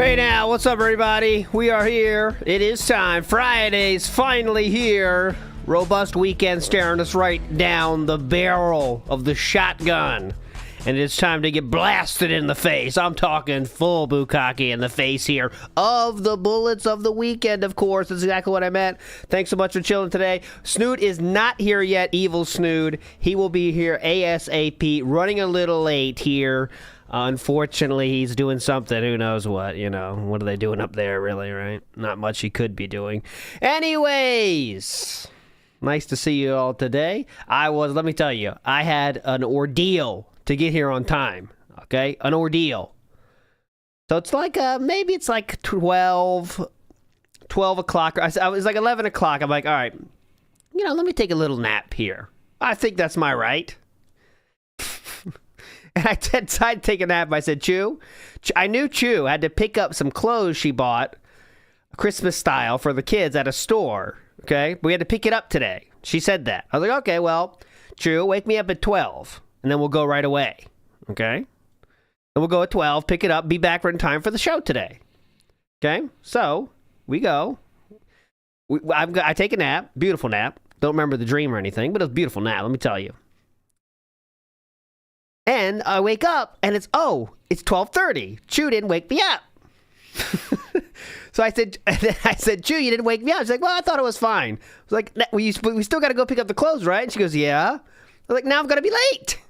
Hey now, what's up everybody? We are here. It is time. Friday's finally here. Robust weekend staring us right down the barrel of the shotgun. And it's time to get blasted in the face. I'm talking full bukkake in the face here of the bullets of the weekend, of course. That's exactly what I meant. Thanks so much for chilling today. Snood is not here yet, Evil Snood. He will be here ASAP, running a little late here. Unfortunately, he's doing something. Who knows what, you know. What are they doing up there, really, right? Not much he could be doing. Anyways, nice to see you all today. Let me tell you, I had an ordeal to get here on time, okay? An ordeal. So it's like, maybe it's like 12 o'clock. I was like 11 o'clock. I'm like, all right, you know, let me take a little nap here. I think that's my right. And I decided to take a nap. I said, I knew Chew had to pick up some clothes she bought, Christmas style, for the kids at a store, okay? We had to pick it up today. She said that. I was like, okay, well, Chew, wake me up at 12, and then we'll go right away, okay? And we'll go at 12, pick it up, be back in time for the show today, okay? So, we go. I take a nap, beautiful nap. Don't remember the dream or anything, but it was a beautiful nap, let me tell you. And I wake up, and it's 12:30. Chew didn't wake me up. So I said, Chew, you didn't wake me up. She's like, well, I thought it was fine. I was like, we still got to go pick up the clothes, right? And she goes, yeah. I was like, now I'm going to be late.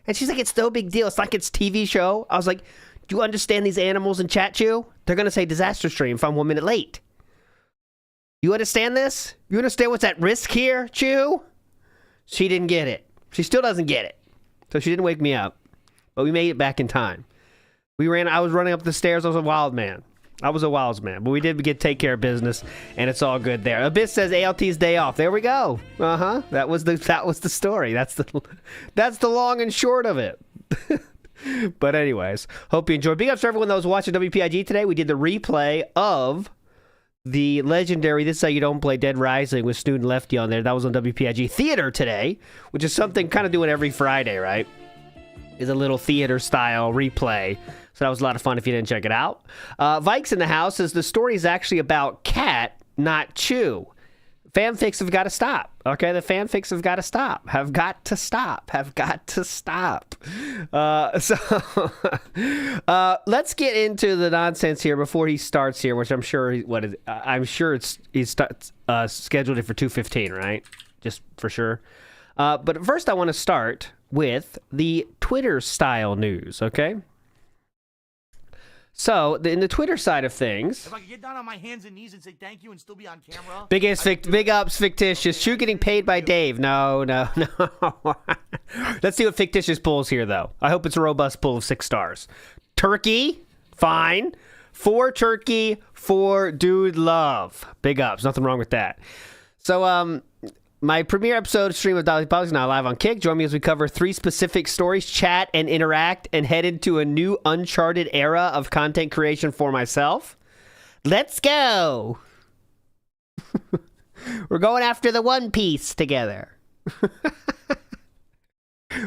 And she's like, it's no big deal. It's like it's TV show. I was like, do you understand these animals in chat, Chew? They're going to say disaster stream if I'm 1 minute late. You understand this? You understand what's at risk here, Chew? She didn't get it. She still doesn't get it. So she didn't wake me up, but we made it back in time. I was running up the stairs. I was a wild man, but we did take care of business, and it's all good there. Abyss says ALT's day off. There we go. That was the story. That's the long and short of it. But anyways, hope you enjoyed. Big ups to everyone that was watching WPIG today. We did the replay of the legendary This Is How You Don't Play Dead Rising with Snood and Lefty on there. That was on WPIG Theater today, which is something kind of doing every Friday, right? Is a little theater style replay. So that was a lot of fun if you didn't check it out. Vikes in the house says the story is actually about Cat, not Chew. Fanfics have got to stop. Okay, the fanfics have got to stop. Have got to stop. Let's get into the nonsense here before he starts here, which I'm sure he's scheduled it for 2:15, right? Just for sure. But first, I want to start with the Twitter style news. Okay. So, in the Twitter side of things... If I could get down on my hands and knees and say thank you and still be on camera... Big ups, fictitious. Chew getting paid by Dave. No. Let's see what fictitious pulls here, though. I hope it's a robust pull of 6 stars. Turkey, fine. 4 turkey, 4 dude love. Big ups. Nothing wrong with that. So, my premiere episode stream of WPIG is now live on Kick. Join me as we cover 3 specific stories, chat and interact, and head into a new uncharted era of content creation for myself. Let's go! We're going after the One Piece together.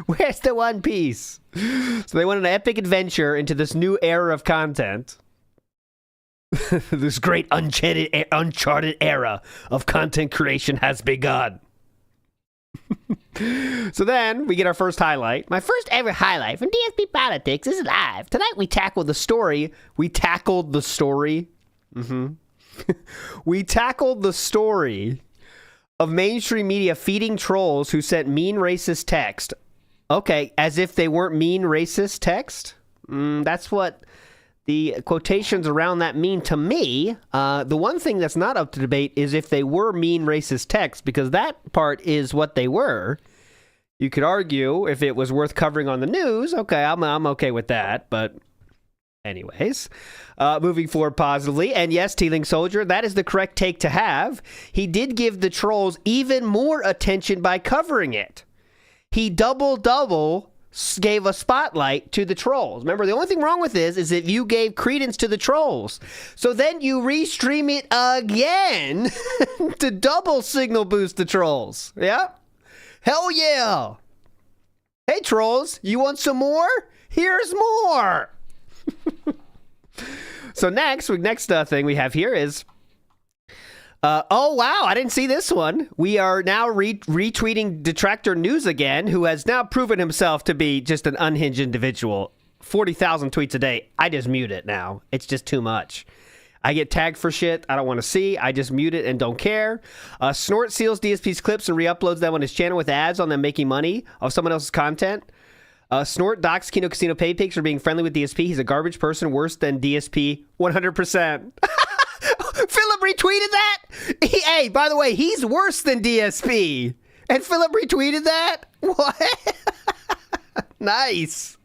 Where's the One Piece? So they went on an epic adventure into this new era of content. This great uncharted era of content creation has begun. So then we get our first highlight. My first ever highlight from DSP Politics is live. Tonight we tackled the story. We tackled the story of mainstream media feeding trolls who sent mean racist text. Okay, as if they weren't mean racist text? That's what the quotations around that mean to me. The one thing that's not up to debate is if they were mean racist text, because that part is what they were. You could argue if it was worth covering on the news. Okay, I'm okay with that, but anyways. Moving forward positively, and yes, Teeling Soldier, that is the correct take to have. He did give the trolls even more attention by covering it. He double gave a spotlight to the trolls. Remember, the only thing wrong with this is if you gave credence to the trolls. So then you restream it again to double signal boost the trolls. Yeah? Hell yeah! Hey trolls, you want some more? Here's more! So next thing we have here is, oh wow, I didn't see this one. We are now retweeting Detractor News again, who has now proven himself to be just an unhinged individual. 40,000 tweets a day. I just mute it now. It's just too much. I get tagged for shit I don't want to see. I just mute it and don't care. Snort steals DSP's clips and re-uploads them on his channel with ads on them making money off someone else's content. Snort docks Kino Casino pay pigs for being friendly with DSP. He's a garbage person, worse than DSP 100%. Philip retweeted that? Hey, by the way, he's worse than DSP. And Philip retweeted that? What? Nice.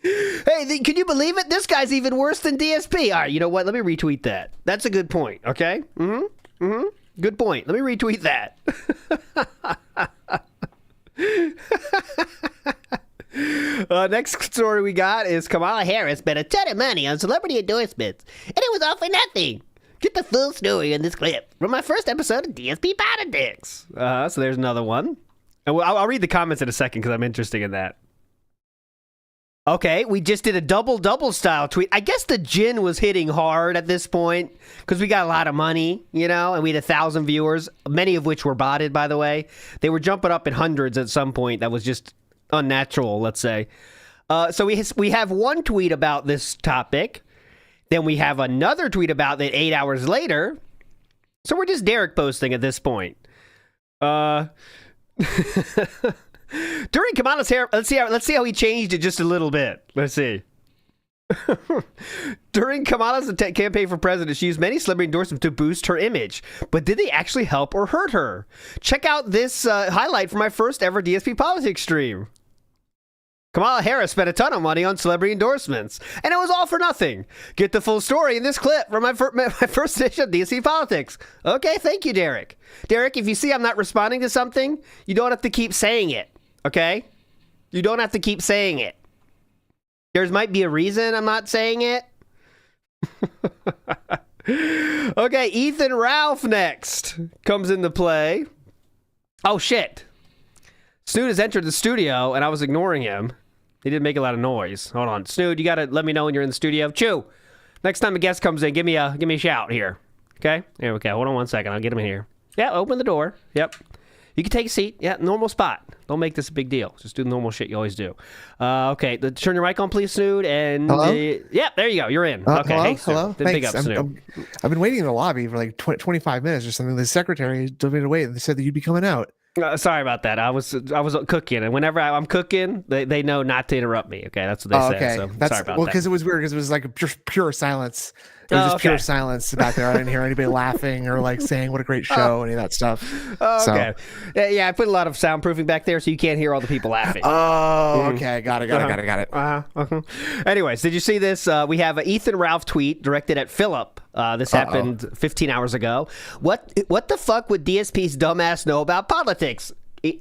Hey, can you believe it? This guy's even worse than DSP. All right, you know what? Let me retweet that. That's a good point, okay? Good point. Let me retweet that. Next story we got is Kamala Harris spent a ton of money on celebrity endorsements, and it was all for nothing. Get the full story in this clip from my first episode of DSP Politics. So there's another one. And I'll read the comments in a second because I'm interested in that. Okay, we just did a double style tweet. I guess the gin was hitting hard at this point because we got a lot of money, you know, and we had 1,000 viewers, many of which were botted, by the way. They were jumping up in hundreds at some point. That was just unnatural, let's say. So we have one tweet about this topic. Then we have another tweet about it 8 hours later. So we're just Derek posting at this point. During Kamala's hair, let's see how he changed it just a little bit. Let's see. During Kamala's campaign for president, she used many celebrity endorsements to boost her image. But did they actually help or hurt her? Check out this highlight from my first ever DSP Politics stream. Kamala Harris spent a ton of money on celebrity endorsements, and it was all for nothing. Get the full story in this clip from my first edition of DSP Politics. Okay, thank you, Derek. Derek, if you see I'm not responding to something, you don't have to keep saying it, okay? You don't have to keep saying it. There might be a reason I'm not saying it. Okay, Ethan Ralph next comes into play. Oh, shit. Snood has entered the studio, and I was ignoring him. He didn't make a lot of noise. Hold on. Snood, you got to let me know when you're in the studio. Chew. Next time a guest comes in, give me a shout here. Okay? Here we go. Hold on 1 second. I'll get him in here. Yeah, open the door. Yep. You can take a seat. Yeah, normal spot. Don't make this a big deal. Just do the normal shit you always do. Okay, turn your mic on, please, Snood. And hello? Yeah, there you go. You're in. Okay, hello? hey, Snood. Hello? Big Thanks. up, Snood. I've been waiting in the lobby for like 25 minutes or something. The secretary told me to wait, and they said that you'd be coming out. Sorry about that. I was cooking, and whenever I'm cooking, they know not to interrupt me. Okay, that's what they say. So sorry about that. Because it was weird. Because it was like pure silence. It was just pure silence back there. I didn't hear anybody laughing or like saying what a great show, any of that stuff. Okay. Yeah, I put a lot of soundproofing back there so you can't hear all the people laughing. Okay. Got it. Anyways, did you see this? We have an Ethan Ralph tweet directed at Philip. This happened 15 hours ago. What the fuck would DSP's dumbass know about politics?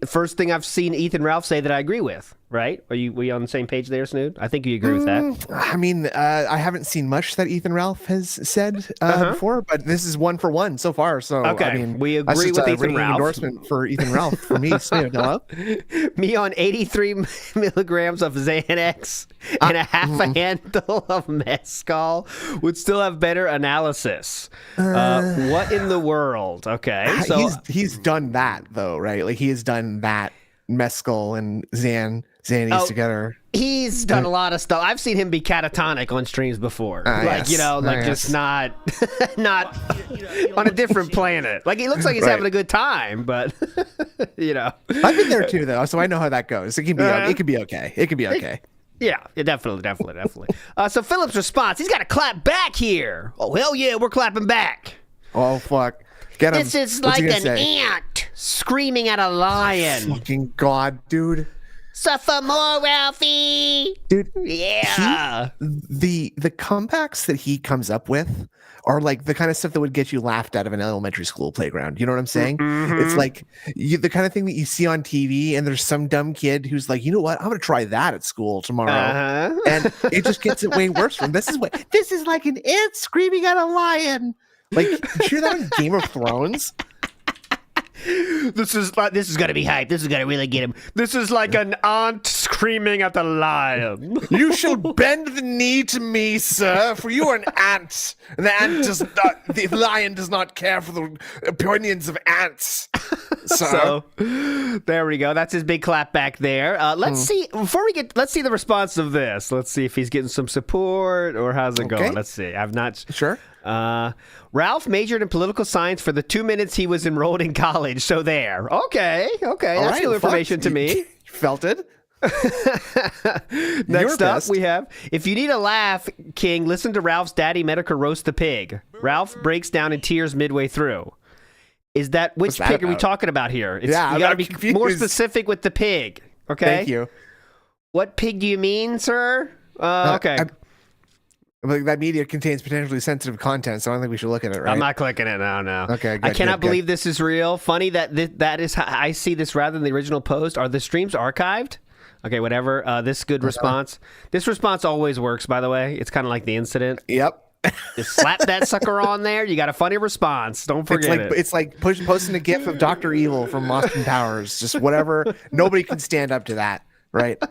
First thing I've seen Ethan Ralph say that I agree with, right? Were you on the same page there, Snood? I think you agree with that. I mean, I haven't seen much that Ethan Ralph has said before, but this is one for one so far. So okay, I mean, we agree with Ethan Ralph. Endorsement for Ethan Ralph for me, Snood. Hello? Me on 83 milligrams of Xanax and a half a handle of Mescal would still have better analysis. What in the world? Okay, so he's done that though, right? Like he has done that mescal and Xannies together. He's done a lot of stuff. I've seen him be catatonic on streams before. Just not on a different planet. Like he looks like he's having a good time, but I've been there too though, so I know how that goes. It can be it can be okay. It can be okay. Yeah, definitely. So Philip's response, he's got to clap back here. Oh hell yeah, we're clapping back. Oh fuck. Get him. This is like an ant screaming at a lion. Fucking God, dude. Suffer more, Ralphie. Dude. Yeah. The comebacks that he comes up with are like the kind of stuff that would get you laughed out of an elementary school playground. You know what I'm saying? Mm-hmm. It's like the kind of thing that you see on TV and there's some dumb kid who's like, you know what? I'm going to try that at school tomorrow. And it just gets it way worse from this is like an ant screaming at a lion. Like, you hear that in Game of Thrones? This is gonna be hype. This is gonna really get him. This is like an aunt screaming at the lion. You shall bend the knee to me, sir, for you are an ant. And the lion does not care for the opinions of ants. Sir. So there we go. That's his big clap back there. Let's see let's see the response of this. Let's see if he's getting some support or how's it going. Let's see. I've not sure. Ralph majored in political science for the 2 minutes he was enrolled in college. So there. Okay. That's new information to me. You felt it. Next up, we have, if you need a laugh, King, listen to Ralph's Daddy Medica roast the pig. Ralph breaks down in tears midway through. Is that, which pig are we talking about here? You got to be confused. More specific with the pig. Okay. Thank you. What pig do you mean, sir? Okay. That media contains potentially sensitive content, so I don't think we should look at it, right? I'm not clicking it. No. Okay, good, I cannot believe this is real. Funny that that is how I see this rather than the original post. Are the streams archived? Okay, whatever. This good response. This response always works, by the way. It's kind of like the incident. Yep. Just slap that sucker on there. You got a funny response. Don't forget it. It's like posting a gif of Dr. Evil from Austin Powers. Just whatever. Nobody can stand up to that, right?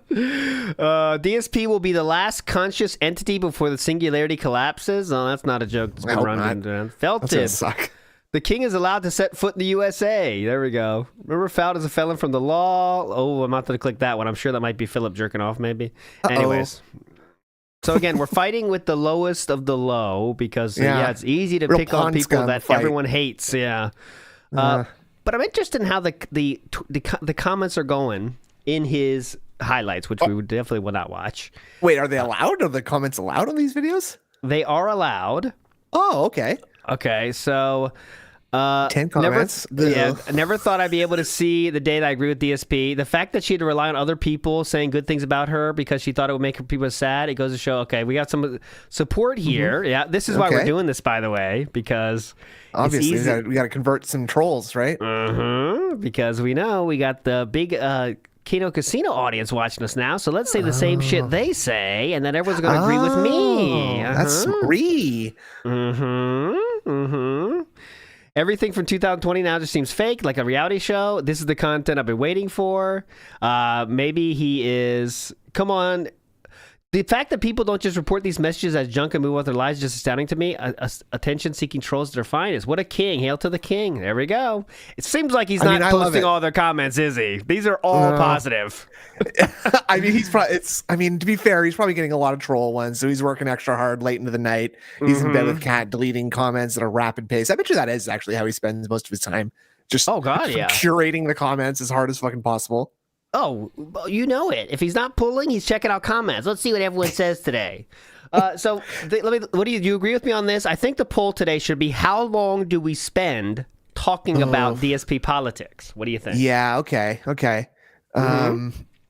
DSP will be the last conscious entity before the singularity collapses. Oh, that's not a joke. That's been run. Felted. Suck. The king is allowed to set foot in the USA. There we go. Remember, fouled as a felon from the law. Oh, I'm not going to click that one. I'm sure that might be Philip jerking off, maybe. Anyways. So again, we're fighting with the lowest of the low because it's easy to pick on people that everyone hates. Yeah. But I'm interested in how the comments are going in his highlights, which we definitely will not watch. Wait, are they allowed? Are the comments allowed on these videos? They are allowed. Oh, okay. Okay, so 10 comments. I never thought I'd be able to see the day that I agree with DSP. The fact that she had to rely on other people saying good things about her because she thought it would make people sad, it goes to show, okay, we got some support here. Yeah, this is why we're doing this, by the way, because obviously we got to convert some trolls, right? Because we know we got the big Kino Casino audience watching us now, so let's say the same shit they say, and then everyone's going to agree with me. That's free. Everything from 2020 now just seems fake, like a reality show. This is the content I've been waiting for. Maybe he is... Come on. The fact that people don't just report these messages as junk and move on with their lives is just astounding to me. Attention-seeking trolls at their finest. What a king. Hail to the king. There we go. It seems like he's not posting all their comments, is he? These are all positive. I mean, to be fair, he's probably getting a lot of troll ones, so he's working extra hard late into the night. He's in bed with Kat, deleting comments at a rapid pace. I bet you that is actually how he spends most of his time. Just curating the comments as hard as fucking possible. Oh, you know it. If he's not pulling, he's checking out comments. Let's see what everyone says today. So, do you agree with me on this? I think the poll today should be: how long do we spend talking about DSP politics? What do you think? Yeah. Okay.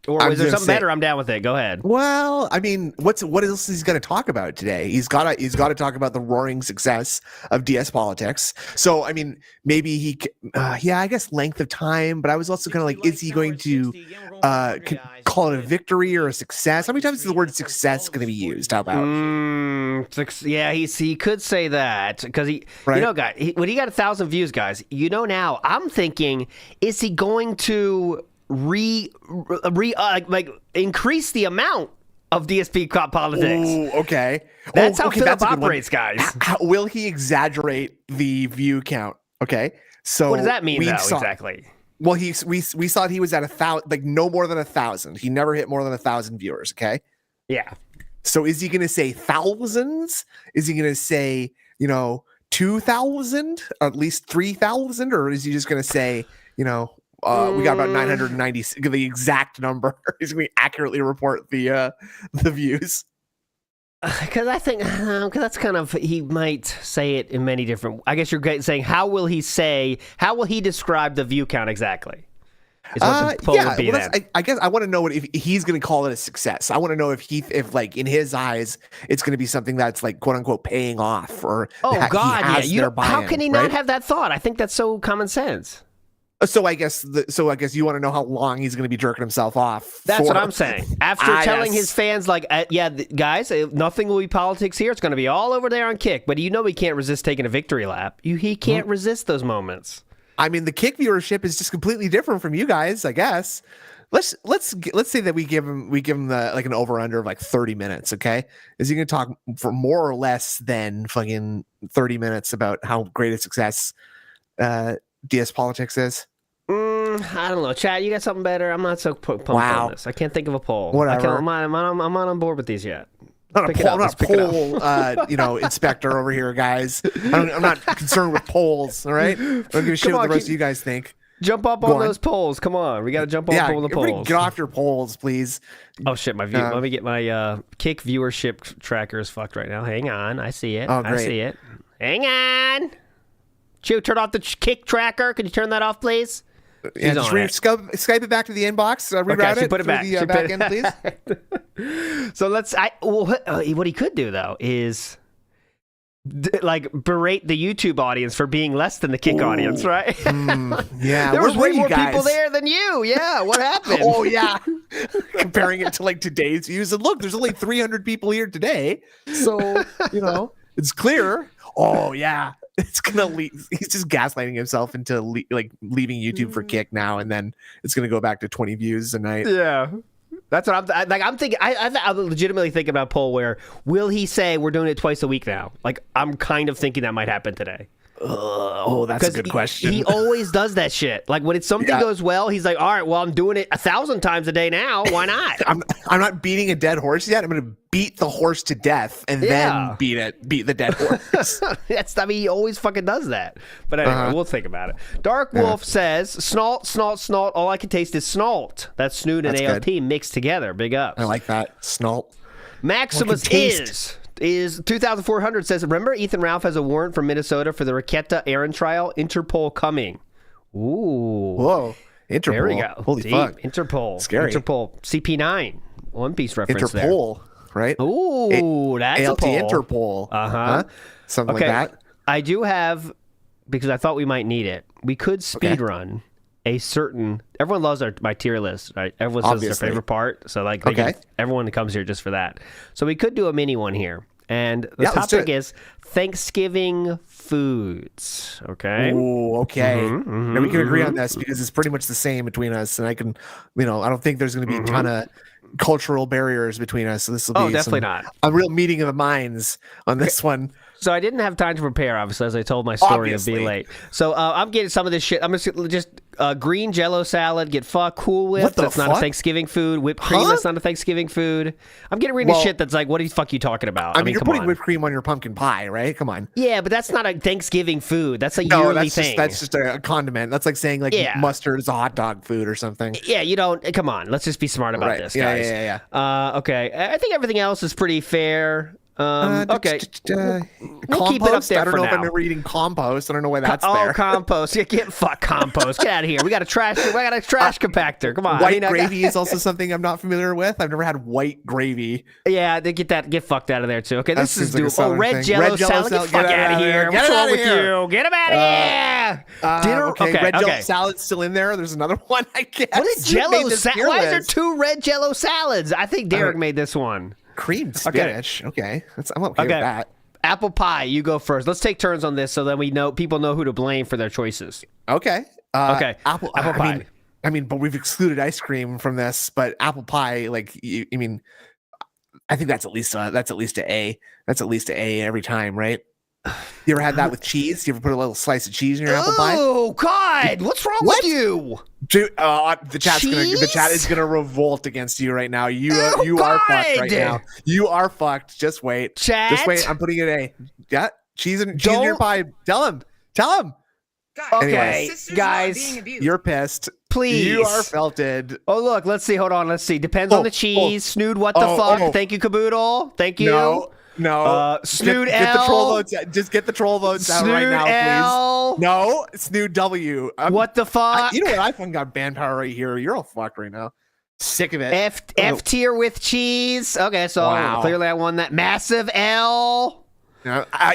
Or is there something better? I'm down with it. Go ahead. Well, I mean, what else is he going to talk about today? He's got to talk about the roaring success of DS politics. So, I mean, maybe he, I guess length of time. But I was also kind of like, is he going to call it a victory or a success? How many times is the word success going to be used? How about? He could say that because you know, guys, when he got 1,000 views, guys, now I'm thinking, is he going to increase the amount of DSP politics? Ooh, okay. That's how Philip operates, guys. Will he exaggerate the view count? Okay. So what does that mean, exactly? Well, we saw he was at 1,000, like no more than 1,000. He never hit more than 1,000 viewers. Okay. Yeah. So is he going to say thousands? Is he going to say 2,000, at least 3,000, or is he just going to say we got about 990, the exact number? He's going to accurately report the views. Because I think, that's kind of, he might say it in many different, I guess you're saying, how will he describe the view count exactly? I guess I want to know if he's going to call it a success. I want to know if like in his eyes, it's going to be something that's like quote unquote paying off or how can he not have that thought? I think that's so common sense. So I guess you want to know how long he's going to be jerking himself off. That's what I'm saying. After telling his fans, like, guys, nothing will be politics here. It's going to be all over there on Kick. But he can't resist taking a victory lap. He can't resist those moments. I mean, the Kick viewership is just completely different from you guys, I guess. Let's say that we give him the like an over under of like 30 minutes. Okay, is he going to talk for more or less than fucking 30 minutes about how great a success DS Politics is? I don't know, Chad. You got something better? I'm not so pumped Wow. on this. I can't think of a poll. Whatever. I'm not on board with these yet. I'm not a poll inspector over here, guys. I'm not concerned with polls. All right, I don't give a shit what the rest of you guys think. Jump up on those polls. Come on, we got to jump up on the polls. Get off your polls, please. Oh shit, my view. Let me get my Kick viewership tracker is fucked right now. Hang on, I see it. Oh, great. I see it. Hang on. Chew, turn off the Kick tracker. Can you turn that off, please? Yeah, just Skype it back to the inbox. Reroute it put it back. The back end, please. So what he could do though is like berate the YouTube audience for being less than the Kick audience, right? Yeah, there was way more people there than you. Yeah, what happened? Oh yeah, comparing it to like today's views, and look, there's only 300 people here today, so it's clear. Oh yeah. It's gonna leave. He's just gaslighting himself into leaving YouTube for Kick now, and then it's gonna go back to 20 views a night. Yeah, that's what I'm thinking. I'm legitimately thinking about a poll where will he say we're doing it twice a week now? Like I'm kind of thinking that might happen today. That's a good question. He always does that shit. Like when something goes well, he's like, "All right, well, I'm doing it 1,000 times a day now. Why not?" I'm not beating a dead horse yet. I'm going to beat the horse to death and then beat the dead horse. He always fucking does that. But anyway, we'll think about it. Dark Wolf says, "Snalt, snalt, snalt. All I can taste is snalt. That's snoot and ALT mixed together. Big ups." I like that. Snalt. Maximus is 2,400 says, remember Ethan Ralph has a warrant from Minnesota for the Raqueta Aaron trial? Interpol coming. Ooh. Whoa. Interpol. There we go. Holy fuck. Interpol. Scary. Interpol. CP9. One Piece reference Interpol, right? Ooh, that's ALT a poll. Interpol. Uh-huh. Something like that. I do have, because I thought we might need it, we could speed run a certain, everyone loves my tier list, right? Everyone says it's their favorite part. So like everyone comes here just for that. So we could do a mini one here. And the topic is Thanksgiving foods. Okay. Ooh, okay. Now we can agree on this because it's pretty much the same between us. And I can, I don't think there's going to be a ton of cultural barriers between us. So this will be definitely not a real meeting of the minds on this one. So I didn't have time to prepare, obviously, as I told my story of being late. So I'm getting some of this shit. I'm just green Jello salad. Get Cool Whip. That's not a Thanksgiving food. Whipped cream. That's not a Thanksgiving food. I'm getting rid of shit that's like, what the fuck are you talking about? I mean, you're putting whipped cream on your pumpkin pie, right? Come on. Yeah, but that's not a Thanksgiving food. That's a yearly thing. That's just a condiment. That's like saying mustard is a hot dog food or something. Yeah, you don't. Come on. Let's just be smart about this, guys. Yeah. Okay. I think everything else is pretty fair. Okay. We'll keep it up there. I don't know if I'm ever eating compost. I don't know why that's there. Oh, compost. Yeah, compost. Get out of here. We got a trash compactor. Come on. White gravy is also something I'm not familiar with. I've never had white gravy. Yeah, they get fucked out of there too. Okay, this is red Jello salad. Get the fuck out of here. What's wrong with you? Get him out of here. Okay, red Jello salad's still in there. There's another one, I guess. What is Jello salad? Why is there two red Jello salads? I think Derek made this one. Creamed spinach. Okay. I'm okay with that. Apple pie, you go first. Let's take turns on this so that people know who to blame for their choices. Okay. Apple pie. But we've excluded ice cream from this, but apple pie, I think that's at least an A. That's at least an A every time, right? You ever had that with cheese? You ever put a little slice of cheese in your apple pie? Oh God! What's wrong with you? Dude, the chat is gonna revolt against you right now. You are fucked right now. You are fucked. Just wait. Chat? Just wait. I'm putting it A. Yeah, cheese in your pie. Tell him. Okay, guys, you're pissed. Please. You are felted. Oh, look. Let's see. Hold on. Let's see. Depends on the cheese. Snood, what the fuck? Thank you, Caboodle. Thank you. No. Snood get L. the troll votes. Just get the troll votes out right now, L. please. No, Snood W. What the fuck? You know what? I fucking got band power right here. You're all fucked right now. Sick of it. F tier with cheese. Okay, so clearly I won that. Massive L.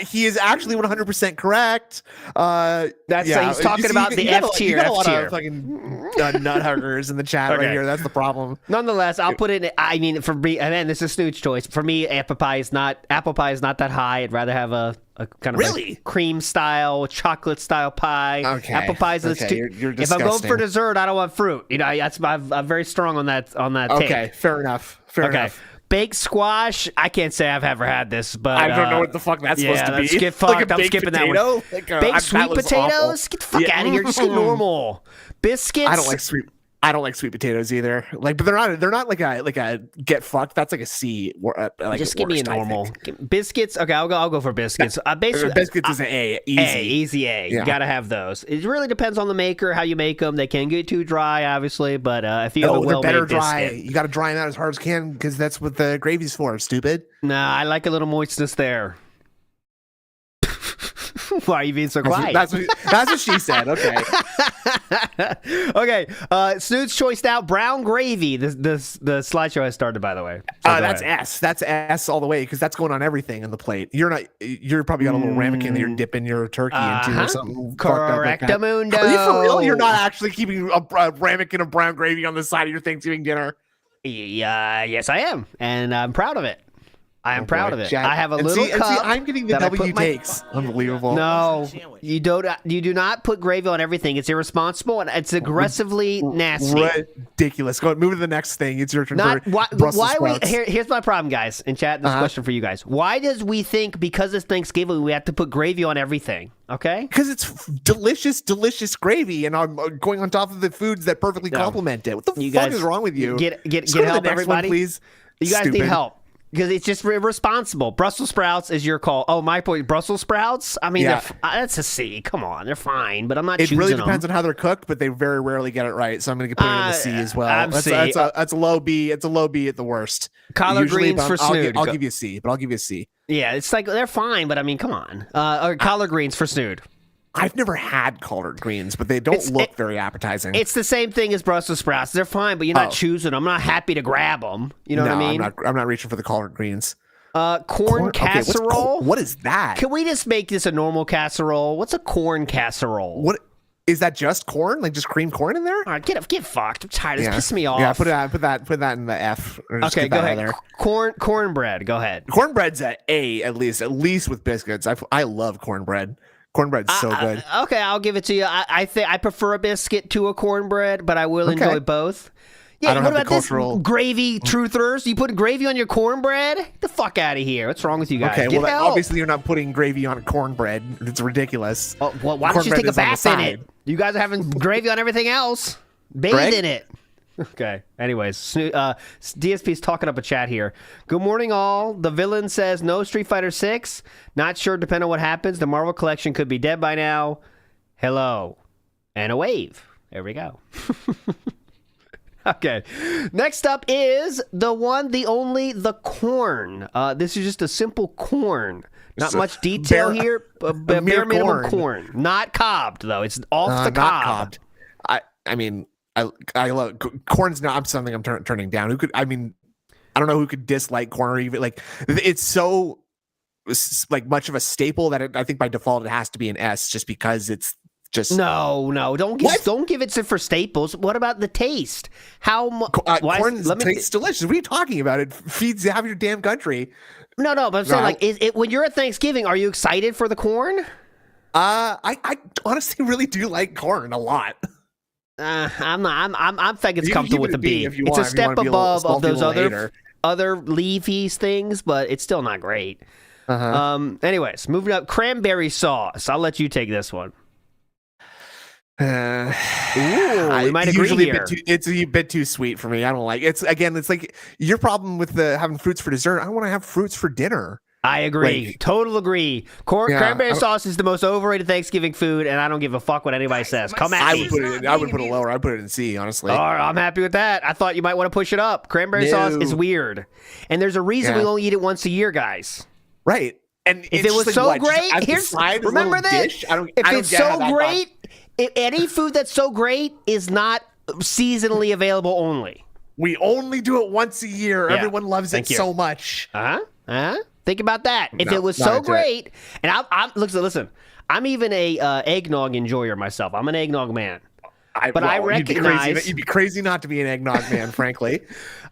He is actually 100% correct. He's talking about the F tier. You got a lot F-tier. of fucking nut huggers in the chat right here. That's the problem. Nonetheless, I'll put it. I mean, for me, and then this is Snoot's choice. For me, apple pie is not that high. I'd rather have a kind of Really? like cream style, chocolate style pie. Okay. Apple pie is Okay, you're if I'm going disgusting. for dessert, I don't want fruit. I'm very strong on that. Okay, take. fair enough. Fair Okay. enough. Baked squash. I can't say I've ever had this, but I don't know what the fuck that's supposed to be. Let's get Like fucked. a I'm baked skipping that potato? one. Like Baked sweet that was potatoes. awful. Get the fuck out of here. Just get normal biscuits. I don't like sweet potatoes either. Like, but they're not like a get fucked. That's like a C. Like Just give me a worst, I normal think. biscuits. Okay, I'll go for biscuits. Biscuits is an A. Easy. A. Yeah. You gotta have those. It really depends on the maker, how you make them. They can get too dry, obviously, but if you have a They're better well-made dry. biscuit, You got to dry them out as hard as can because that's what the gravy's for. Stupid. nah, I like a little moistness there. Why are you being so quiet? That's what she said. Okay. Okay, Snoot's choice now. Brown gravy. The slideshow has started, by the way. So go That's ahead. S. That's S all the way because that's going on everything on the plate. You're probably got a little ramekin that you're dipping your turkey into or something. fucked up like that. Correctamundo. Are you for real? You're not actually keeping a ramekin of brown gravy on the side of your Thanksgiving dinner. Yes, I am, and I'm proud of it. I am proud of it. Jack. I have a And little see, cup. I'm getting the that I W put my- takes. Unbelievable. No, you don't. You do not put gravy on everything. It's irresponsible and it's aggressively nasty. Ridiculous. Go move to the next thing. It's your turn. Not for why. Brussels Why sprouts. here's my problem, guys. In chat, this question for you guys. Why does we think because it's Thanksgiving we have to put gravy on everything? Okay. Because it's delicious gravy, and I'm going on top of the foods that perfectly complement it. What the You fuck guys is wrong with you? Get Let's go to the help, next everybody. one, please. You guys need Stupid. help. Because it's just irresponsible. Brussels sprouts is your call. Oh, my point. Brussels sprouts? I mean, Yeah. that's a C. Come on. They're fine, but I'm not It choosing really them. depends on how they're cooked, but they very rarely get it right. So I'm going to put it in the C as well. I'm That's C. that's a low B. It's a low B at the worst. Collard Usually, greens but for I'll snood. I'll give you a C, but I'll give you a C. Yeah, it's like they're fine, but I mean, come on. Or collard greens for snood. I've never had collard greens, but they don't look very appetizing. It's the same thing as Brussels sprouts. They're fine, but you're not choosing them. I'm not happy to grab them. You know what I mean? I'm not reaching for the collard greens. Corn Okay, casserole. what is that? Can we just make this a normal casserole? What's a corn casserole? What is that? Just corn? Like just cream corn in there? All right, get fucked. I'm tired. It's pissing me off. Yeah, put that in the F. Or just Okay, get go that out ahead. of there. Cornbread. Go ahead. Cornbread's at A at least with biscuits. I love cornbread. Cornbread's so good. Okay, I'll give it to you. I think I prefer a biscuit to a cornbread, but I will enjoy both. Yeah, I don't what have the about cultural- this gravy truthers? You put gravy on your cornbread? Get the fuck out of here. What's wrong with you guys? Okay, Get well, help. obviously you're not putting gravy on cornbread. It's ridiculous. Oh, well, why don't you Cornbread take a is on the bath in side. it? You guys are having gravy on everything else. Bathe Greg? in it. Okay. Anyways, DSP's talking up a chat here. Good morning, all. The villain says no Street Fighter 6. Not sure, depending on what happens. The Marvel collection could be dead by now. Hello. And a wave. There we go. Okay. Next up is the one, the only, the corn. This is just a simple corn. Not much detail here. Bare minimum corn. Not cobbed, though. It's off the not cob. cobbed. I mean, I love corn's not something I'm turning down. Who could? I mean, I don't know who could dislike corn or even like it's so like much of a staple that I think by default it has to be an S just because it's just No, don't give it to for staples. What about the taste? How much? corn tastes delicious. What are you talking about? It feeds half your damn country. No, but I'm saying like, is it when you're at Thanksgiving? Are you excited for the corn? I honestly really do like corn a lot. I'm not. I'm thinking it's You can comfortable keep with it the a B B. if you It's want, a if you step wanna be a little above of salty those little hater. other leafy things, but it's still not great. Anyways, moving up, cranberry sauce. I'll let you take this one. We might agree here. It's a bit too sweet for me. I don't like it's like your problem with the having fruits for dessert. I want to have fruits for dinner. I agree. Like, Total agree. Cranberry sauce is the most overrated Thanksgiving food, and I don't give a fuck what anybody says. Come at me. I would put it lower. I'd put it in C, honestly. All right, I'm happy with that. I thought you might want to push it up. Cranberry sauce is weird. And there's a reason we only eat it once a year, guys. Right. And if it was so great, remember this. If it's so great, any food that's so great is not seasonally available only. We only do it once a year. Yeah. Everyone loves it so much. Think about that. If No, it was not so into it. great, and I'm listen, I'm even a eggnog enjoyer myself. I'm an eggnog man. I recognize you'd be crazy not to be an eggnog man, frankly.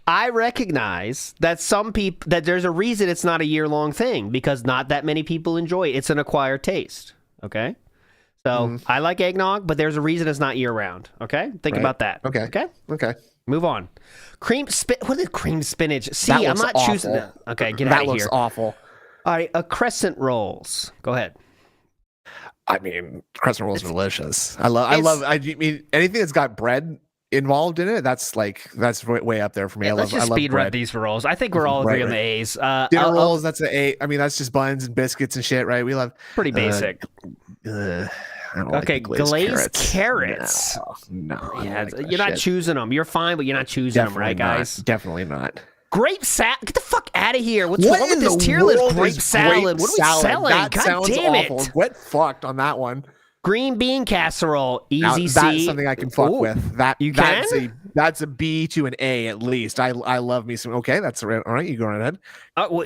I recognize that that there's a reason it's not a year-long thing because not that many people enjoy it. It's an acquired taste. Okay, so I like eggnog, but there's a reason it's not year-round. Okay, think about that. Okay. Move on. What is cream spinach? See, That I'm looks not choosing awful. that. Okay, get That out of looks here. awful. All right, crescent rolls. Go ahead. I mean, crescent rolls are delicious. I mean, anything that's got bread involved in it, that's way up there for me. Let's just I love speed bread. run these for rolls. I think we're all agree on the A's. Dinner rolls, that's an A. I mean, that's just buns and biscuits and shit, right? We love pretty basic. I don't Okay, like the glazed carrots. No, I Yeah, don't like that you're not shit. choosing them. You're fine, but you're not choosing them, right, guys? Definitely not. Grape salad. Get the fuck out of here. What's What wrong with in this the tier list? world Grape is salad. What are we salad? selling? That God sounds damn awful. it. Get fucked on that one. Green bean casserole. Now, Easy C. that's something I can fuck Ooh, with. That you that's can? that's a B to an A at least. I love me some. Okay, that's all right. You go right ahead.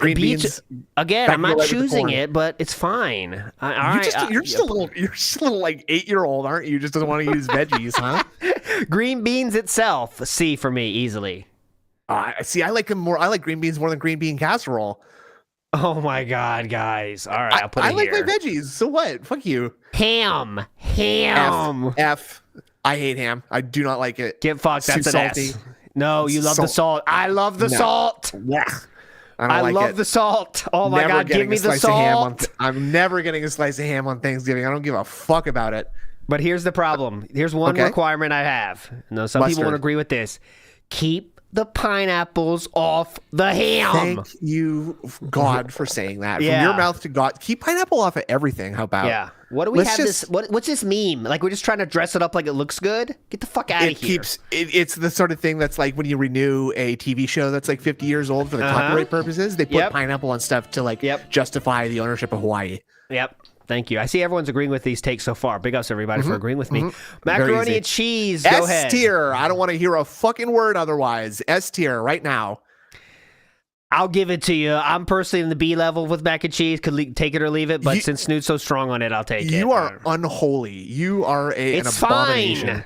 Green beans, beans. Again, that I'm can go not right with the choosing corn. it, but it's fine. You're just a little like 8-year-old, aren't you? Just doesn't want to use veggies, huh? Green beans itself. C for me, easily. See, I like them more. I like green beans more than green bean casserole. Oh my god, guys. All right, I'll put it I like here. my veggies. So what? Fuck you. Ham. F. I hate ham. I do not like it. Get fucked. It's That's too an salty. S. No, you love the salt. I love the salt. Yeah. I love the salt. Oh my Never god, getting give me a the slice of ham salt. I'm never getting a slice of ham on Thanksgiving. I don't give a fuck about it. But here's the problem. Here's one requirement I have. No, some people won't agree with this. Keep the pineapples off the ham. Thank you, God, for saying that. Yeah. From your mouth to God. Keep pineapple off of everything. How about? Yeah. What do we have this? What's this meme? Like we're just trying to dress it up like it looks good? Get the fuck out of here. It's the sort of thing that's like when you renew a TV show that's like 50 years old for the copyright purposes. They put pineapple on stuff to like justify the ownership of Hawaii. Yep. Thank you. I see everyone's agreeing with these takes so far. Big ups, everybody, for agreeing with me. Macaroni and cheese. Go ahead. S tier. I don't want to hear a fucking word otherwise. S tier right now. I'll give it to you. I'm personally in the B level with mac and cheese. Could take it or leave it, but since Snoot's so strong on it, I'll take it. You are unholy. You are an abomination. Fine.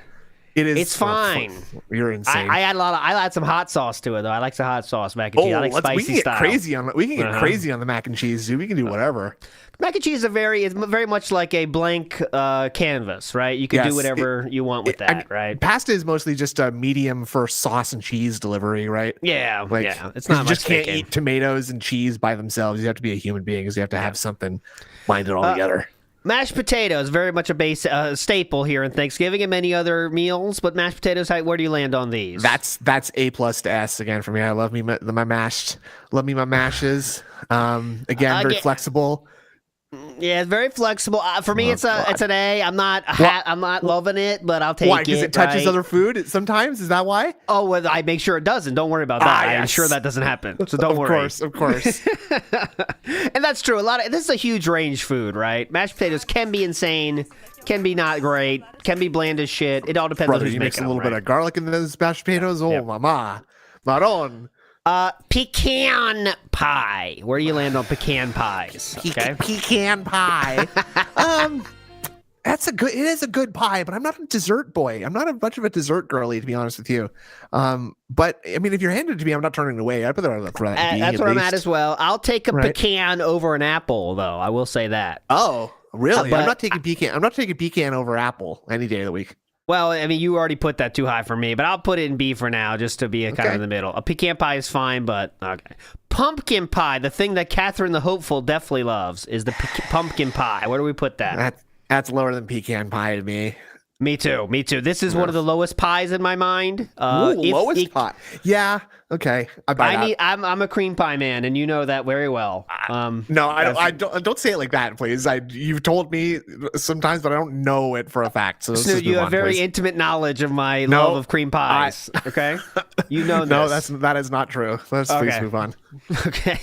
It is. It's fine. You're insane. I add some hot sauce to it though. I like some hot sauce mac and cheese. I like spicy we can get style. we can get crazy on the mac and cheese, dude. We can do whatever. Mac and cheese is very much like a blank canvas, right? You can do whatever you want with that, right? Pasta is mostly just a medium for sauce and cheese delivery, right? Yeah, Like, it's not you much just can't thinking. eat tomatoes and cheese by themselves. You have to be a human being, because you have to have something bind it all together. Mashed potatoes, very much a base staple here in Thanksgiving and many other meals. But mashed potatoes, where do you land on these? That's A+ to S again for me. I love me my mashed. Love me my mashes. Again, very flexible. Yeah, it's very flexible. For me, it's an A. I'm not loving it, but I'll take it. Why? Because it touches right? other food sometimes. Is that why? Oh, well, I make sure it doesn't. Don't worry about that. I'm Yes. sure that doesn't happen. So don't worry. Of course. And that's true. This is a huge range food, right? Mashed potatoes can be insane, can be not great, can be bland as shit. It all depends Brother, on who's you mix making a little them, bit of garlic in those mashed potatoes. Oh, Yep. mama, maron. Pecan pie. Where do you land on pecan pies? Okay. Pecan pie. It is a good pie, but I'm not a dessert boy. I'm not a much of a dessert girly, to be honest with you. But I mean, if you're handed it to me, I'm not turning it away. I'd rather throw that. That's what I'm at as well. I'll take a pecan over an apple, though. I will say that. Oh, really? But I'm not taking pecan. I'm not taking pecan over apple any day of the week. Well, I mean, you already put that too high for me, but I'll put it in B for now, just to be kind of in the middle. A pecan pie is fine, but okay. Pumpkin pie, the thing that Catherine the Hopeful definitely loves, is the pumpkin pie. Where do we put that? That's lower than pecan pie to me. Me too. This is one of the lowest pies in my mind. Lowest pie. Yeah. Okay. I buy that. I'm a cream pie man, and you know that very well. No, I don't say it like that, please. You've told me sometimes, but I don't know it for a fact. So Snoot, you have very intimate knowledge of my love of cream pies. Okay, you know this. No, that is not true. Let's please move on. Okay,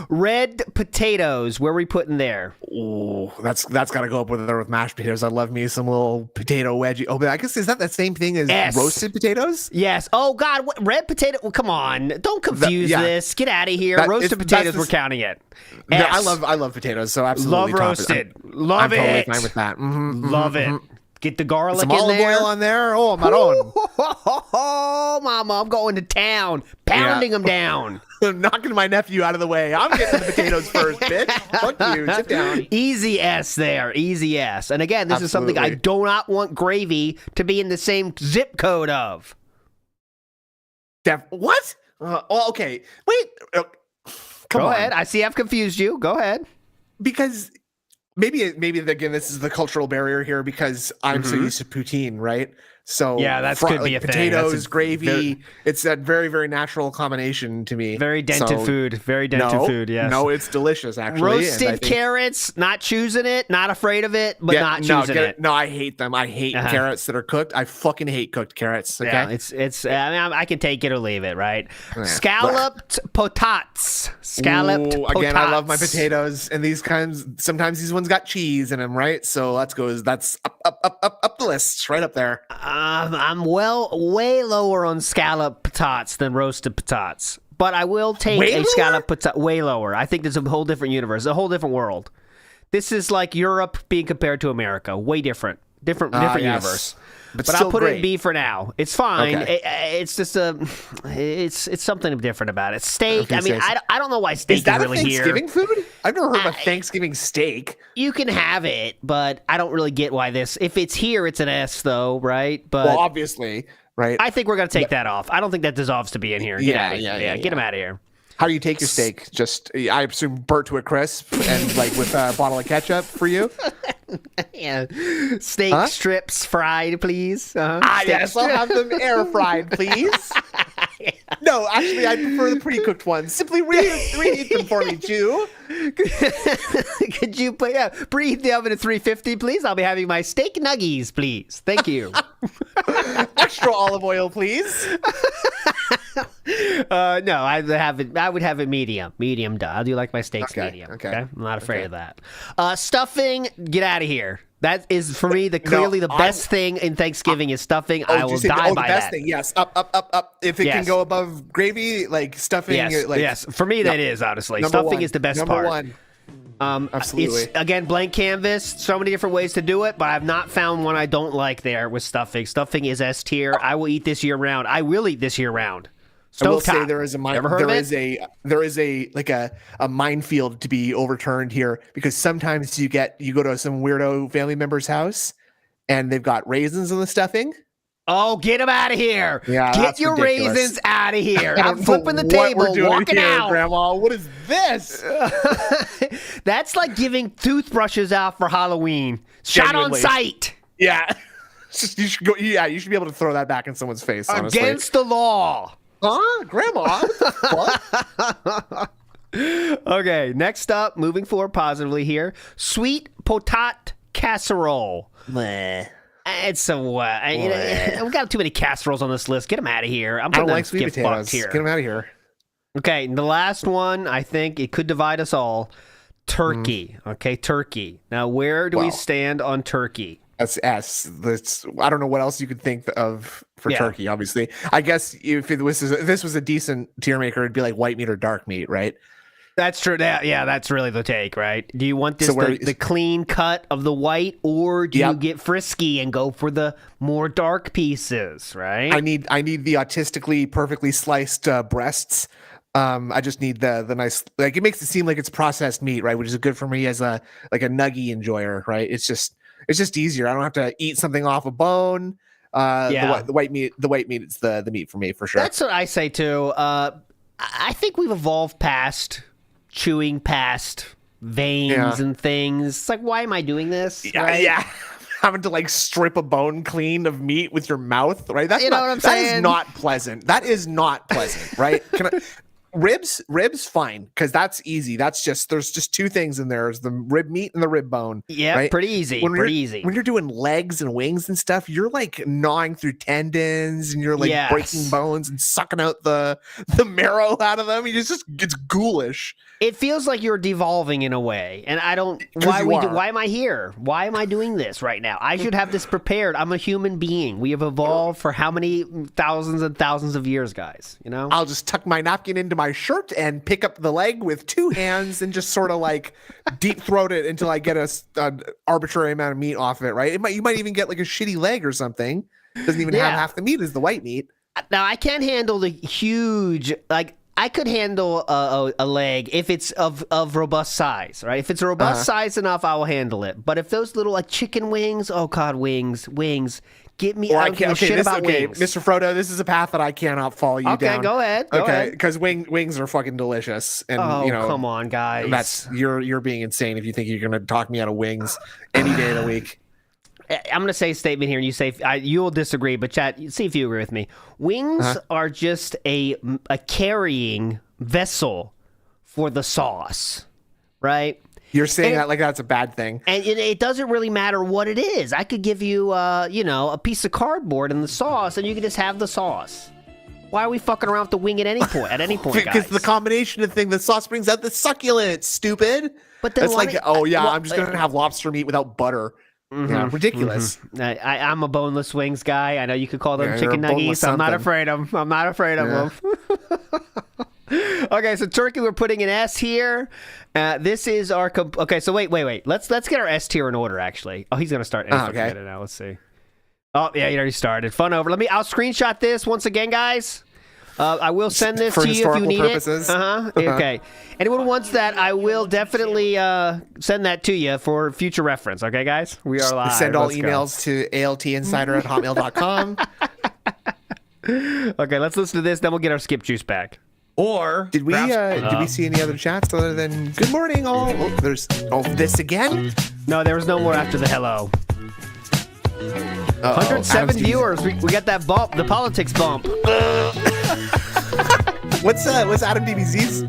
red potatoes. Where are we putting there? Oh, that's got to go up with mashed potatoes. I love me some little potato potato wedgie. Oh, but I guess is that the same thing as Yes. roasted potatoes? Yes. Oh God, what, red potato? Well, come on, don't confuse yeah. this. Get out of here. That- Roasted it's- potatoes, that's we're the- counting it. No, S. I love potatoes, so absolutely Love top it. roasted. I'm Love totally it. fine with that. Love it. Get the garlic Some in olive there. oil on there. Oh, maron. Oh, mama, I'm going to town, pounding them down. I'm knocking my nephew out of the way. I'm getting the potatoes first, bitch. Fuck you. Sit down. Easy S there, easy S. And again, this is something I Absolutely. do not want gravy to be in the same zip code of. What? Okay. Wait. Come Go on. ahead. I see I've confused you. Go ahead. Because maybe again, this is the cultural barrier here because I'm so used to poutine, right? So Yeah, that's could be a thing. potatoes, That's a gravy. It's a very, very natural combination to me. Very dented So, food. Very dented no, food, yes. No, it's delicious actually. and I Roasted think- carrots, not choosing it, not afraid of it, but Yeah, not no, choosing get it. No, I hate them. I hate carrots that are cooked. I fucking hate cooked carrots. Okay. Yeah, it's. I mean, I can take it or leave it, right? Yeah. Scalloped potats. Scalloped Ooh, again, I love my potats. potatoes, and these kinds. Sometimes these ones got cheese in them, right? So that's up the list, right up there. I'm way lower on scalloped potats than roasted potats, but I will take Way a lower? scalloped potat. Way lower. I think there's a whole different universe, a whole different world. This is like Europe being compared to America. Way different Yes. universe. But still I'll put it great. in B for now. It's fine. Okay. It's just it's something different about it. Steak. Okay, I mean, steak. I don't know why steak Is that really a Thanksgiving here. food? I've never heard of a Thanksgiving steak. You can have it, but I don't really get why this. If it's here, it's an S though, right? But Well, obviously, right? I think we're gonna take that off. I don't think that deserves to be in here. Get Yeah, out of here. yeah, Get him out of here. How do you take your steak? Just, I assume, burnt to a crisp and like with a bottle of ketchup for you. Yeah, steak strips fried, please. Steak Yes, I'll have them air fried, please. No, actually, I prefer the pre-cooked ones. Simply reheat them for me, Jew. Could you preheat the oven at 350, please? I'll be having my steak nuggies, please. Thank you. Extra olive oil, please. No, I would have it medium. Medium done. I do like my steaks Okay, medium. okay, I'm not afraid of that. Stuffing, get out of here. That is for me clearly the best thing in Thanksgiving is stuffing. I will die the by best that. thing. Yes, up. If it can Yes. go above gravy, like stuffing. Yes, like, yes. For me, that is honestly number stuffing one. is the best Number part. one. Absolutely. It's again blank canvas. So many different ways to do it, but I've not found one I don't like there with stuffing. Stuffing is S tier. I will eat this year round. I will eat this year round. I will say Stovetop. there is Ever heard of it? there is a minefield to be overturned here because sometimes you go to some weirdo family member's house and they've got raisins in the stuffing. Oh, get them out of here! Yeah, Get that's your ridiculous. raisins out of here! I I'm don't know flipping the what table, we're doing walking here, out. Grandma. What is this? That's like giving toothbrushes out for Halloween. Shot on Genuinely. sight. Yeah, you should go. Yeah, you should be able to throw that back in someone's face. Honestly. Against the law. Huh, Grandma? What the fuck? Okay, next up, moving forward positively here, sweet potat casserole. It's a what? We got too many casseroles on this list. Get them out of here. I'm I don't putting like them sweet get potatoes. fucked here. Get them out of here. Okay, and the last one, I think it could divide us all. Turkey. Okay, turkey. Now, where do we Wow. stand on turkey? That's S. I don't know what else you could think of for Yeah. turkey. Obviously, I guess if this was a decent tier maker, it'd be like white meat or dark meat, right? That's true. Yeah, that's really the take, right? Do you want this So where- the clean cut of the white, or do you get frisky and go for the more dark pieces, right? I need the autistically perfectly sliced breasts. I just need the nice, like, it makes it seem like it's processed meat, right? Which is good for me as a nuggie enjoyer, right? It's just easier. I don't have to eat something off a bone. The white meat is the meat for me for sure. That's what I say too. I think we've evolved past chewing past veins and things. It's like, why am I doing this? Right? Yeah. Having to like strip a bone clean of meat with your mouth, right? That's You know not, what I'm that is saying? not pleasant. That is not pleasant, right? Ribs, fine, because that's easy. There's just two things in there: is the rib meat and the rib bone. Yeah, right? pretty easy. When you're doing legs and wings and stuff, you're like gnawing through tendons and you're like breaking bones and sucking out the marrow out of them. It's ghoulish. It feels like you're devolving in a way, and I don't. Why am I here? Why am I doing this right now? I should have this prepared. I'm a human being. We have evolved for how many thousands and thousands of years, guys? You know. I'll just tuck my napkin into my shirt and pick up the leg with two hands and just sort of like deep throat it until I get an arbitrary amount of meat off of it. Right? You might even get like a shitty leg or something. Doesn't even have half the meat as the white meat. Now I can't handle the huge like. I could handle a leg if it's of robust size, right? If it's a robust size enough, I will handle it. But if those little like chicken wings, oh god, wings, get me. I don't give a shit about wings. Mr. Frodo, this is a path that I cannot follow you down. Okay, go ahead. Okay, because wings are fucking delicious, and come on, guys. That's you're being insane if you think you're gonna talk me out of wings any day of the week. I'm going to say a statement here, and you say you'll disagree, but chat, see if you agree with me. Wings are just a carrying vessel for the sauce, right? You're saying that like that's a bad thing, and it doesn't really matter what it is. I could give you, a piece of cardboard and the sauce, and you can just have the sauce. Why are we fucking around with the wing at any point? Guys? Because the combination of things, the sauce brings out the succulence. Stupid. But then I'm just gonna have lobster meat without butter. Yeah, ridiculous. I'm a boneless wings guy. I know you could call them chicken nuggets. I'm not afraid of them. Okay, so turkey, we're putting an S here. This is our okay. So wait. Let's get our S tier in order. Actually, he's gonna start. Okay. Now let's see. Oh yeah, he already started. Fun over. I'll screenshot this once again, guys. I will send this to you if you need purposes. it. Okay. Anyone who wants that, I will definitely send that to you for future reference. Okay, guys? We are live. Send all emails to altinsider@hotmail.com. Okay, let's listen to this, then we'll get our skip juice back. Or did we see any other chats other than good morning all? There's this again? No, there was no more after the hello. 107 viewers. We got that bump, the politics bump. What's Adam DBZ's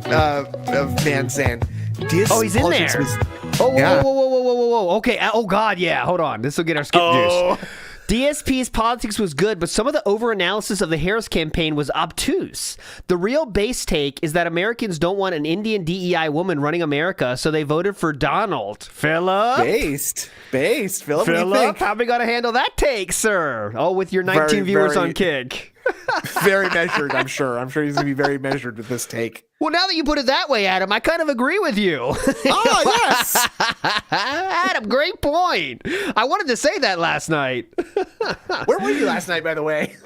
man saying? He's in there. Whoa. Okay. Oh God, yeah. Hold on. This will get our skip juice. DSP's politics was good, but some of the over-analysis of the Harris campaign was obtuse. The real base take is that Americans don't want an Indian DEI woman running America, so they voted for Donald. Philip? Based. Philip, what do you think? How we got to handle that take, sir? Oh, with your 19 viewers on Kick. Very measured, I'm sure. I'm sure he's going to be very measured with this take. Well, now that you put it that way, Adam, I kind of agree with you. Oh, yes. Adam, great point. I wanted to say that last night. Where were you last night, by the way?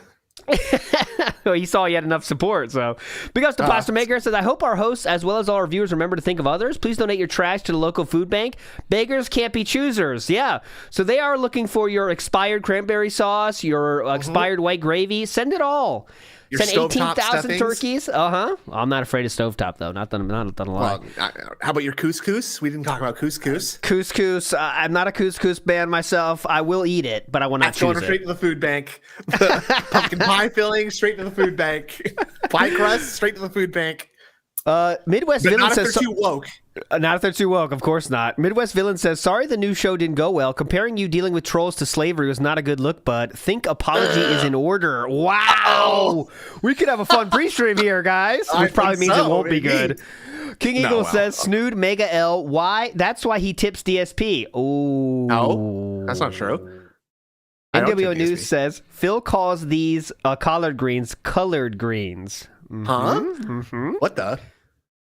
Well, he saw you had enough support, so. Big ups to Pasta Maker says, I hope our hosts, as well as all our viewers, remember to think of others. Please donate your trash to the local food bank. Beggars can't be choosers. Yeah. So they are looking for your expired cranberry sauce, your expired white gravy. Send it all. Your Send 18,000 turkeys. I'm not afraid of stovetop, though. Not done a lot. How about your couscous? We didn't talk about couscous. Couscous. I'm not a couscous fan myself. I will eat it, but I will not choose it. Going straight to the food bank. Pumpkin pie filling, straight to the food bank. Pie crust, straight to the food bank. Midwest Villain not says... if they're too woke. Not if they're too woke, of course not. Midwest Villain says, sorry the new show didn't go well. Comparing you dealing with trolls to slavery was not a good look, bud. Think apology is in order. Wow! We could have a fun pre-stream here, guys. Which probably means it won't be good. King Eagle says, Snood Mega L. Why? That's why he tips DSP. Oh. No, that's not true. NWO News says, Phil calls these collard greens colored greens. Huh? What the?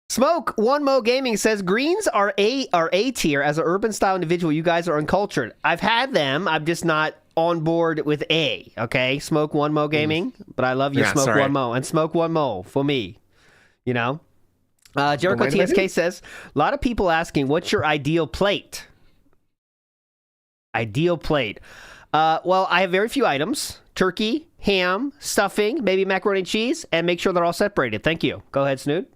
Smoke One Mo Gaming says greens are A tier as an urban style individual. You guys are uncultured. I've had them. I'm just not on board with A. Okay, Smoke One Mo Gaming, but I love you, Smoke One Mo, and Smoke One Mo for me. You know, Jericho TSK says a lot of people asking, "What's your ideal plate?" Ideal plate. Well, I have very few items: turkey, ham, stuffing, maybe macaroni and cheese, and make sure they're all separated. Thank you. Go ahead, Snood.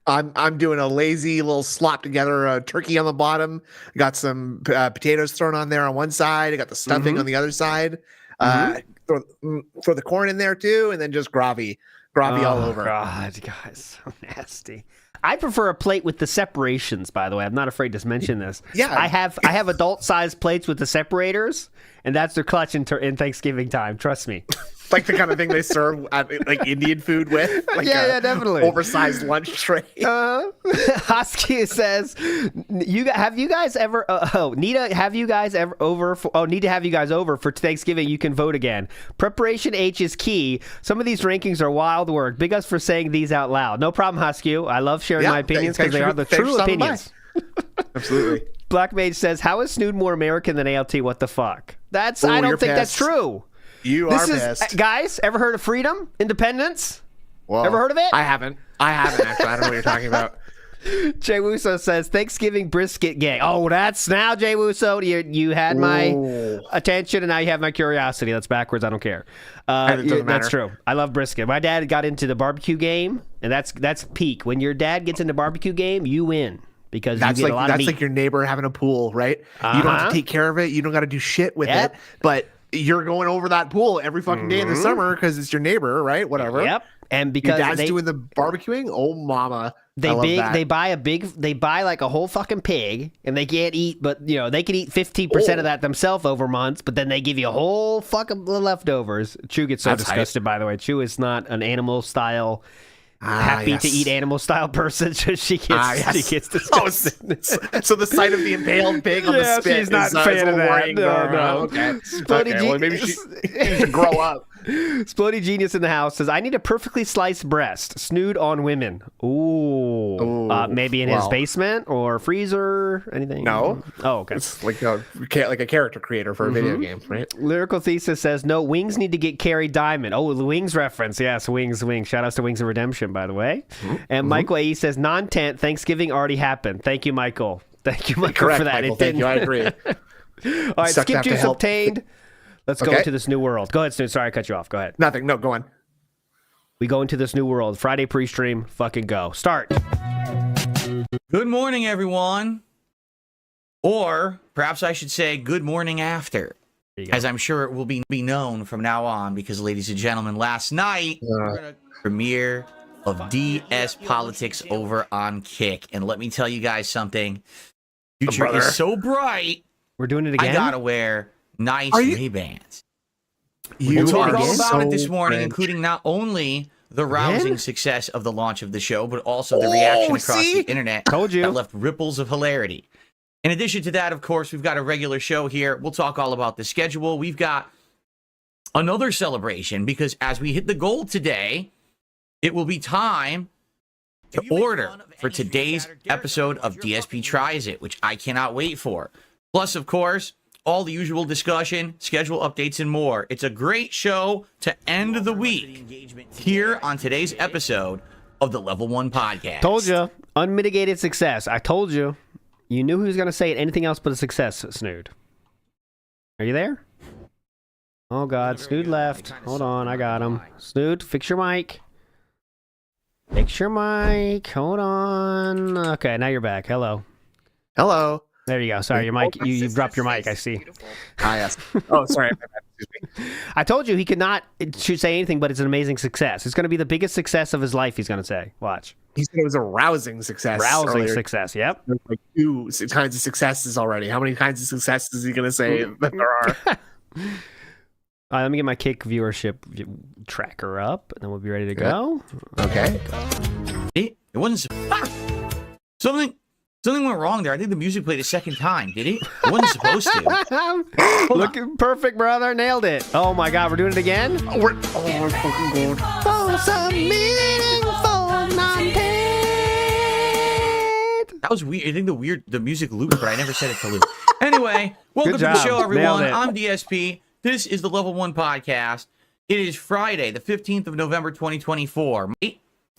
I'm doing a lazy little slop together turkey on the bottom. Got some potatoes thrown on there on one side. I got the stuffing on the other side. Throw the corn in there too, and then just gravy all over. God, guys, so nasty. I prefer a plate with the separations, by the way. I'm not afraid to mention this. Yeah. I have adult-sized plates with the separators, and that's their clutch in Thanksgiving time. Trust me. Like the kind of thing they serve at, like Indian food with. Like yeah, definitely. Oversized lunch tray. Hosky says, have you guys ever? Nita, have you guys ever over? Need to have you guys over for Thanksgiving. You can vote again. Preparation H is key. Some of these rankings are wild work. Big us for saying these out loud. No problem, Hosky. I love sharing my opinions because they are the true opinions. Absolutely. Black Mage says, how is Snood more American than ALT? What the fuck? I don't think that's true. This are pissed. Guys, ever heard of freedom? Independence? Whoa. Ever heard of it? I haven't actually. I don't know what you're talking about. Jay Wusso says, Thanksgiving brisket gang. Oh, that's now, Jay Wusso. You had my attention, and now you have my curiosity. That's backwards. I don't care. That's true. I love brisket. My dad got into the barbecue game, and that's peak. When your dad gets into barbecue game, you win. Because you get a lot of meat. That's like your neighbor having a pool, right? You don't have to take care of it. You don't got to do shit with it. But you're going over that pool every fucking day in the summer because it's your neighbor, right? Whatever. Yep. And because your dad's doing the barbecuing, oh mama. They buy like a whole fucking pig, and they can't eat, but they can eat 15% of that themselves over months, but then they give you a whole fucking leftovers. Chew gets so disgusted, by the way. Chew is not an animal style happy to eat animal style person, so she gets disgusted. So the sight of the impaled pig on the spit she's not a fan of that. No. Okay. Well, maybe she should grow up. Splody Genius in the house says, I need a perfectly sliced breast. Snood on women. Ooh. Maybe in his basement or freezer, anything? No. Oh, okay. It's like a character creator for a video game, right? Lyrical Thesis says, no, Wings need to get Carrie Diamond. Oh, the Wings reference. Yes, Wings. Shout outs to Wings of Redemption, by the way. And Michael A. says, non-tent, Thanksgiving already happened. Thank you, Michael. Correct, for that. Michael. Thank you. I agree. All right, skip juice obtained. Let's go into this new world. Go ahead, Snood. Sorry, I cut you off. Go ahead. Nothing. No, go on. We go into this new world. Friday pre-stream. Fucking go. Start. Good morning, everyone. Or perhaps I should say good morning after, as I'm sure it will be known from now on, because, ladies and gentlemen, last night, premiere of DS Politics over on Kick. And let me tell you guys something. Future is so bright. We're doing it again? I gotta wear nice Ray-Bans. We'll talk all about it this morning, including not only the rousing success of the launch of the show, but also the reaction across the internet that left ripples of hilarity. In addition to that, of course, we've got a regular show here. We'll talk all about the schedule. We've got another celebration, because as we hit the goal today, it will be time to order for today's episode of DSP Tries It, which I cannot wait for. Plus, of course, all the usual discussion, schedule updates, and more. It's a great show to end the week here on today's episode of the Level 1 Podcast. Told you. Unmitigated success. I told you. You knew he was going to say it. Anything else but a success, Snood. Are you there? Oh, God. Snood left. Hold on. I got him. Snood, fix your mic. Fix your mic. Hold on. Okay, now you're back. Hello. Hello. There you go. Sorry, your mic. You dropped your mic. I see. Yes. Oh, sorry. I told you he could not say anything, but it's an amazing success. It's going to be the biggest success of his life. He's going to say, "Watch." He said it was a rousing success. Rousing success. Yep. There's like 2 kinds of successes already. How many kinds of successes is he going to say that there are? Let me get my Kick viewership tracker up, and then we'll be ready to go. Okay. It wasn't something went wrong there. I think the music played a second time. Did it? It wasn't supposed to. Looking perfect, brother. Nailed it. Oh my God, we're doing it again. We're fucking good. For some meaningful non-paid. That was weird. I think the music looped, but I never said it to loop. Anyway, welcome to the show, everyone. I'm DSP. This is the Level 1 Podcast. It is Friday, the 15th of November, 2024.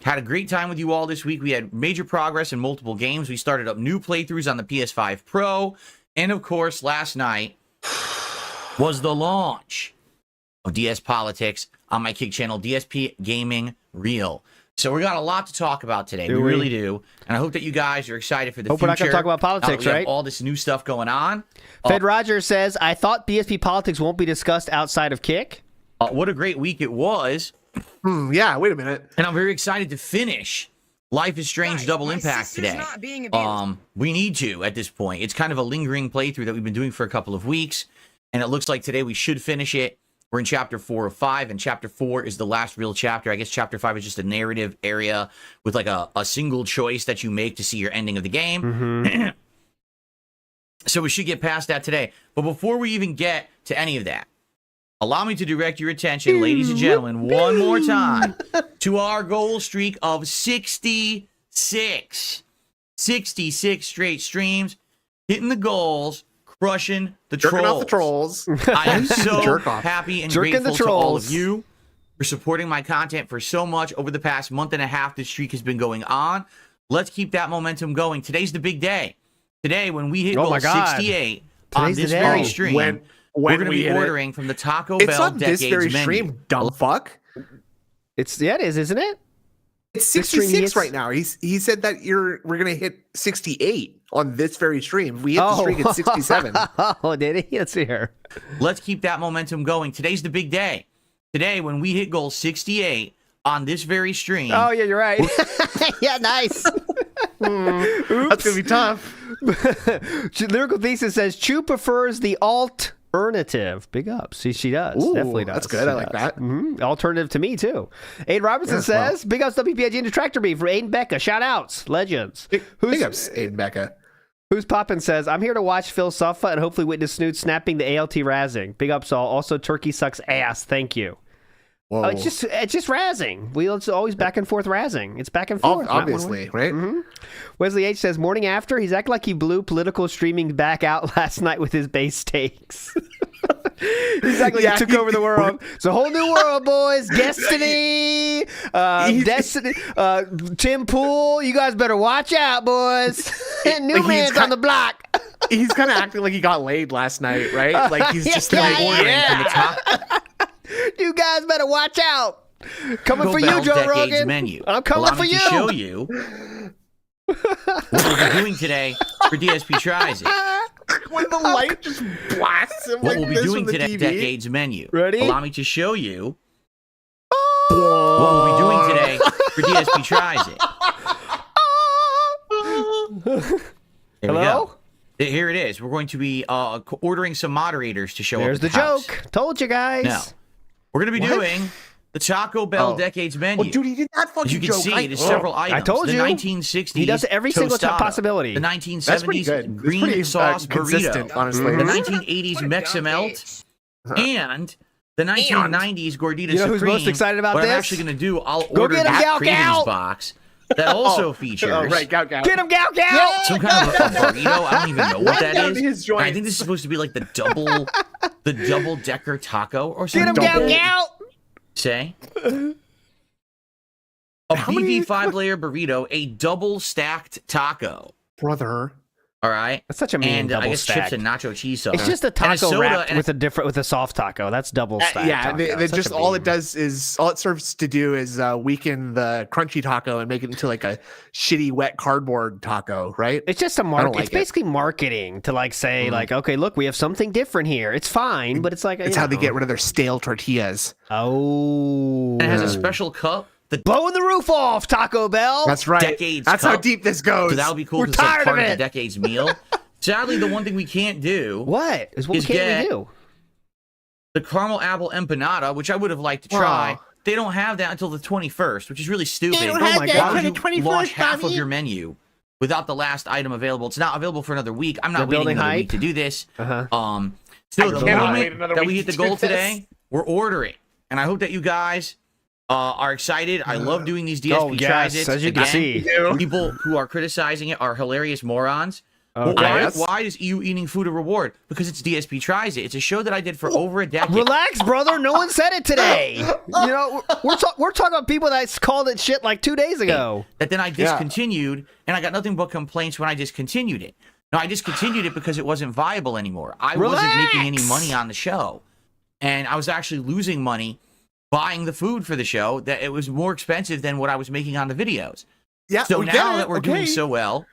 Had a great time with you all this week. We had major progress in multiple games. We started up new playthroughs on the PS5 Pro. And, of course, last night was the launch of DS Politics on my Kick channel, DSP Gaming Real. So we got a lot to talk about today. We really do. And I hope that you guys are excited for the future. We're not going to talk about politics, we right? have all this new stuff going on. Fed Rogers says, I thought BSP politics won't be discussed outside of Kick. What a great week it was. Yeah, wait a minute. And I'm very excited to finish Life is Strange Double Impact today. We need to at this point. It's kind of a lingering playthrough that we've been doing for a couple of weeks. And it looks like today we should finish it. We're in chapter 4 of 5, and chapter 4 is the last real chapter. I guess chapter 5 is just a narrative area with like a single choice that you make to see your ending of the game. Mm-hmm. So we should get past that today. But before we even get to any of that, allow me to direct your attention, ladies and gentlemen, one more time to our goal streak of 66. 66 straight streams, hitting the goals, crushing the Jerking trolls. off the trolls. I am so happy and grateful to all of you for supporting my content for so much over the past month and a half this streak has been going on. Let's keep that momentum going. Today's the big day. Today, when we hit goal 68 on this very stream, we're going to be ordering from the Taco Bell on Decades this very menu. Stream, dumb fuck. It is, isn't it? It's 66 right now. He said that we're gonna hit 68 on this very stream. We hit the streak at 67. Oh, did he? Let's see here. Let's keep that momentum going. Today's the big day. Today, when we hit goal 68 on this very stream. Oh yeah, you're right. Yeah, nice. That's gonna be tough. Lyrical Thesis says Chew prefers the alternative. Big ups. She does. Ooh, definitely does. That's good. I like that. Mm-hmm. Alternative to me too. Aiden Robertson says, big ups WPIG into Tractor Beef for Aiden Becca. Shout outs. Legends. Big ups, Aiden Becca. Who's Poppin' says, I'm here to watch Phil Suffa and hopefully witness Snoot snapping the ALT razzing. Big ups all. Also, Turkey sucks ass. Thank you. Whoa. Oh, it's just razzing. It's always back and forth razzing. It's back and forth. Obviously, right? Mm-hmm. Wesley H says, morning after, he's acting like he blew political streaming back out last night with his base stakes. He's acting like he took over the world. It's a whole new world, boys. Destiny. Destiny. Tim Pool. You guys better watch out, boys. New man's on the block. He's kind of acting like he got laid last night, right? Like he's just like ordering from the top. You guys better watch out. Coming for you, Joe Rogan. Menu. I'm coming for you. To show you what we'll be doing today for DSP Tries It. When the light just blasts him what like we'll be this doing from the today, TV. Decades Menu. Ready? Allow me to show you what we'll be doing today for DSP Tries It. There we go. Here it is. We're going to be ordering some moderators to show up. There's the joke. Told you guys. Now, we're going to be doing the Taco Bell Decades Menu. Oh, dude, he did that fucking As you can joke. see, it is several items. I told you. The 1960s He does every single possibility. The That's pretty 1970s good. green It's pretty, sauce consistent, burrito. honestly. The 1980s Mexamelt. And the 1990s Gordita You know who's Supreme. most excited about what this? I'm actually going to do, I'll Go order get him, that Gal Cravings Gal. box that also features right, Gout. Get him, Gal Gal. some kind of a burrito. I don't even know what that down is. to his joints. I think this is supposed to be like the double decker taco or Get something. him, Gal Gal. Say a beefy 5-layer burrito, a double stacked taco. Brother. All right, That's such a mean and double I guess stack. chips and nacho cheese sauce. It's just a And taco soda wrapped and with a soft taco. That's double stack. Yeah, taco. they Such just a all meme. it does is all it serves to do is weaken the crunchy taco and make it into like a shitty wet cardboard taco, right? It's just a like it's it. basically marketing to like say like, okay, look, we have something different here. It's fine, but it's like It's you how they know. get rid of their stale tortillas. Oh, and it has a special cup. The blowing the roof off, Taco Bell. That's right. Decades That's how cup. deep this goes. So that would be cool We're because it's like tired part of of the it. Decades meal. Sadly, the one thing we can't do What is what Is can get- we do? the caramel apple empanada, which I would have liked to try. They don't have that until the 21st, which is really stupid. They don't Oh have my that God. till Why the would you launch 21st, half Bobby? of your menu without the last item available? It's not available for another week. I'm not They're waiting building another hype. week to do this. Uh-huh. Still, I the cannot wait moment another that we week hit the to goal do this. today, we're ordering. And I hope that you guys are excited. I love doing these DSP Oh, tries yes, it. as you can Again, see. people who are criticizing it are hilarious morons. Oh, Well, yes. why is you eating food a reward? Because it's DSP Tries It. It's a show that I did for over a decade. Relax, brother. No one said it today. You know, we're talking about people that called it shit like 2 days ago. That then I discontinued, and I got nothing but complaints when I discontinued it. No, I discontinued it because it wasn't viable anymore. I wasn't making any money on the show, and I was actually losing money buying the food for the show, that it was more expensive than what I was making on the videos. Yeah. So now that we're doing so well,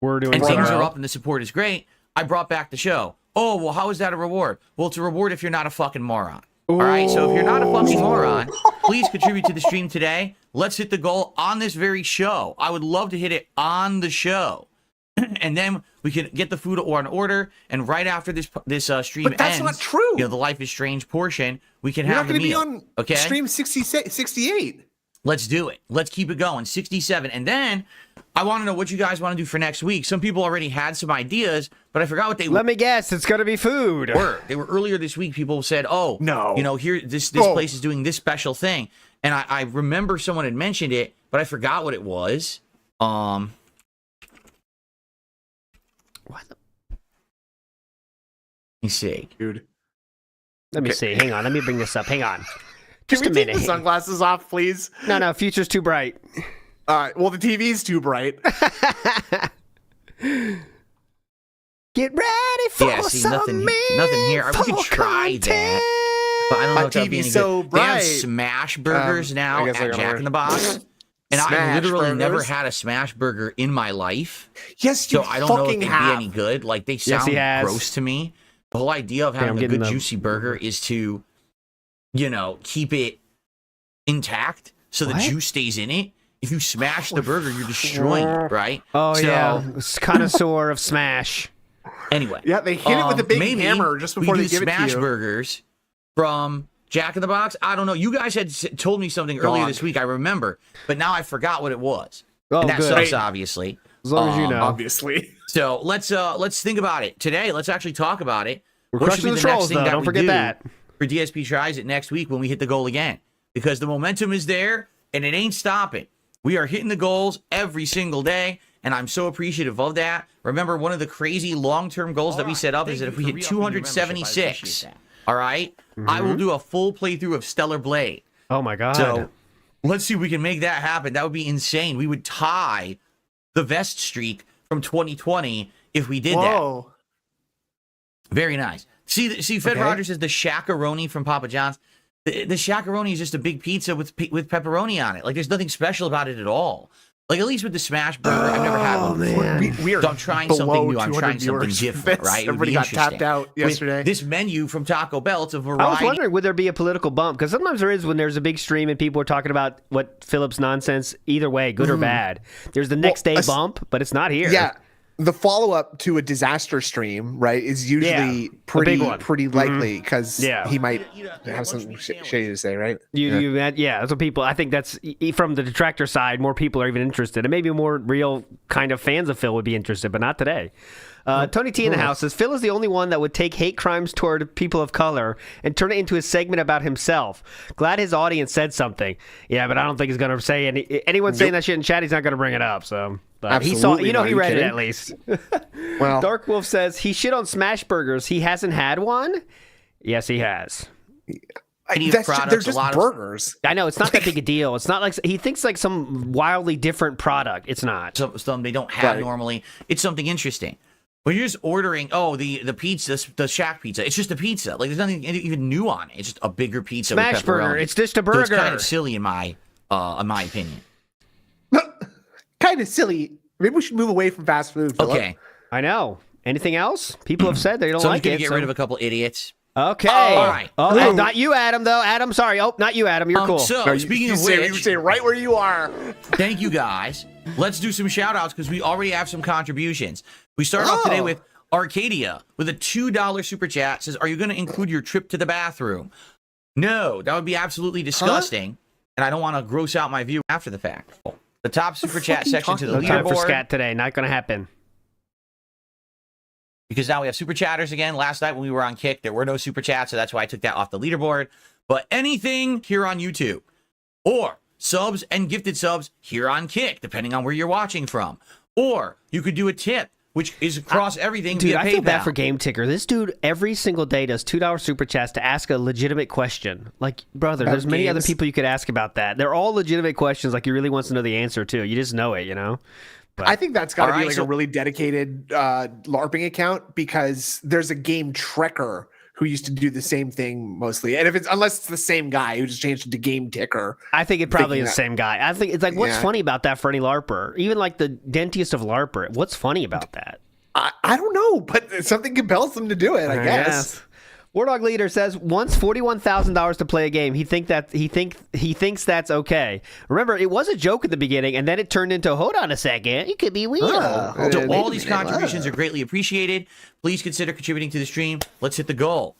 we're doing and well. things are up and the support is great, I brought back the show. Oh, well, how is that a reward? Well, it's a reward if you're not a fucking moron. All right, so if you're not a fucking moron, please contribute to the stream today. Let's hit the goal on this very show. I would love to hit it on the show. And then we can get the food on order, and right after this stream But that's ends, not true. the Life is Strange portion, we can You're have not the going to be meal. on Okay? stream 68. Let's do it. Let's keep it going. 67. And then I want to know what you guys want to do for next week. Some people already had some ideas, but I forgot what they Let me guess. It's going to be food. They were earlier this week. People said, "Oh, no, here this place is doing this special thing," and I remember someone had mentioned it, but I forgot what it was. What the? Let me see, dude. Let me see. Hang on. Let me bring this up. Hang on. Can Just we a minute. take the sunglasses off, please? No. Future's too bright. All right. Well, the TV's too bright. Get ready for some nothing here. We could try that, but I don't know if that'd be any so good. bright. They have smash burgers now I guess at Jack in the Box, and I Smash literally never burgers? had a smash burger in my life. Yes, you So I don't know if fucking they'd have. be any good. Like, they Yes, sound he has. gross to me. The whole idea of I'm having a getting good the- juicy burger is to, keep it intact so the What? juice stays in it. If you smash the burger, you're destroying it, right? Oh, So, yeah. Connoisseur of Smash. Anyway. Yeah, they hit it with a big maybe hammer just before we they do give it to smash you. burgers from Jack in the Box. I don't know. You guys had told me something earlier Dog. this week. I remember, but now I forgot what it was. Oh, and that good. sucks, obviously. As long as you know. Obviously. So let's think about it today. Let's actually talk about it. We're What should crushing be the next trolls, thing though. that Don't we forget do that. for DSP Tries It next week when we hit the goal again, because the momentum is there and it ain't stopping. We are hitting the goals every single day, and I'm so appreciative of that. Remember, one of the crazy long-term goals that we set up is that if we hit 276, all right, I will do a full playthrough of Stellar Blade. Oh, my God. So let's see if we can make that happen. That would be insane. We would tie the vest streak from 2020 if we did that. Whoa. Very nice. See, Fed Rogers is the shakaroni from Papa John's. The shakaroni is just a big pizza with pepperoni on it. Like, there's nothing special about it at all. Like, at least with the smash burger, I've never had one before. man. We are So I'm trying below something new. I'm 200 trying something viewers. different, right? It would Everybody be got interesting. tapped out With yesterday. this menu from Taco Bell, it's a I was variety. wondering, would there be a political bump? Because sometimes there is when there's a big stream and people are talking about what Phillips nonsense, either way, good or bad. There's the next day bump, but it's not here. Yeah. The follow-up to a disaster stream, right, is usually big one. pretty likely because Yeah. he might have something shady to say, right? Yeah, that's what people. I think that's from the detractor side. More people are even interested, and maybe more real kind of fans of Phil would be interested, but not today. Tony T in the house says Phil is the only one that would take hate crimes toward people of color and turn it into a segment about himself. Glad his audience said something. Yeah, but I don't think he's gonna say anyone saying that shit in chat. He's not gonna bring it up. So he saw, Absolutely you know, not. he Are you read it kidding? at least. Well, Dark Wolf says he shit on smash burgers. He hasn't had one. Yes, he has. they're products, just a lot of- burgers. I know it's not that big a deal. It's not like he thinks like some wildly different product. It's not. Something they don't have Right. normally. It's something interesting. But you're just ordering, the pizza, the Shack pizza. It's just a pizza. Like, there's nothing even new on it. It's just a bigger pizza Smash with pepperoni. burger. It's just a So it's burger. kind of silly in my opinion. Kind of silly. Maybe we should move away from fast food. Philip. Okay. I know. Anything else? People have said they don't So I'm like going it. to get rid of a couple idiots. Okay. all right. Oh, not you, Adam, though. Adam, sorry. Oh, not you, Adam. You're cool. So, No, speaking you of say, which, you say right where you are. thank you guys. Let's do some shout outs because we already have some contributions. We start off today with Arcadia with a $2 super chat. Says, are you going to include your trip to the bathroom? No, that would be absolutely disgusting. And I don't want to gross out my view after the fact. The top super chat section to the No time for leaderboard. scat today. Not going to happen. Because now we have super chatters again. Last night when we were on Kick, there were no super chats, so that's why I took that off the leaderboard. But anything here on YouTube, or subs and gifted subs here on Kick, depending on where you're watching from. Or you could do a tip, which is across everything Dude, via I feel bad PayPal. for Game Ticker. This dude every single day does $2 super chats to ask a legitimate question. Like, brother, About there's many other games. people you could ask about that. They're all legitimate questions. Like, he really wants to know the answer, too. You just know it, you know? But, I think that's got to All be right, like so- a really dedicated LARPing account because there's a game Trekker who used to do the same thing mostly. And unless it's the same guy who just changed it to Game Ticker. I think it probably is the same guy. I think it's like, what's funny about that for any LARPer? Even like the dentiest of LARPer. What's funny about that? I don't know, but something compels them to do it, I guess. Wardog Leader says once $41,000 to play a game. He thinks that's okay. Remember, it was a joke at the beginning, and then it turned into hold on a second, it could be real. So all these contributions are greatly appreciated. Please consider contributing to the stream. Let's hit the goal.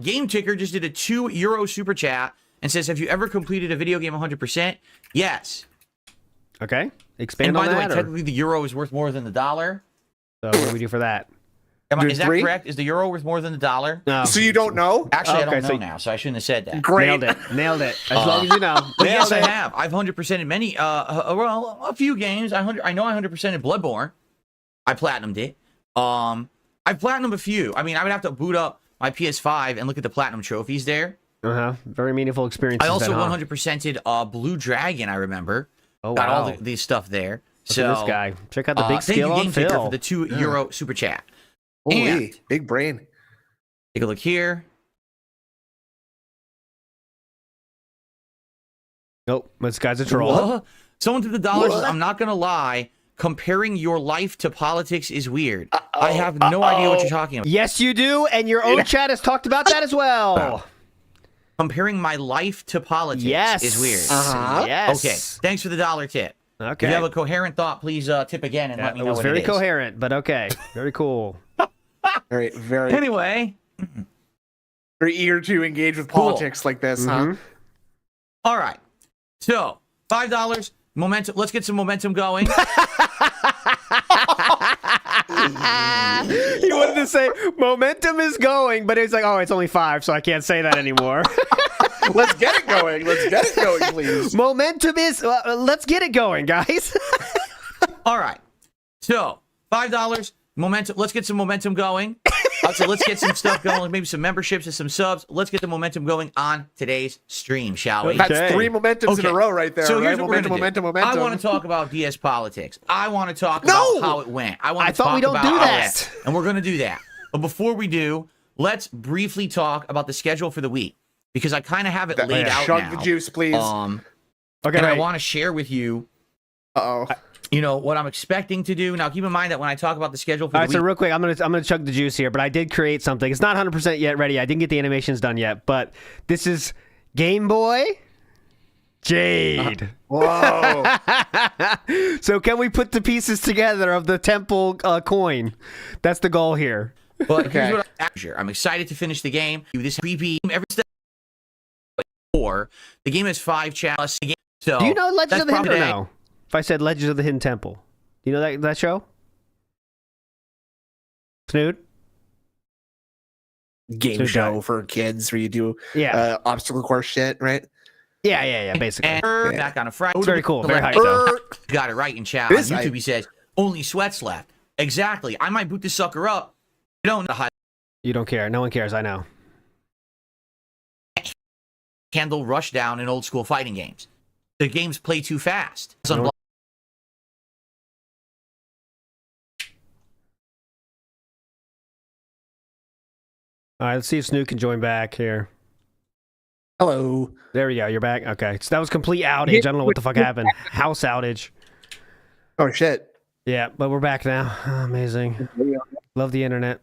Game Ticker just did a €2 super chat and says, "Have you ever completed a video game 100%?" Yes. Okay. Expand and on by the that. way, technically the euro is worth more than the dollar. So what do we do for that? Is that correct? Is the euro worth more than the dollar? No. So you don't know? Actually, I don't know now, so I shouldn't have said that. Great. Nailed it. As long as you know. But yes, I have. I've 100% in many, a few games. I know I 100% in Bloodborne. I platinumed it. I've platinumed a few. I mean, I would have to boot up my PS5 and look at the platinum trophies there. Very meaningful experience. I also 100%ed Blue Dragon, I remember. Oh, got all the stuff there. Look at this guy. Check out the big skill on Phil. Phil. For the €2 super chat. Holy, big brain. Take a look here. Nope, this guy's a troll. What? Someone to the dollar says, "I'm not going to lie. Comparing your life to politics is weird." I have no idea what you're talking about. Yes, you do, and your own chat has talked about that as well. Comparing my life to politics is weird. Yes. Okay, thanks for the dollar tip. Okay. If you have a coherent thought, please tip again and let me know what it is. It was very coherent, but okay. Very cool. Very. Anyway. Very eager to engage with politics like this, huh? All right. So, $5, momentum. Let's get some momentum going. He wanted to say momentum is going, but he's like, oh, it's only 5, so I can't say that anymore. Let's get it going. Let's get it going, please. Momentum is, let's get it going, guys. All right. So, $5, momentum. Let's get some momentum going. So let's get some stuff going, maybe some memberships and some subs. Let's get the momentum going on today's stream, shall we? That's 3 momentums in a row right there. So here's right? what momentum. I want to talk about DS politics. I want to talk about how it went. I thought we don't do that. And we're going to do that. But before we do, let's briefly talk about the schedule for the week. Because I kind of have it laid out now. Chug the juice, please. Okay, and I want to share with you what I'm expecting to do. Now, keep in mind that when I talk about the schedule for the week... So real quick, I'm gonna chug the juice here, but I did create something. It's not 100% yet ready. I didn't get the animations done yet, but this is Game Boy Jade. Whoa. So can we put the pieces together of the temple coin? That's the goal here. But here's what I'm excited to finish the game. This creepy every step. The game has 5 challenges. So do you know Legends of the Hidden or no? If I said Legends of the Hidden Temple, do you know that show? Snood? Game show for kids where you do obstacle course shit, right? Yeah, basically. And back on a Friday. It's very cool. Very hype, though. Got it right in chat. On YouTube, he says, only sweats left. Exactly. I might boot this sucker up. You don't care. No one cares. I know. Handle rushdown in old school fighting games. The games play too fast. All right, let's see if Snoot can join back here. Hello. There we go. You're back. Okay. So that was complete outage. I don't know what the fuck happened. House outage. Oh, shit. Yeah, but we're back now. Oh, amazing. Love the internet.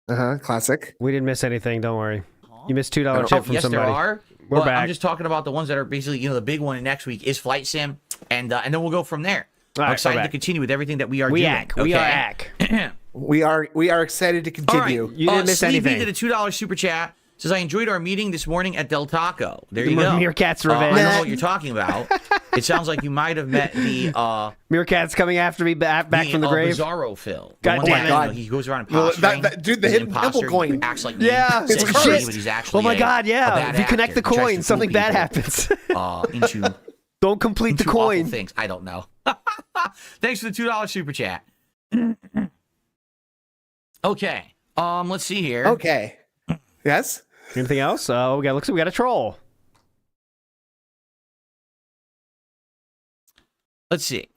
Classic. We didn't miss anything. Don't worry. You missed $2 chip from somebody. There are. We're back. I'm just talking about the ones that are basically, the big one next week is Flight Sim, and then we'll go from there. I'm excited to continue with everything that we are doing. We are excited to continue. Right. You didn't miss anything. Sleepy did a $2 super chat. Says, I enjoyed our meeting this morning at Del Taco. There you go. Meerkat's revenge. I know what you're talking about. It sounds like you might have met the... Meerkat's coming after me back from the grave. Bizarro Phil. God damn it. He goes around posturing. Dude, the hidden temple coin. Acts like it's shit. But he's actually oh my god, yeah. If you connect the coin, something bad happens. Don't complete the coin. Things. I don't know. Thanks for the $2 super chat. Okay. Let's see here. Okay. Yes? Anything else? Looks like we got a troll. Let's see.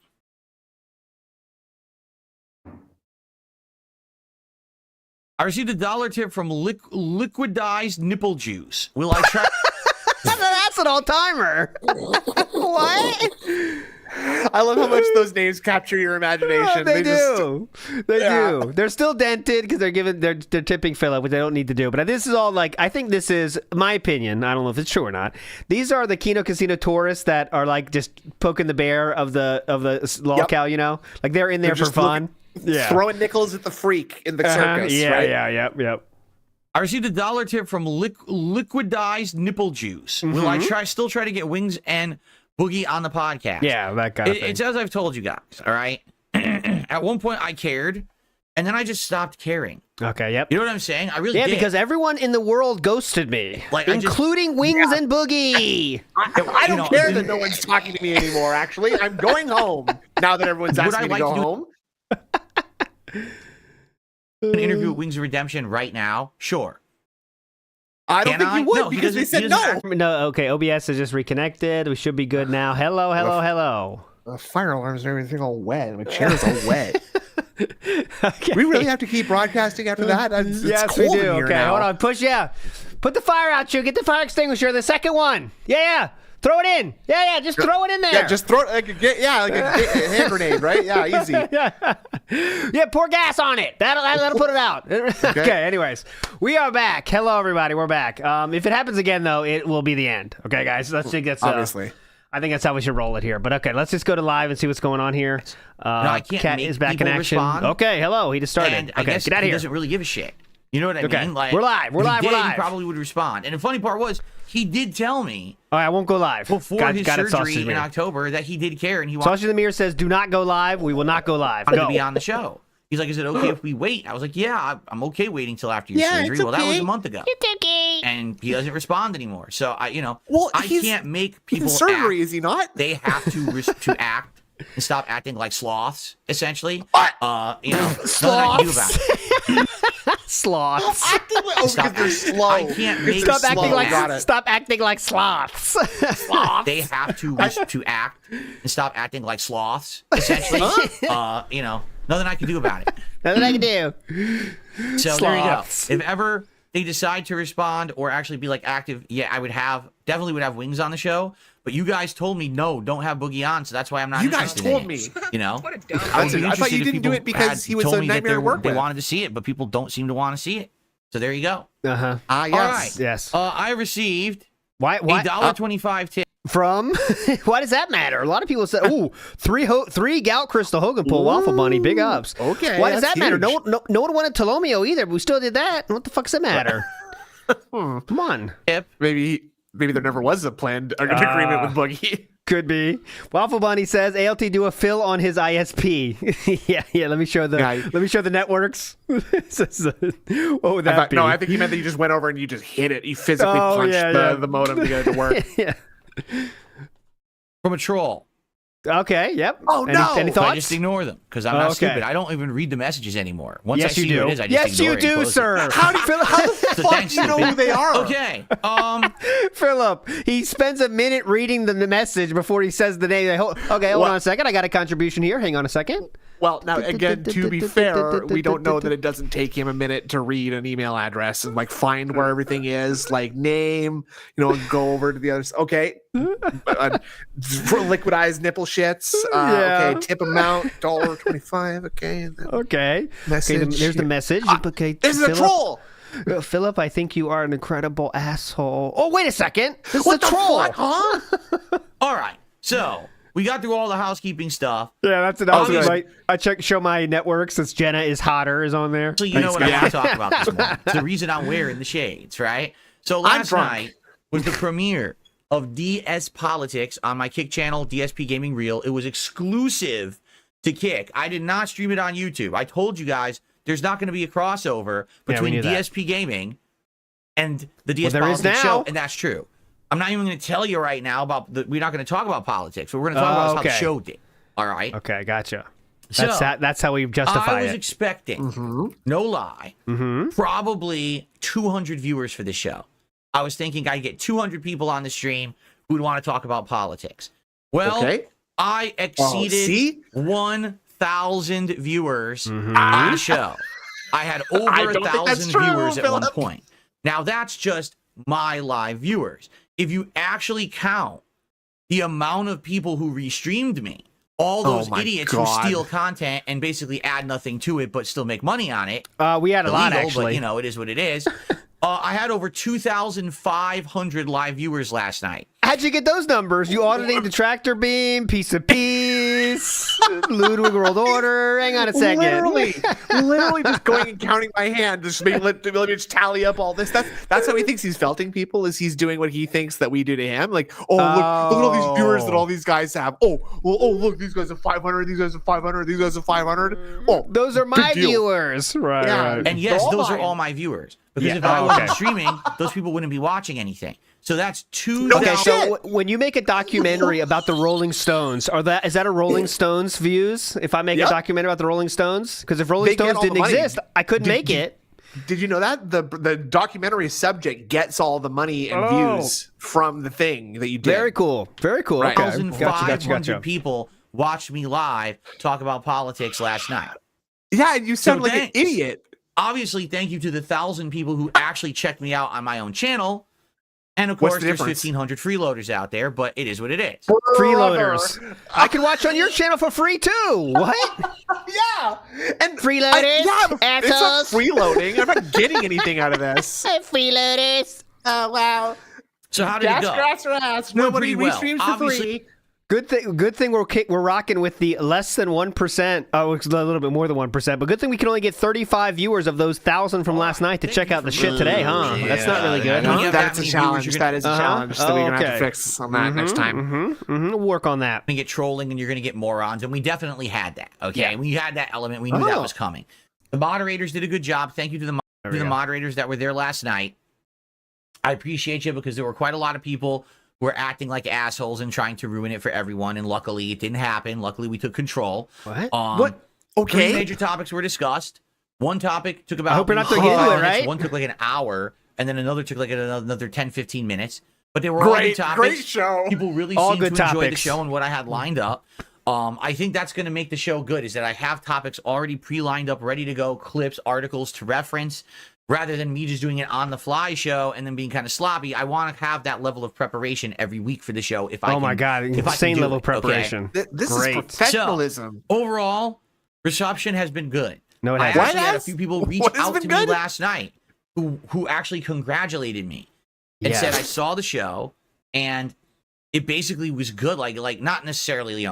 I received a $1 tip from liquidized nipple juice. Will I try? That's an all-timer. What? I love how much those names capture your imagination. They do. They do. They're still dented because they're tipping Philip, which they don't need to do. But this is all like, I think this is my opinion. I don't know if it's true or not. These are the Kino Casino tourists that are like just poking the bear of the lolcow, you know? Like they're in there for fun. Throwing nickels at the freak in the circus. Right? Yep. I received a $1 tip from liquidized nipple juice. Will I still try to get Wings and Boogie on the podcast? Yeah, that guy. It's as I've told you guys, all right? At one point I cared, and then I just stopped caring. Okay, yep. You know what I'm saying? I really did. Because everyone in the world ghosted me, including Wings and Boogie. I don't care that no one's talking to me anymore, actually. I'm going home now that everyone's asking me to go home. An interview with Wings of Redemption right now? Sure. I don't think you would because they said no. No, okay. OBS is just reconnected. We should be good now. Hello. The fire alarms and everything all wet. My chair's all wet. Okay. We really have to keep broadcasting after that? Yes, we do. Okay, now. hold on. Put the fire out, Chew. Get the fire extinguisher. The second one. Yeah. Throw it in. Yeah. Just throw it in there. Yeah, just throw it like a hand grenade, right? Yeah, easy. Yeah, pour gas on it. That'll put it out. Okay. Anyways, we are back. Hello, everybody. We're back. If it happens again, though, it will be the end. Okay, guys. Let's think that's obviously. I think that's how we should roll it here. But okay, let's just go to live and see what's going on here. No, I can't. Cat is back in action. Respond. Okay. Hello. He just started. And okay, I guess get out of he here. Doesn't really give a shit. You know what I mean? Like, we're live. We're live. He probably would respond. And the funny part was, he did tell me. All right, I won't go live. Before his surgery in October that he did care and he wanted. Sausage in the Mirror says, "Do not go live. We will not go live." To be on the show. He's like, "Is it okay if we wait?" I was like, "Yeah, I'm okay waiting till after your surgery." It's okay. Well, that was a month ago. It's okay. And he doesn't respond anymore. So I can't make people. Surgery, act. is he not? They have to act and stop acting like sloths. Essentially, Sloths. Nothing I can do about it. Sloths. Because they're slow. I can't make Stop acting like sloths. Sloths. They have to act and stop acting like sloths. Essentially, nothing I can do about it. Nothing I can do. So Sloths. There you go. If ever they decide to respond or actually be like active, yeah, I definitely would have Wings on the show. But you guys told me no, don't have Boogie on, so that's why I'm not. You guys told me. You know, what a dumb. I thought you didn't do it because he was a nightmare to work with. They wanted to see it, but people don't seem to want to see it. So there you go. Yes. All right. Yes. I received a $1.25 tip. From? Why does that matter? A lot of people said, "Ooh, three Gout Crystal Hogan pull Waffle Bunny, big ups." Okay. Why does that matter? Huge. No one wanted Tolomeo either, but we still did that. What the fuck does that matter? Come on. Maybe there never was a planned agreement with Boogie. Could be. Waffle Bunny says ALT do a fill on his ISP. yeah. Let me show the networks. What would that be? No, I think he meant that you just went over and you just hit it. You physically punched the modem to get it to work. Yeah. From a troll. Okay. Yep. Oh no! Any thoughts? I just ignore them because I'm not stupid. I don't even read the messages anymore. Once I see who it is, I just ignore it. Yes, you do, sir. How the fuck do you know who they are? Okay. Philip, he spends a minute reading the message before he says the name. Okay, hold on a second. I got a contribution here. Hang on a second. Well, now again, to be fair, we don't know that it doesn't take him a minute to read an email address and like find where everything is, like name, and go over to the others. Okay, for liquidized nipple shits. Okay, tip amount $1.25. Okay. Okay. Message. Okay, there's the message. Okay, this is a troll. Philip, I think you are an incredible asshole. Oh, wait a second. This what is a troll. Fuck, huh? All right. So we got through all the housekeeping stuff. Yeah, that's enough. I show my network since Jenna is hotter is on there. So you know what I want to talk about this morning. It's the reason I'm wearing the shades, right? So last night was the premiere of DS Politics on my Kick channel, DSP Gaming Reel. It was exclusive to Kick. I did not stream it on YouTube. I told you guys there's not going to be a crossover between DSP Gaming and the DS Politics show, and that's true. I'm not even going to tell you right now we're not going to talk about politics, but we're going to talk about how the show did. All right? Okay, gotcha. That's how we justify it. I was expecting, no lie, probably 200 viewers for this show. I was thinking I'd get 200 people on the stream who would want to talk about politics. Well, I exceeded 1,000 viewers on the show. I had over 1,000 viewers at one point. Now, that's just my live viewers. If you actually count the amount of people who restreamed me, all those idiots who steal content and basically add nothing to it but still make money on it. We had a lot, actually. But, you know, it is what it is. I had over 2,500 live viewers last night. How'd you get those numbers? You auditing the tractor beam, piece of peace, Ludwig World Order. Hang on a second. Literally just going and counting my hand. Just let me just tally up all this. That's how he thinks he's felting people, is he's doing what he thinks that we do to him. Like, look at all these viewers that all these guys have. Look, these guys have 500, these guys have 500, these guys have 500. Those are my viewers. Right. And yes, those are all my viewers. Because if I wasn't streaming, those people wouldn't be watching anything. So that's 2,000. Okay, so when you make a documentary about the Rolling Stones, is that a Rolling Stones views? If I make a documentary about the Rolling Stones? Because if Rolling Stones didn't exist, I couldn't make it. Did you know that? The documentary subject gets all the money and views from the thing that you did. Very cool. Very cool. Right. Okay. 1,500 people watched me live talk about politics last night. Yeah, and you sound like an idiot. Obviously, thank you to the 1,000 people who actually checked me out on my own channel. And of course, there's 1,500 freeloaders out there, but it is what it is. Freeloaders. I can watch on your channel for free too. What? Yeah. And freeloaders. It's not freeloading. I'm not getting anything out of this. Freeloaders. Oh wow. So how did it go? Nobody streams for free. Good thing we're rocking with the less than 1%. Oh, it's a little bit more than 1%. But good thing we can only get 35 viewers of those 1,000 from last night to check out the shit today, huh? Yeah, that's not really good. Huh? That's a challenge. That is a challenge. So we're gonna have to fix on that next time. We'll work on that. We get trolling, and you're gonna get morons, and we definitely had that. Okay, we had that element. We knew that was coming. The moderators did a good job. Thank you to the moderators that were there last night. I appreciate you, because there were quite a lot of people were acting like assholes and trying to ruin it for everyone, and luckily it didn't happen. Luckily, we took control. What? Okay. 3 major topics were discussed. One topic took about... I hope you're not going to get into it, right? One took like an hour, and then another took like another 10, 15 minutes. But they were all good topics. Great show. People really seemed to enjoy the show and what I had lined up. I think that's going to make the show good, is that I have topics already pre-lined up, ready to go, clips, articles to reference. Rather than me just doing it on the fly show and then being kind of sloppy, I want to have that level of preparation every week for the show. If I my God, insane level of preparation. Okay? This is professionalism. So, overall, reception has been good. No, it hasn't. I actually had a few people reach out to me last night who actually congratulated me and said, I saw the show and it basically was good. Like not necessarily,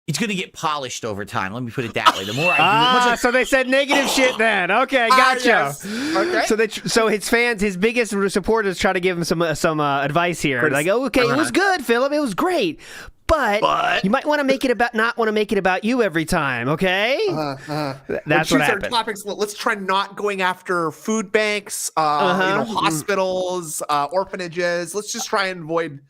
it's going to get polished over time. Let me put it that way. The more I do it, so they said negative shit then. Okay, gotcha. Yes. Okay. So his fans, his biggest supporters, try to give him some advice here. Like, it was good, Philip. It was great. But you might want to make it not want to make it about you every time, okay? That's what happened. Topics. Let's try not going after food banks, hospitals, orphanages. Let's just try and avoid,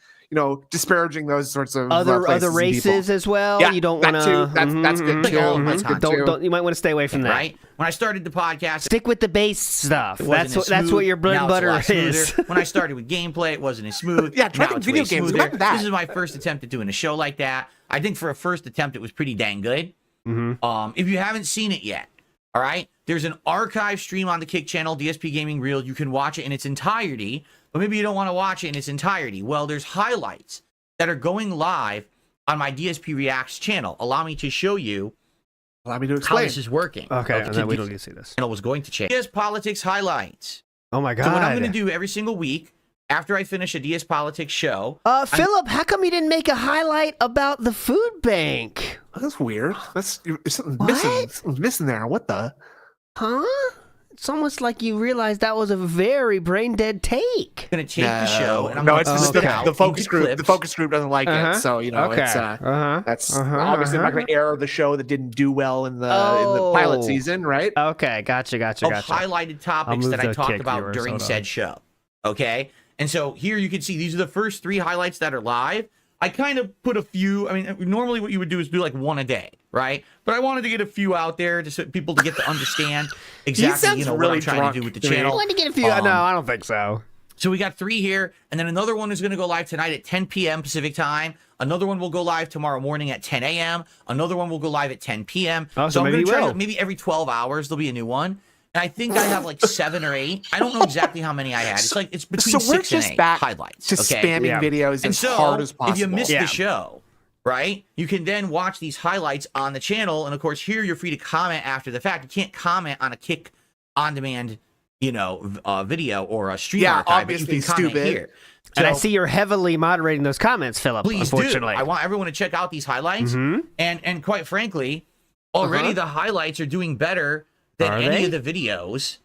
disparaging those sorts of other races as well. Yeah, you don't want to. That's good too. That's good too. Don't. You might want to stay away from that. Right. When I started the podcast, stick with the base stuff. That's what your bread and butter is. When I started with gameplay, it wasn't as smooth. Yeah, try video games. This is my first attempt at doing a show like that. I think for a first attempt, it was pretty dang good. If you haven't seen it yet, all right, there's an archive stream on the Kick channel, DSP Gaming Reel. You can watch it in its entirety. But maybe you don't want to watch it in its entirety. Well, there's highlights that are going live on my DSP Reacts channel. Allow me to show you how this is working. Okay, and then we don't need to see this. Channel was going to change. DS Politics highlights. Oh my God. So what I'm going to do every single week after I finish a DS Politics show. Philip, how come you didn't make a highlight about the food bank? That's weird. There's something missing. Something's missing there. What the? Huh? It's almost like you realized that was a very brain dead take. I'm gonna take the show and I'm it's just the focus group. The focus group doesn't like it, so it's that's obviously not gonna air the show that didn't do well in the pilot season, right? Okay, gotcha. Highlighted topics that I talked about during said show. Okay, and so here you can see these are the first 3 highlights that are live. I kind of put a few. I mean, normally what you would do is do like one a day, right? But I wanted to get a few out there just so people to get to understand exactly, what I'm trying to do with the channel. I wanted to get a few. No, I don't think so. So we got 3 here, and then another one is going to go live tonight at 10 p.m. Pacific time. Another one will go live tomorrow morning at 10 a.m. Another one will go live at 10 p.m. Oh, so I'm maybe going to try maybe every 12 hours there'll be a new one. And I think I have like 7 or 8. I don't know exactly how many I had. It's like it's between 6 and 8 highlights. To spamming videos as hard as possible. If you missed the show, right, you can then watch these highlights on the channel. And of course, here you're free to comment after the fact. You can't comment on a Kick on demand, video or a stream archive, but you can comment here. So, and I see you're heavily moderating those comments, Philip. Please unfortunately. do. I want everyone to check out these highlights. And quite frankly, already the highlights are doing better than any of the videos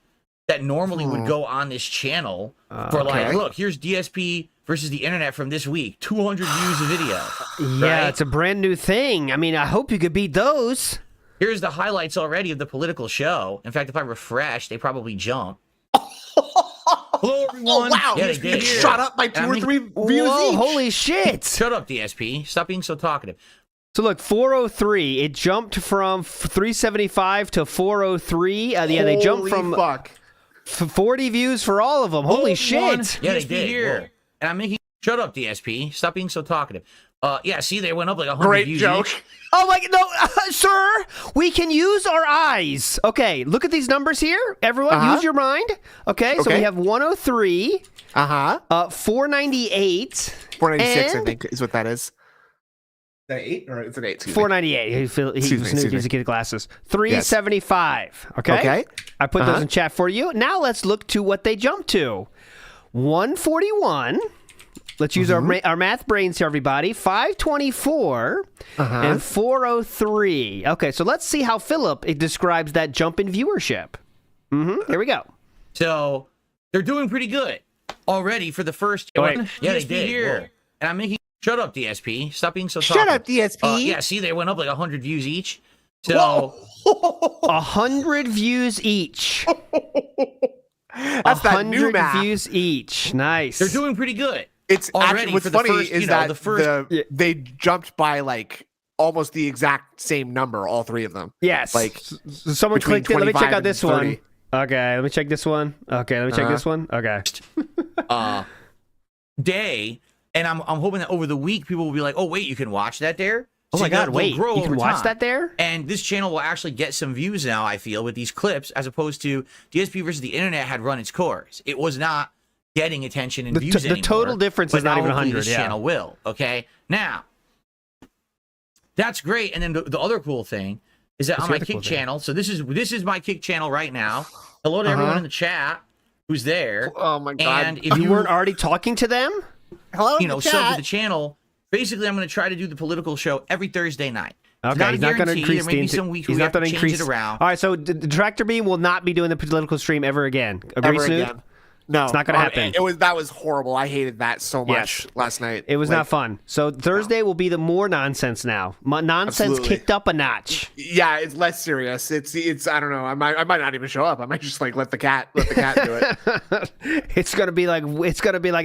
that normally would go on this channel for like, look, here's DSP versus the internet from this week, 200 views a video. Yeah, right? it's a brand new thing. I mean, I hope you could beat those. Here's the highlights already of the political show. In fact, if I refresh, they probably jump. Hello, everyone. Oh, wow. Yeah, they did. Shot up by 2 or 3 views each. Holy shit. Shut up, DSP. Stop being so talkative. So look, 403. It jumped from 375 to 403. They jumped from 40 views for all of them. Holy shit. Yeah, they did. Here. And I'm making... Shut up, DSP. Stop being so talkative. Yeah, see, they went up like 100 views joke. Each. Oh my, no, sir, we can use our eyes. Okay, look at these numbers here. Everyone, use your mind. Okay, so we have 103. 498. 496, I think, is what that is. Is that 8 or is it 8? 498. He needs to get glasses. 375. Yes. Okay. I put those in chat for you. Now let's look to what they jumped to. 141. Let's use our math brains here, everybody. 524 and 403. Okay, so let's see how Philip describes that jump in viewership. Here we go. So they're doing pretty good already for the first. Wait. Yeah, they did. Here. And I'm making. Shut up, DSP. Stop being so talkative. Shut up, DSP. Yeah, see, they went up like 100 views each. So 100 views each. That's that new math. Views each. Nice. They're doing pretty good. It's already actually, what's funny is that they jumped by like almost the exact same number, all 3 of them. Yes. Like someone clicked it. Let me check out this 30. one. Okay, let me check this one. Okay, let me check this one. Okay. Day, and I'm hoping that over the week people will be like, oh wait, you can watch that there. Oh my God, wait, you can watch that there? And this channel will actually get some views now, I feel, with these clips, as opposed to DSP versus the internet had run its course. It was not getting attention and views anymore. The total difference is not even 100. This channel will. Okay, now that's great. And then the other cool thing is that on my Kick channel. So this is my Kick channel right now. Hello to everyone in the chat who's there. Oh my God! And if you weren't already talking to them, hello, sub to the channel. Basically, I'm going to try to do the political show every Thursday night. Okay, he's not going to increase there may be some weeks he's we not have to increase change it around. All right, so the Tractor Beam will not be doing the political stream ever again. Agree, Snoop? No, it's not going to happen. That was horrible. I hated that so much last night. It was not fun. So Thursday will be the more nonsense now. Nonsense kicked up a notch. Yeah, it's less serious. It's I don't know. I might not even show up. I might just like let the cat do it. It's gonna be like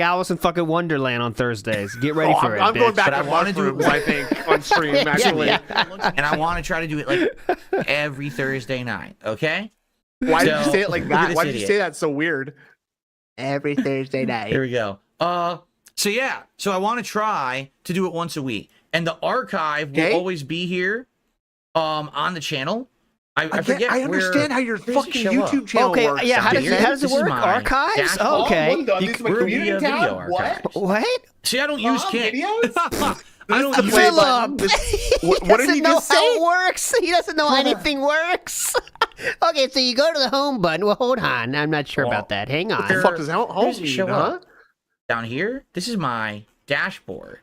Alice in fucking Wonderland on Thursdays. Get ready for it. I'm going back. But I want to do it. I think on stream actually, and I want to try to do it like every Thursday night. Okay. Why did you say it like that? Why did you say that so weird? Every Thursday night. Here we go. So I want to try to do it once a week, and the archive will always be here, on the channel. I forget. I understand how your fucking YouTube channel works. Okay, yeah. How does it work? Archives? Oh, okay. We're video tab. What? See, I don't use videos. I don't use Philip. What did he just say? How it works. He doesn't know anything works. Okay, so you go to the home button. Well, hold on. I'm not sure about that. Hang on. What the fuck does home mean, huh? Down here, this is my dashboard.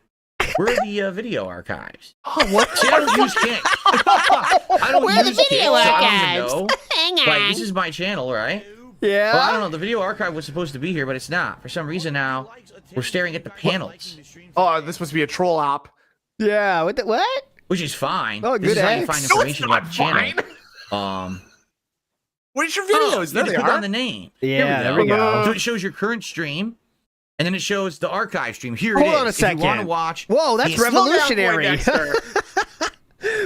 Where are the video archives? Oh, what? See, I don't use Kick. I don't Where are the use video Kick, archives? So I don't even know. Hang on. Like, this is my channel, right? Yeah. Well, I don't know. The video archive was supposed to be here, but it's not. For some reason now, we're staring at the panels. Oh, this must be a troll app. Yeah. What? Which is fine. Oh, this good is how you find information about the fine. channel. Where's your videos? You click on the name. Yeah, there we go. So it shows your current stream, and then it shows the archive stream. Here Hold it is. on a second. If you want to watch. Whoa, that's revolutionary.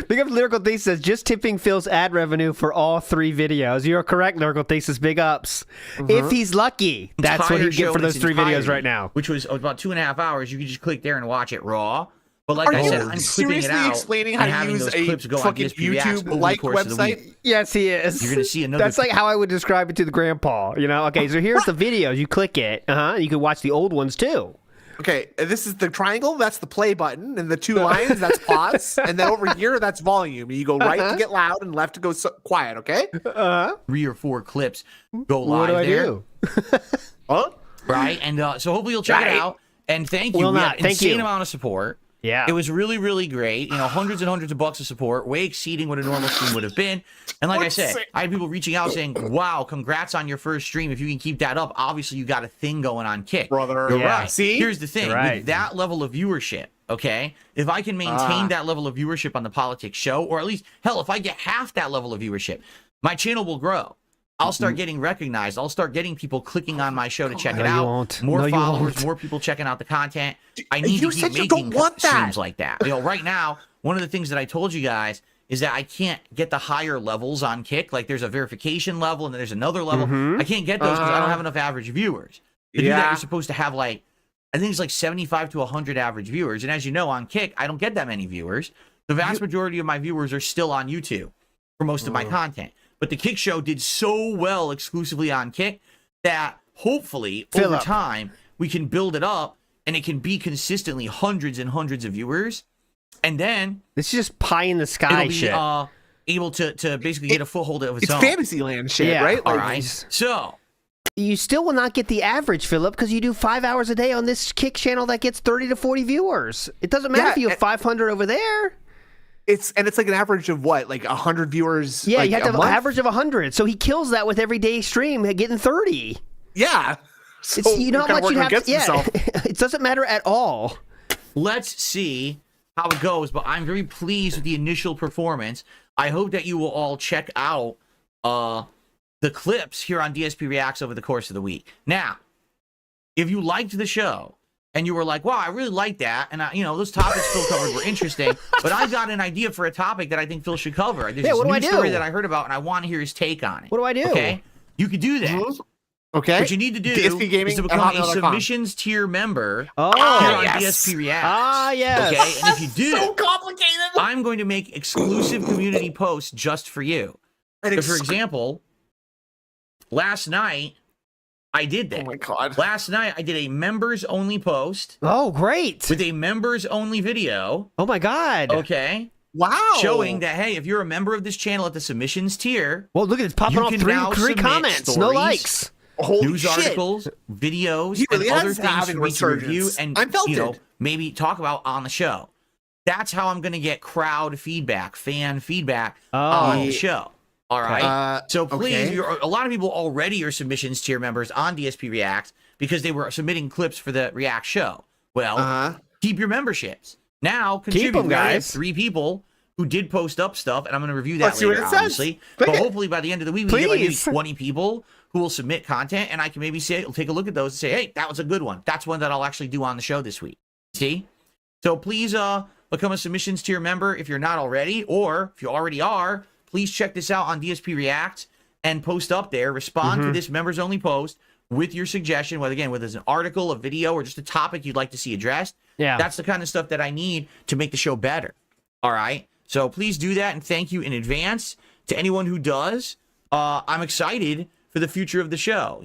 Big up Lyrical Thesis says, just tipping Phil's ad revenue for all 3 videos. You're correct, Lyrical Thesis. Big ups. If he's lucky, that's what he'd get for those 3 videos right now. Which was about 2.5 hours. You could just click there and watch it raw. But like I said, I'm clipping it out explaining and how to having use those a clips go on fucking DSP Reacts over the YouTube-like course of the website? week. Yes, he is. You're going to see another... That's like how I would describe it to the grandpa. You know? Okay, so here's the videos. You click it. You can watch the old ones, too. Okay, this is the triangle. That's the play button. And the 2 lines, that's pause. And then over here, that's volume. You go right to get loud and left to go quiet, okay? 3 or 4 clips go live What do I there. do? Huh? Right? And so hopefully you'll check it out. And thank you. Will We not. had Thank insane you. amount of support. Yeah. It was really, really great. You know, hundreds and hundreds of bucks of support, way exceeding what a normal stream would have been. And like I said, I had people reaching out saying, wow, congrats on your first stream. If you can keep that up, obviously you got a thing going on Kick. Brother. You're Yeah. right. See? Here's the thing. Right. With that level of viewership, okay, if I can maintain that level of viewership on the politics show, or at least, hell, if I get half that level of viewership, my channel will grow. I'll start getting recognized. I'll start getting people clicking on my show to check it No, you out. won't. More No, you followers, won't. more people checking out the content. I need You to keep said you making don't want that. streams like that. You know, right now, one of the things that I told you guys is that I can't get the higher levels on Kick. Like there's a verification level and then there's another level. I can't get those because I don't have enough average viewers. To do that, you're supposed to have like, I think it's like 75 to 100 average viewers. And as you know, on Kick, I don't get that many viewers. The vast majority of my viewers are still on YouTube for most of my content. But the Kick show did so well exclusively on Kick that hopefully over time we can build it up and it can be consistently hundreds and hundreds of viewers. And then This is just pie in the sky it'll be shit. able to basically get a foothold of its It's own. Fantasyland shit, Yeah. right? All Like, right. So You still will not get the average, Philip, because you do 5 hours a day on this Kick channel that gets 30 to 40 viewers. It doesn't matter Yeah, if you have 500 over there. It's like an average of what, like 100 viewers. Yeah, like, you have to a have an month? average of 100. So he kills that with every day stream, getting 30. Yeah. So It's, you know how kinda much you working have against to, yeah, himself. it doesn't matter at all. let's see how it goes. But I'm very pleased with the initial performance. I hope that you will all check out the clips here on DSP Reacts over the course of the week. Now, if you liked the show and you were like, wow, I really like that, and those topics Phil covered were interesting, but I got an idea for a topic that I think Phil should cover. There's this what do I new do? story that I heard about, and I want to hear his take on it. What do I do? Okay, you could do that. Okay. What you need to do DSPgaming is to become a submissions tier member here on DSP Reacts. Ah, yes. Okay, and if you do, So complicated. I'm going to make exclusive community posts just for you. So for example, last night, I did that. Oh my God. Last night, I did a members-only post Oh, great. with a members-only video, Oh, my God. okay, Wow. showing that, hey, if you're a member of this channel at the submissions tier, Well, look at it popping You off can three now submit comments. No stories. likes. Holy news shit. articles, videos, He really and other has things having for me to review resurgence. and I'm felted. maybe talk about on the show. That's how I'm going to get crowd feedback, fan feedback on the show. All right. So please, okay. a lot of people already are submissions tier members on DSP React because they were submitting clips for the React show. Well, keep your memberships. Now contribute. them, We already have guys. 3 people who did post up stuff, and I'm going to review that Let's see what later, it says. obviously. Click But it. hopefully by the end of the week, we get like maybe Please. 20 people who will submit content, and I can maybe take a look at those and say, hey, that was a good one. That's one that I'll actually do on the show this week. See? So please become a submissions tier member if you're not already, or if you already are, please check this out on DSP React and post up there. Respond to this members only post with your suggestion, whether it's an article, a video, or just a topic you'd like to see addressed. Yeah. That's the kind of stuff that I need to make the show better. All right. So please do that, and thank you in advance to anyone who does. I'm excited for the future of the show.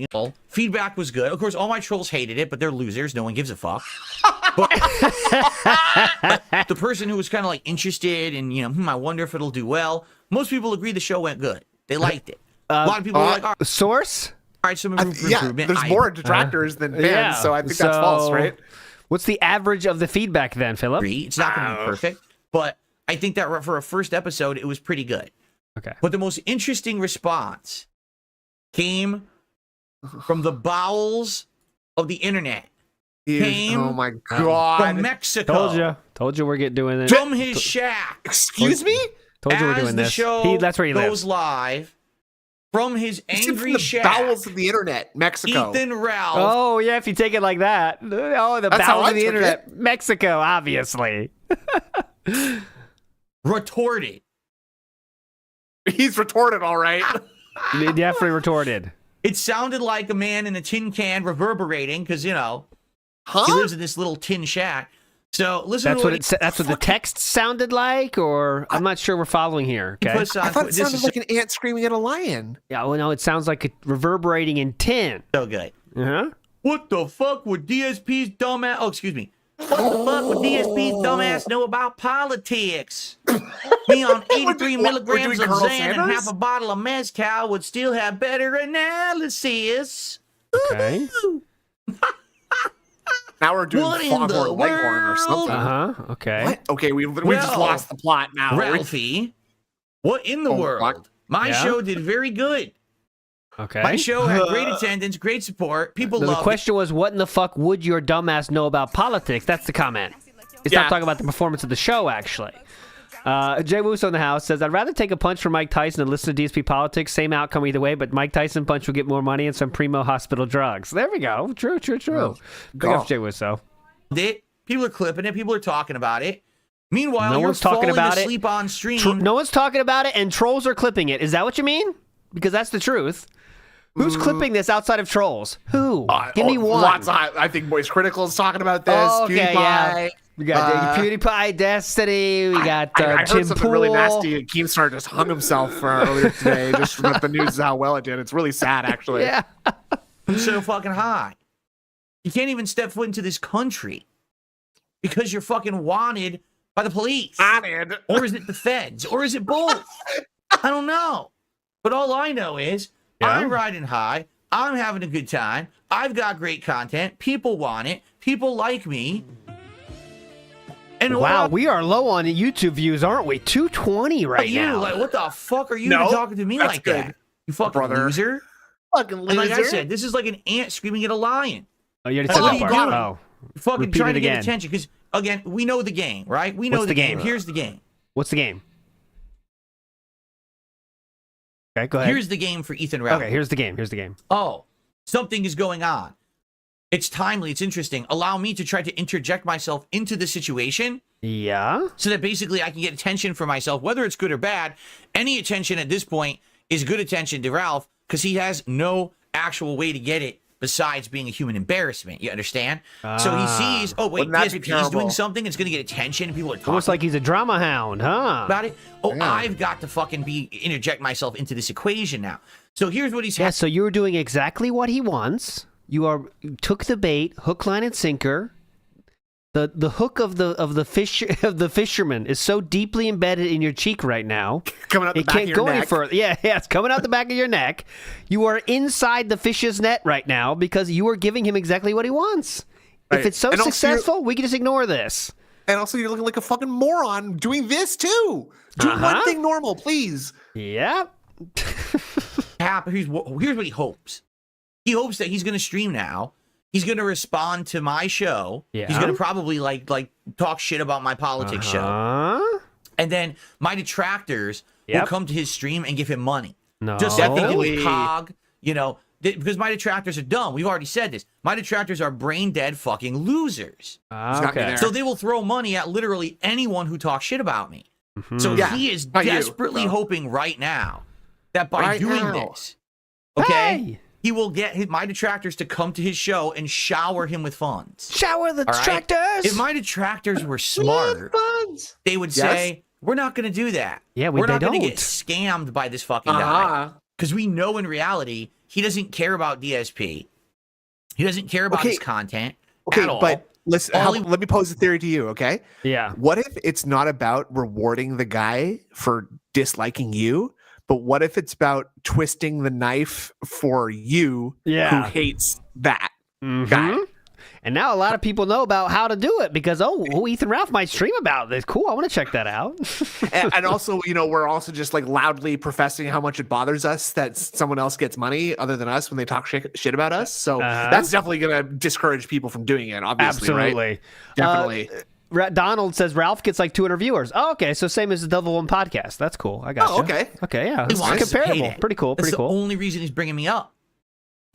Feedback was good. Of course, all my trolls hated it, but they're losers. No one gives a fuck. But the person who was kind of like interested and, I wonder if it'll do well. Most people agree the show went good. They liked it. A lot of people were like, all Source? right, some room for Yeah, improvement. there's more detractors than fans, yeah. so I think that's false, right? What's the average of the feedback then, Philip? agree. It's not going to be perfect, but I think that for a first episode, it was pretty good. Okay. But the most interesting response came from the bowels of the internet. Came Oh my from God. Mexico. Told you we're doing it. From his shack. Excuse me? Told you we're As doing the this. show That's where he goes lives. live. From his It's angry from the shack. bowels of the internet, Mexico. Ethan Ralph. Oh, yeah, if you take it like that. Oh, the That's how bowels I of the took internet. Mexico, obviously. retorted. He's retorted, all right. He definitely retorted. It sounded like a man in a tin can reverberating because, he Huh? lives in this little tin shack. So listen That's to what the text sounded like, or I'm not sure we're following here. Okay. I thought it sounded like an ant screaming at a lion. Yeah, well, no, it sounds like it reverberating in tin. so good. Uh-huh. What the fuck would DSP's dumbass... Oh, excuse me. What the fuck would DSP's dumbass know about politics? Me on 83 milligrams of Xan and half a bottle of mezcal would still have better analysis. Okay. Now we're doing What in Foghorn the Leghorn or something. Uh-huh. Okay. What? Okay, we just lost the plot now. Ralphie, what in the world? Fuck. My show did very good. Okay. My show had great attendance, great support. People The loved question was, what in the fuck would your dumbass know about politics? That's the comment. It's not talking about the performance of the show, actually. Jay Wuso in the house says, I'd rather take a punch from Mike Tyson than listen to DSP politics. Same outcome either way, but Mike Tyson punch will get more money and some primo hospital drugs. There we go. True. Big up Jay Wuso. it. People are clipping it. People are talking about it. Meanwhile, No you're one's talking falling about it. asleep on stream. No one's talking about it, and trolls are clipping it. Is that what you mean? Because that's the truth. Who's clipping this outside of trolls? Who? Give me one. I think Moist Critical is talking about this. Oh, okay, PewDiePie. yeah. We got PewDiePie, Destiny. We got I heard Tim something Pool. really nasty. Keemstar just hung himself earlier today. Just with the news how well it did. It's really sad, actually. Yeah. I'm so fucking high. You can't even step foot into this country because you're fucking wanted by the police. Wanted. Or is it the feds? Or is it both? I don't know. But all I know is I'm riding high. I'm having a good time. I've got great content. People want it. People like me. And Wow, we are low on YouTube views, aren't we? 220 right now. Like, what the fuck are you No, talking to me that's like good. that? You fucking loser. Fucking loser. And like I said, this is like an ant screaming at a lion. Oh, you already said What that are you part. doing? Oh. You're fucking Repeat trying it to get again. attention because, again, we know the game, right? We know What's the the game. game? Here's the game. What's the game? Okay, go ahead. Here's the game for Ethan Ralph. Okay, here's the game. Oh, something is going on. It's timely. It's interesting. Allow me to try to interject myself into the situation Yeah. so that basically I can get attention for myself, whether it's good or bad. Any attention at this point is good attention to Ralph because he has no actual way to get it besides being a human embarrassment. You understand? So he sees, oh, wait, Wouldn't that be DSP's terrible? doing something. It's going to get attention. People are talking Almost like he's a drama hound, huh? about it. Oh, Yeah. I've got to fucking interject myself into this equation now. So here's what he's Yeah, so you were doing exactly what he wants. You took the bait, hook, line, and sinker. The hook of the fisherman is so deeply embedded in your cheek right now. Coming out the It back can't of your go any neck. further. Yeah, it's coming out the back of your neck. You are inside the fish's net right now because you are giving him exactly what he wants. Right. If it's so And also successful, we can just ignore this. And also, you're looking like a fucking moron doing this, too. Do one thing normal, please. Yeah. Here's what he hopes. He hopes that he's going to stream now. He's going to respond to my show. Yeah. He's going to probably like talk shit about my politics show. And then my detractors will come to his stream and give him money. No. Just like they did with Cog, because my detractors are dumb. We've already said this. My detractors are brain dead fucking losers. got me Okay. there. So they will throw money at literally anyone who talks shit about me. So Yeah, he is not you, desperately no. hoping right now that by Right doing now. this, okay, Hey! he will get my detractors to come to his show and shower him with funds. Shower the All right? detractors! If my detractors were smart, they would say, we're not going to do that. Yeah, we're they not going to don't. get scammed by this fucking guy. Because we know in reality, he doesn't care about DSP. He doesn't care about his content Okay, at all. but listen, let me pose a theory to you, okay? Yeah. What if it's not about rewarding the guy for disliking you, but what if it's about twisting the knife for you Yeah. who hates that guy? Mhm. And now a lot of people know about how to do it because, Ethan Ralph might stream about this. Cool, I want to check that out. and also, we're also just like loudly professing how much it bothers us that someone else gets money other than us when they talk shit about us. So that's definitely going to discourage people from doing it, obviously. Absolutely. Right? Definitely. Donald says Ralph gets like 200 viewers. Oh, okay, so same as the Double One podcast. That's cool. I got you. Oh, okay. Okay, yeah. He It's wants to pay comparable. that. Pretty cool. That's Pretty the cool. only reason he's bringing me up.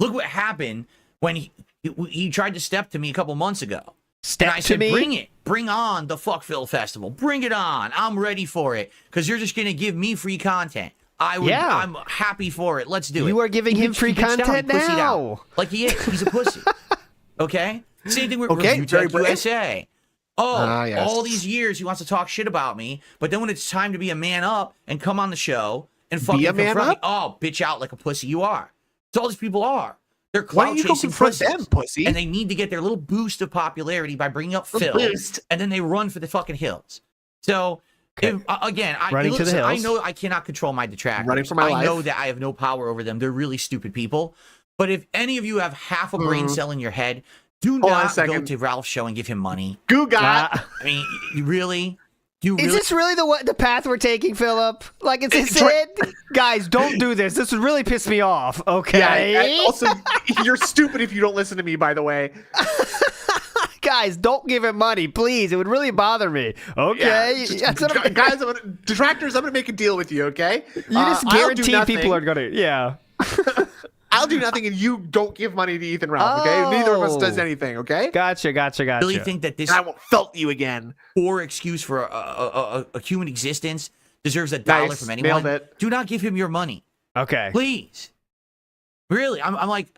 Look what happened when he tried to step to me a couple months ago. Step and I said, to me. bring it. Bring on the Fuckville Festival. Bring it on. I'm ready for it. Because you're just going to give me free content. I'm happy for it. Let's do it. You are giving him free content now. Like he is. He's a pussy. Okay? Same thing with Okay, Review very Tech brave. USA. Yes. All these years he wants to talk shit about me, but then when it's time to be a man up and come on the show and fucking a man confront me, up? bitch out like a pussy you are. That's all these people are. They're Why clout don't you go chasing confront pussies, them, pussy? and they need to get their little boost of popularity by bringing up Phil, boost. and then they run for the fucking hills. So. Okay. Again, Running to the hills. I know I cannot control my detractors. Running for my I know life. that I have no power over them. They're really stupid people. But if any of you have half a brain cell in your head, do Hold on a not go second. to Ralph's show and give him money. Googa. I mean, you really? Is this really the path we're taking, Philip? Like, is this it? Guys, don't do this. This would really piss me off, okay? Yeah, and also, you're stupid if you don't listen to me, by the way. Guys, don't give him money, please. It would really bother me. Okay? Yeah, guys, detractors, I'm going to make a deal with you, okay? You just guarantee I'll do people are going to, yeah. I'll do nothing and you don't give money to Ethan Ralph, okay? Neither of us does anything, okay? Gotcha. Really think that this And I won't felt you again. poor excuse for a human existence deserves $1 Nice. from anyone? Nailed it. Do not give him your money. Okay. Please. Really, I'm like,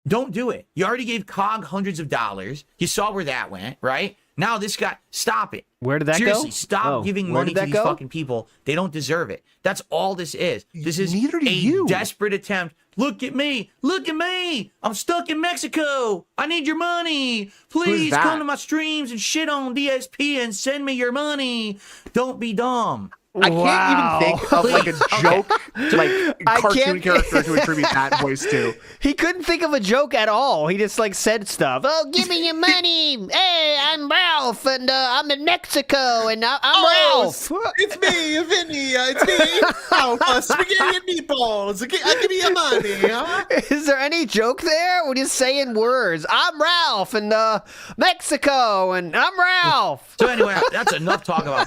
don't do it. You already gave COG hundreds of dollars. You saw where that went, right? Now this guy, stop it. Where did that Seriously, go? stop giving where money did to that these go? fucking people. They don't deserve it. That's all this is. This is Neither do a you. desperate attempt. Look at me. Look at me. I'm stuck in Mexico. I need your money. Please that? come to my streams and shit on DSP and send me your money. Don't be dumb. I can't even think of like a joke, like I cartoon can't- character to attribute that voice to. He couldn't think of a joke at all. He just like said stuff. Oh, give me your money. Hey, I'm Ralph, and I'm in Mexico, and I'm Ralph. It's me, Vinny. It's me. Spaghetti and meatballs. Give me your money. Huh? Is there any joke there? We're just saying words. I'm Ralph, and Mexico, and I'm Ralph. So anyway, that's enough talk about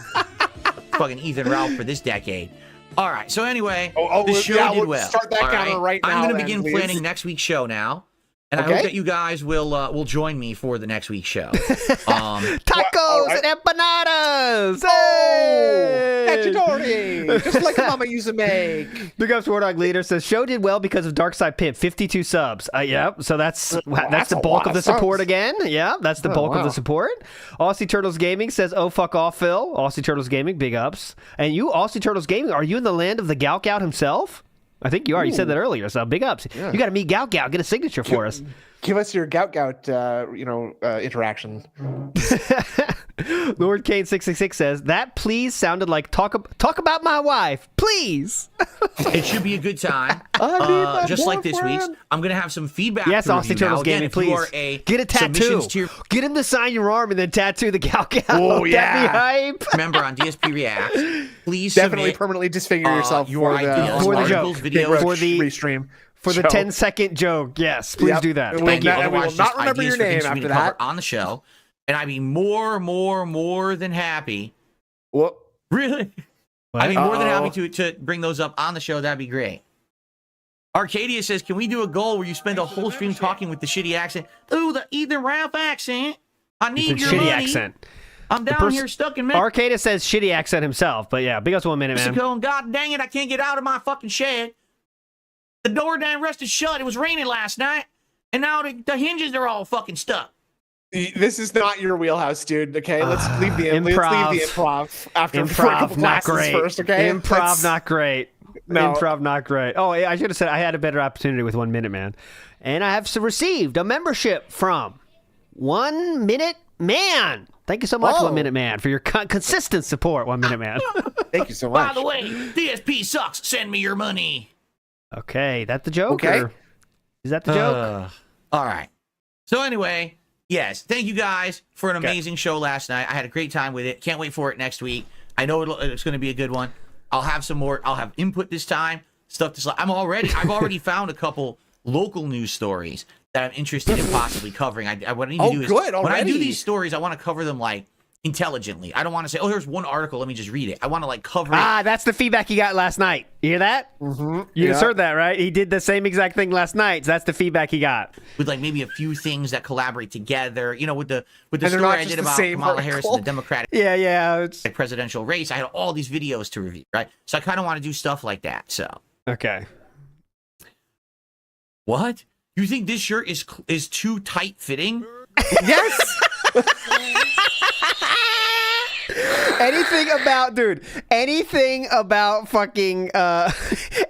fucking Ethan Ralph for this decade. All right. So anyway, the show did we'll well. start that all counter right now. I'm going to then, begin please. planning next week's show now, and I Okay. hope that you guys will join me for the next week's show. Tacos right. and empanadas. Oh, Hey! cacciatore. Just like Mama used to make. Big ups, War Dog Leader says show did well because of Darkside Pimp, 52 subs. Yep, so that's that's the a bulk lot of the of support subs. again. Yeah, that's the bulk of the wow. support. Aussie Turtles Gaming says, "Oh fuck off, Phil." Aussie Turtles Gaming, big ups. And you, Aussie Turtles Gaming, are you in the land of the Gout himself? I think you are. You said that earlier, so big ups. Yeah. You got to meet Gout. Get a signature for us. Give us your gout interaction. Lord Kane 666 says that please sounded like talk about my wife, please. It should be a good time. I need my Just like this week's. boyfriend. I'm going to have some feedback. Yes, to Aussie review now. Turtles Again, Gaming, if please. you are a Get a tattoo. submissions to your Get him to sign your arm and then tattoo the Gout. Oh, That'd yeah. be hype. member on DSP Reacts, please Definitely submit permanently disfigure yourself your for ideas, the For the articles, joke. videos. For the- restream. For the show. 10-second joke. Yes, please Yep. do that. And Thank you. and we will Otherwise, not just remember ideas your for name things for me after to cover that. on the show, and I'd be more than happy. Well, Really? What? I'd be more than Uh-oh. happy to bring those up on the show. That'd be great. Arcadia says, can we do a goal where you spend a whole stream talking with the shitty accent? Ooh, the Ethan Ralph accent. I need your Shitty money. accent. I'm down here stuck in Arcada says shitty accent himself, but yeah, big ups 1 minute, man. Mexico, and god dang it, I can't get out of my fucking shed. The door damn rested shut. It was raining last night, and now the hinges are all fucking stuck. this is not your wheelhouse, dude. Okay, let's leave the improv after a couple Improv, not classes great. first. Okay, Improv, not great. No. Improv, not great. Oh, I should have said I had a better opportunity with 1 minute, man. And I have received a membership from 1 Minute Man. Thank you so much, Whoa. 1 Minute Man, for your consistent support, 1 Minute Man. Thank you so By much. the way, DSP sucks. Send me your money. Okay, that the joke? Okay. Or is that the joke? All right. So anyway, yes, thank you guys for an amazing show last night. I had a great time with it. Can't wait for it next week. I know it's going to be a good one. I'll have some more. I'll have input this time. Stuff to. I've already found a couple local news stories that I'm interested in possibly covering. What I need to do is good, when I do already. these stories, I want to cover them like intelligently. I don't want to say, oh, here's one article, let me just read it. I want to like cover it. That's the feedback he got last night. You hear that? Mm-hmm. You just heard that, right? He did the same exact thing last night. So that's the feedback he got. With like maybe a few things that collaborate together. You know, with the And story I did about Kamala Harris and the Democratic It's... presidential race, I had all these videos to review, right? So I kind of want to do stuff like that. So okay. What? You think this shirt is too tight fitting? Yes. Anything about fucking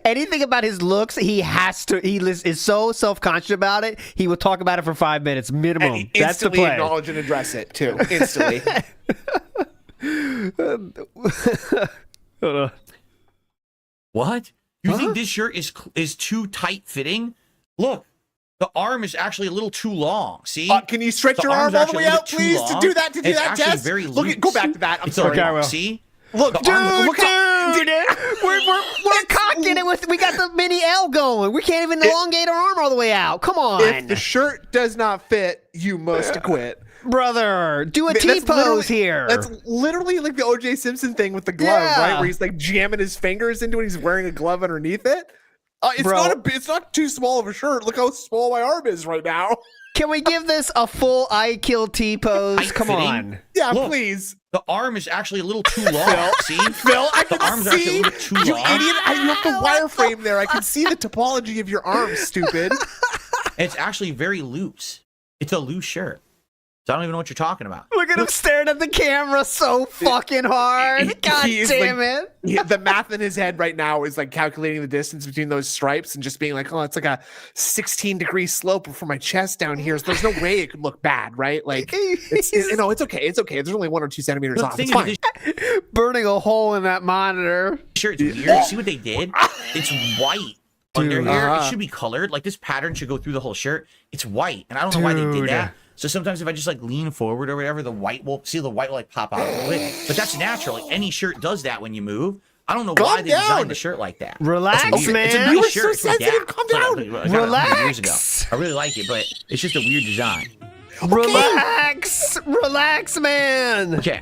anything about his looks, he is so self-conscious about it, he will talk about it for 5 minutes minimum. And that's the play. Acknowledge and address it too. Instantly. Hold on. What? You think this shirt is too tight fitting? Look, the arm is actually a little too long. See? Can you stretch your arm all the way out, please, to do that? Tess? Very look, go back to that. I'm sorry. Okay, see? Look, dude, we're cocking it with. We got the mini L going. We can't even elongate our arm all the way out. Come on. If the shirt does not fit, you must quit. Brother, do a T-pose here. That's literally like the O.J. Simpson thing with the glove, right? Where he's like jamming his fingers into it. He's wearing a glove underneath it. It's not too small of a shirt. Look how small my arm is right now. Can we give this a full I kill T-pose? Come on. Yeah, look, please. The arm is actually a little too long. See? Phil, I can the arm's see. Actually a little too you long. idiot. You have the wireframe there. I can see the topology of your arm, stupid. It's actually very loose. It's a loose shirt. So I don't even know what you're talking about. Look at him staring at the camera so fucking hard. God damn it. The math in his head right now is like calculating the distance between those stripes and just being like, oh, it's like a 16-degree slope for my chest down here. So there's no way it could look bad, right? Like, it's okay. It's okay. There's only 1 or 2 centimeters off. It's fine. Burning a hole in that monitor. Shirt's weird. See what they did? It's white. Under here, it should be colored. Like this pattern should go through the whole shirt. It's white, and I don't know why they did that. So sometimes if I just like lean forward or whatever, the white will like pop out a little bit. But that's natural. Like any shirt does that when you move. I don't know why they designed the shirt like that. Relax, man. It's a nice shirt. You were so sensitive. Calm down. Relax. Years ago. I really like it, but it's just a weird design. Relax, man. Okay.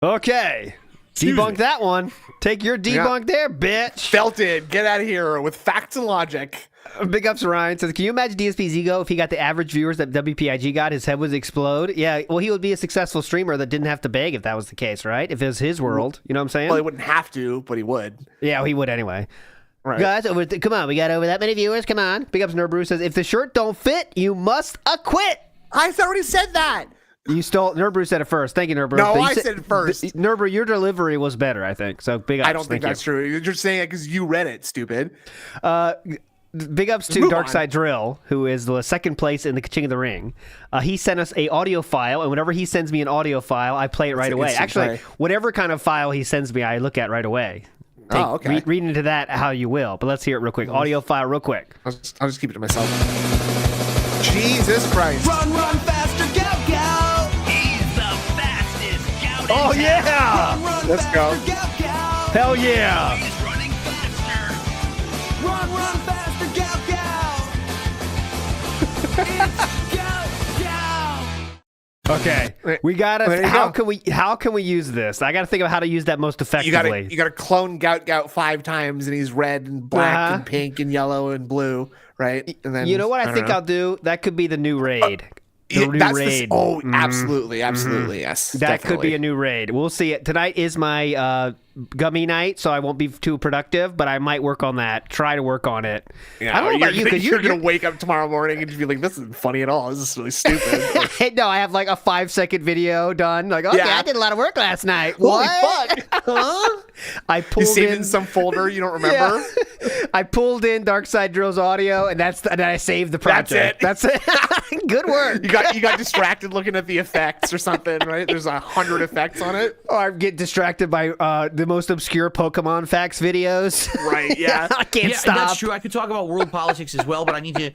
Okay. Debunk that one. Take your debunk there, bitch. Felt it. Get out of here with facts and logic. Big ups Ryan says, can you imagine DSP's ego if he got the average viewers that WPIG got? His head would explode. Yeah, well, he would be a successful streamer that didn't have to beg if that was the case, right? If it was his world, you know what I'm saying? Well, he wouldn't have to, but he would. Yeah, he would anyway. Right. Guys, come on, we got over that many viewers. Come on. Big ups Nerd Brew says, if the shirt don't fit, you must acquit. I already said that. You stole. Nerd Brew said it first. Thank you, Nerd Brew. No, I said it first. Nerd Brew, your delivery was better, I think. So big ups. I don't think that's true. You're just saying it because you read it, stupid. Big ups to Darkside Drill, who is the second place in the King of the Ring. He sent us a audio file, and whenever he sends me an audio file, I play it right away. Actually, whatever kind of file he sends me, I look at right away. Okay. Read into that how you will, but let's hear it real quick. Audio file real quick. I'll just keep it to myself. Jesus Christ. Run faster, go! He's the fastest gout. Oh, yeah! Let's go. Hell yeah! He's running faster. Run faster, go! It's go! Okay, we gotta. How can we use this? I gotta think of how to use that most effectively. You gotta clone Gout 5 times, and he's red and black and pink and yellow and blue, right? And then you know what I think I'll do? That could be the new raid. Raid. Absolutely, yes. That could be a new raid. We'll see it. Tonight is my gummy night, so I won't be too productive, but I might work on that. Try to work on it. Yeah, I don't know about you, because you're going to wake up tomorrow morning and just be like, this isn't funny at all. This is really stupid. No, I have like a 5-second video done. Like, okay, I did a lot of work last night. Holy what? fuck. Huh? I pulled you saved in some folder you don't remember? Yeah. I pulled in Darkside Drill's audio, and then I saved the project. That's it. Good work. You got distracted looking at the effects or something, right? There's 100 effects on it. Or I get distracted by the most obscure Pokemon facts videos. Right, yeah. I can't stop. That's true. I could talk about world politics as well, but I need to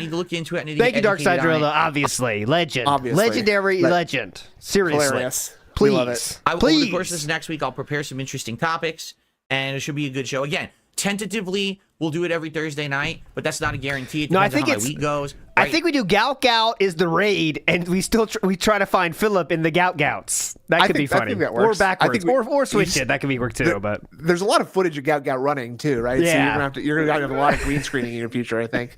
look into it. I need to Thank you, Darkside Drill, obviously. Legend. Legendary legend. Seriously. Hilarious. Please. We love it. Over the course of this next week, I'll prepare some interesting topics, and it should be a good show. Again, Tentatively, we'll do it every Thursday night, but that's not a guarantee. It No, I depends think on how my week goes. I Right? think we do Gout Gout is the raid, and we still we try to find Philip in the Gout Gouts. That could be I funny. think that Or works. backwards, or switch you it. That could be work too. But there's a lot of footage of Gout Gout running too, right? So Yeah. you're gonna have a lot of green screening in your future, I think.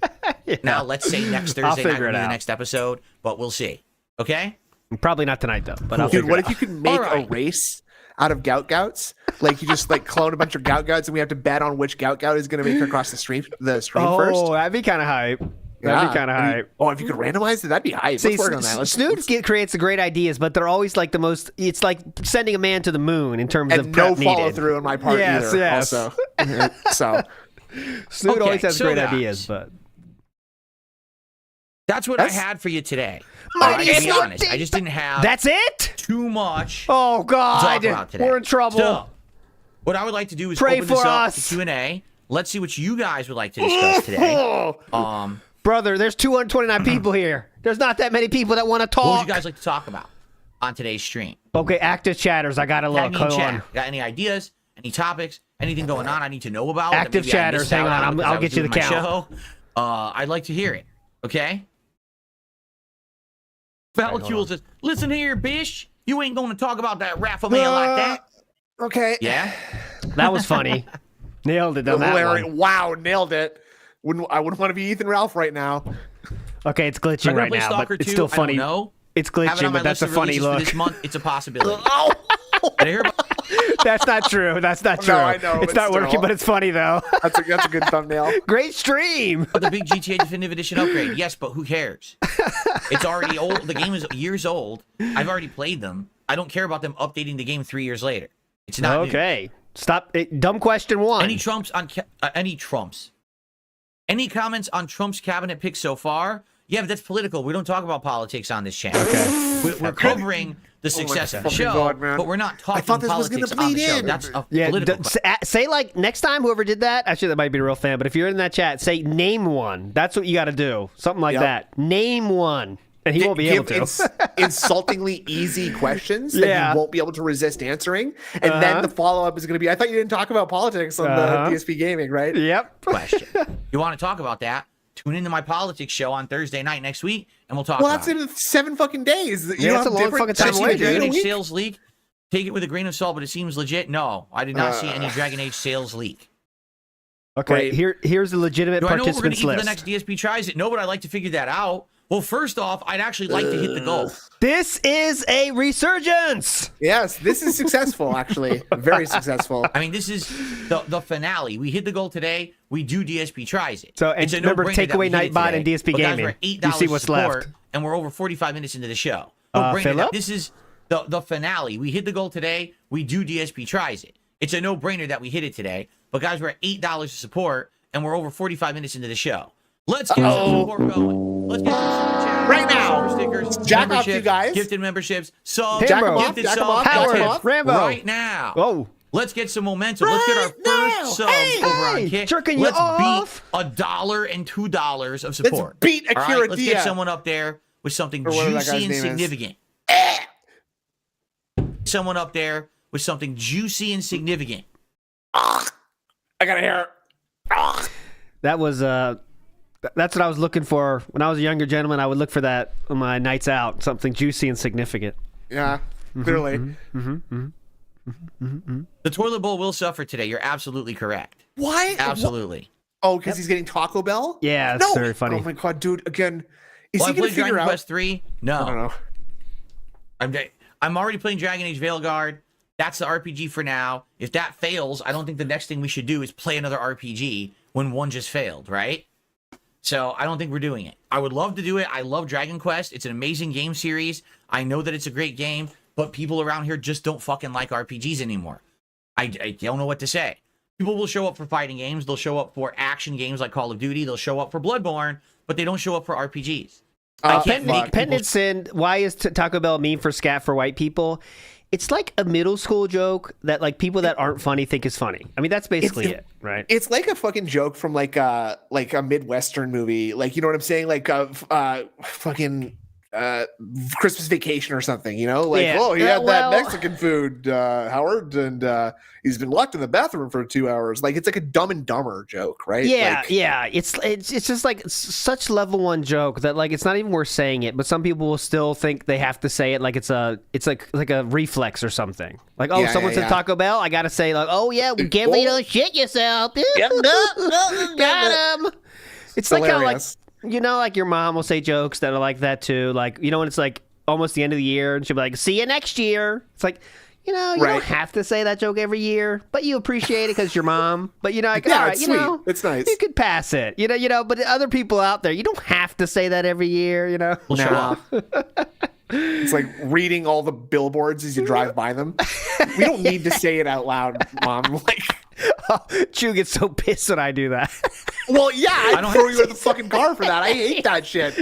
Now, let's say next Thursday night figure will it be the out. next episode, but we'll see. Okay? Probably not tonight though. But I'll Dude, figure what it if you out. could make a Alright. race out of Gout Gouts? Like you just like clone a bunch of Gout Gouts, and we have to bet on which Gout Gout is going to make it across the stream first. Oh, that'd be kind of hype. That'd be kind of And hype. Oh, if you could randomize it, that'd be hype. See, Let's work on that. Snood creates the great ideas, but they're always like the most. It's like sending a man to the moon in terms of and no prep follow needed. through on my part Yes, either. yes. Also, so Snood Okay, always has so great guys, ideas, but That's what I had for you today. Mighty To be Snood honest, I just didn't have that's it. too much Oh to talk God, about today. we're in trouble. So, what I would like to do is Pray open this for up us. to Q&A. Let's see what you guys would like to discuss today. Brother, there's 229 people here. There's not that many people that want to What would talk. you guys like to talk about on today's stream? Okay, active chatters. I gotta Tag look. me in Hold chat. on. Got any ideas? Any topics? Anything going on I need to know about? that Active maybe I chatters, missed hang out on, because I'll I was get you the doing my count. show? I'd like to hear it. Okay? Valicule says, listen here, bish. You ain't going to talk about that raffle mail like that. okay. Yeah? That was funny. Nailed it on that Larry, one. wow, nailed it. I wouldn't want to be Ethan Ralph right now. Okay, it's Am I glitching gonna right play now, Stalker but it's 2? still funny. I don't know. It's Have it glitching, on my but that's list a of funny releases for look. this month. It's a possibility. Oh, Did I hear about That's not true. That's not true. No, I know, It's but not working, still. but it's funny though. that's a good thumbnail. Great stream. the big GTA Definitive Edition upgrade? Yes, but who cares? It's already old. The game is years old. I've already played them. I don't care about them updating the game 3 years later. It's not new. Okay. Stop. Dumb question one. Any Trumps on any Trumps? Any comments on Trump's cabinet picks so far? Yeah, but that's political. We don't talk about politics on this channel. Okay. We're covering the success of the fucking show, God, man. but we're not talking thought this was gonna politics on the bleed show. in. That's a Yeah, political question. say like next time whoever did that. Actually, that might be a real fan. But if you're in that chat, say name one. That's what you got to do. Something like Yep. that. Name one, and he won't be able Give to. insultingly easy questions that Yeah. you won't be able to resist answering, and then the follow up is going to be, "I thought you didn't talk about politics on the DSP Gaming, right?" Yep. Question. You want to talk about that? Tune into my politics show on Thursday night next week, and we'll talk Well, about that's it. in 7 fucking days. You Yeah, don't that's a have long different fucking time Did you see away, the dude. Dragon a Age week? sales leak? Take it with a grain of salt, but it seems legit. No, I did not see any Dragon Age sales leak. Okay. Great. Here's the legitimate Do I know what we're going participants to eat for the list. next DSP tries it? No, but I'd like to figure that out. Well, first off, I'd actually like to hit the goal. This is a resurgence. Yes, this is successful, actually. Very successful. I mean, this is the finale. We hit the goal today. We do DSP tries it. So, and It's a remember, no-brainer take that we away hit it Nightbot today. and DSP But guys, Gaming. we're at $8 You see what's support, left. and we're over 45 minutes into the show. No-brainer Philip? that this is the finale. We hit the goal today. We do DSP tries it. It's a no-brainer that we hit it today. But guys, we're at $8 to support, and we're over 45 minutes into the show. Let's get some support going. Let's get some super chat Right now. super stickers, Jack off, memberships, you guys. gifted memberships, subs, Jack 'em off, gifted Jack 'em subs, off, Jack 'em gifted off. Rambo. right now. Oh. Let's get some momentum. Let's get our first sub over on Kick. jerking you Let's off. beat $1 and $2 of support. beat All Akira right, let's get Dia. someone up there with something Or whatever that juicy guy's and name is. significant. Someone up there with something juicy and significant. I got to hear. That was that's what I was looking for when I was a younger gentleman. I would look for that on my nights out, something juicy and significant. Yeah, clearly. The toilet bowl will suffer today. You're absolutely correct. Why? Absolutely. Oh, because he's getting Taco Bell? Yeah, that's very funny. Oh my god, dude! Again, is Well, he I gonna played figure Dragon out? Quest 3. No. I don't know. I'm already playing Dragon Age Veilguard. That's the RPG for now. If that fails, I don't think the next thing we should do is play another RPG when one just failed, right? So I don't think we're doing it. I would love to do it. I love Dragon Quest. It's an amazing game series. I know that it's a great game, but people around here just don't fucking like RPGs anymore. I don't know what to say. People will show up for fighting games. They'll show up for action games like Call of Duty. They'll show up for Bloodborne, but they don't show up for RPGs. I can't make people... Pendant Sin, why is Taco Bell mean for scat for white people? It's like a middle school joke that like people that aren't funny think is funny. I mean, that's basically it, right? It's like a fucking joke from like a Midwestern movie. Like, you know what I'm saying? Like fucking Christmas Vacation or something, you know, like, Yeah. oh, he had Well- that Mexican food, Howard, and he's been locked in the bathroom for 2 hours. Like, it's like a Dumb and Dumber joke, right? Yeah, Like, yeah. It's just like such level 1 joke that like it's not even worth saying it, but some people will still think they have to say it like it's like a reflex or something. Like, oh, Yeah, someone yeah, said yeah. Taco Bell, I gotta say like, oh yeah, give me don't shit yourself. Got him. It's like how like Hilarious. like your mom will say jokes that are like that too. Like, when it's like almost the end of the year and she'll be like, see you next year. It's like, you Right. don't have to say that joke every year, but you appreciate it because your mom. But like, Yeah, all right, it's sweet. It's nice. You could pass it, but other people out there, you don't have to say that every year, We'll show Nah. off. It's like reading all the billboards as you drive by them. We don't need to say it out loud, Mom. Like, Chew gets so pissed when I do that. well, yeah, I'd don't throw have you in the fucking car for that. I hate that shit.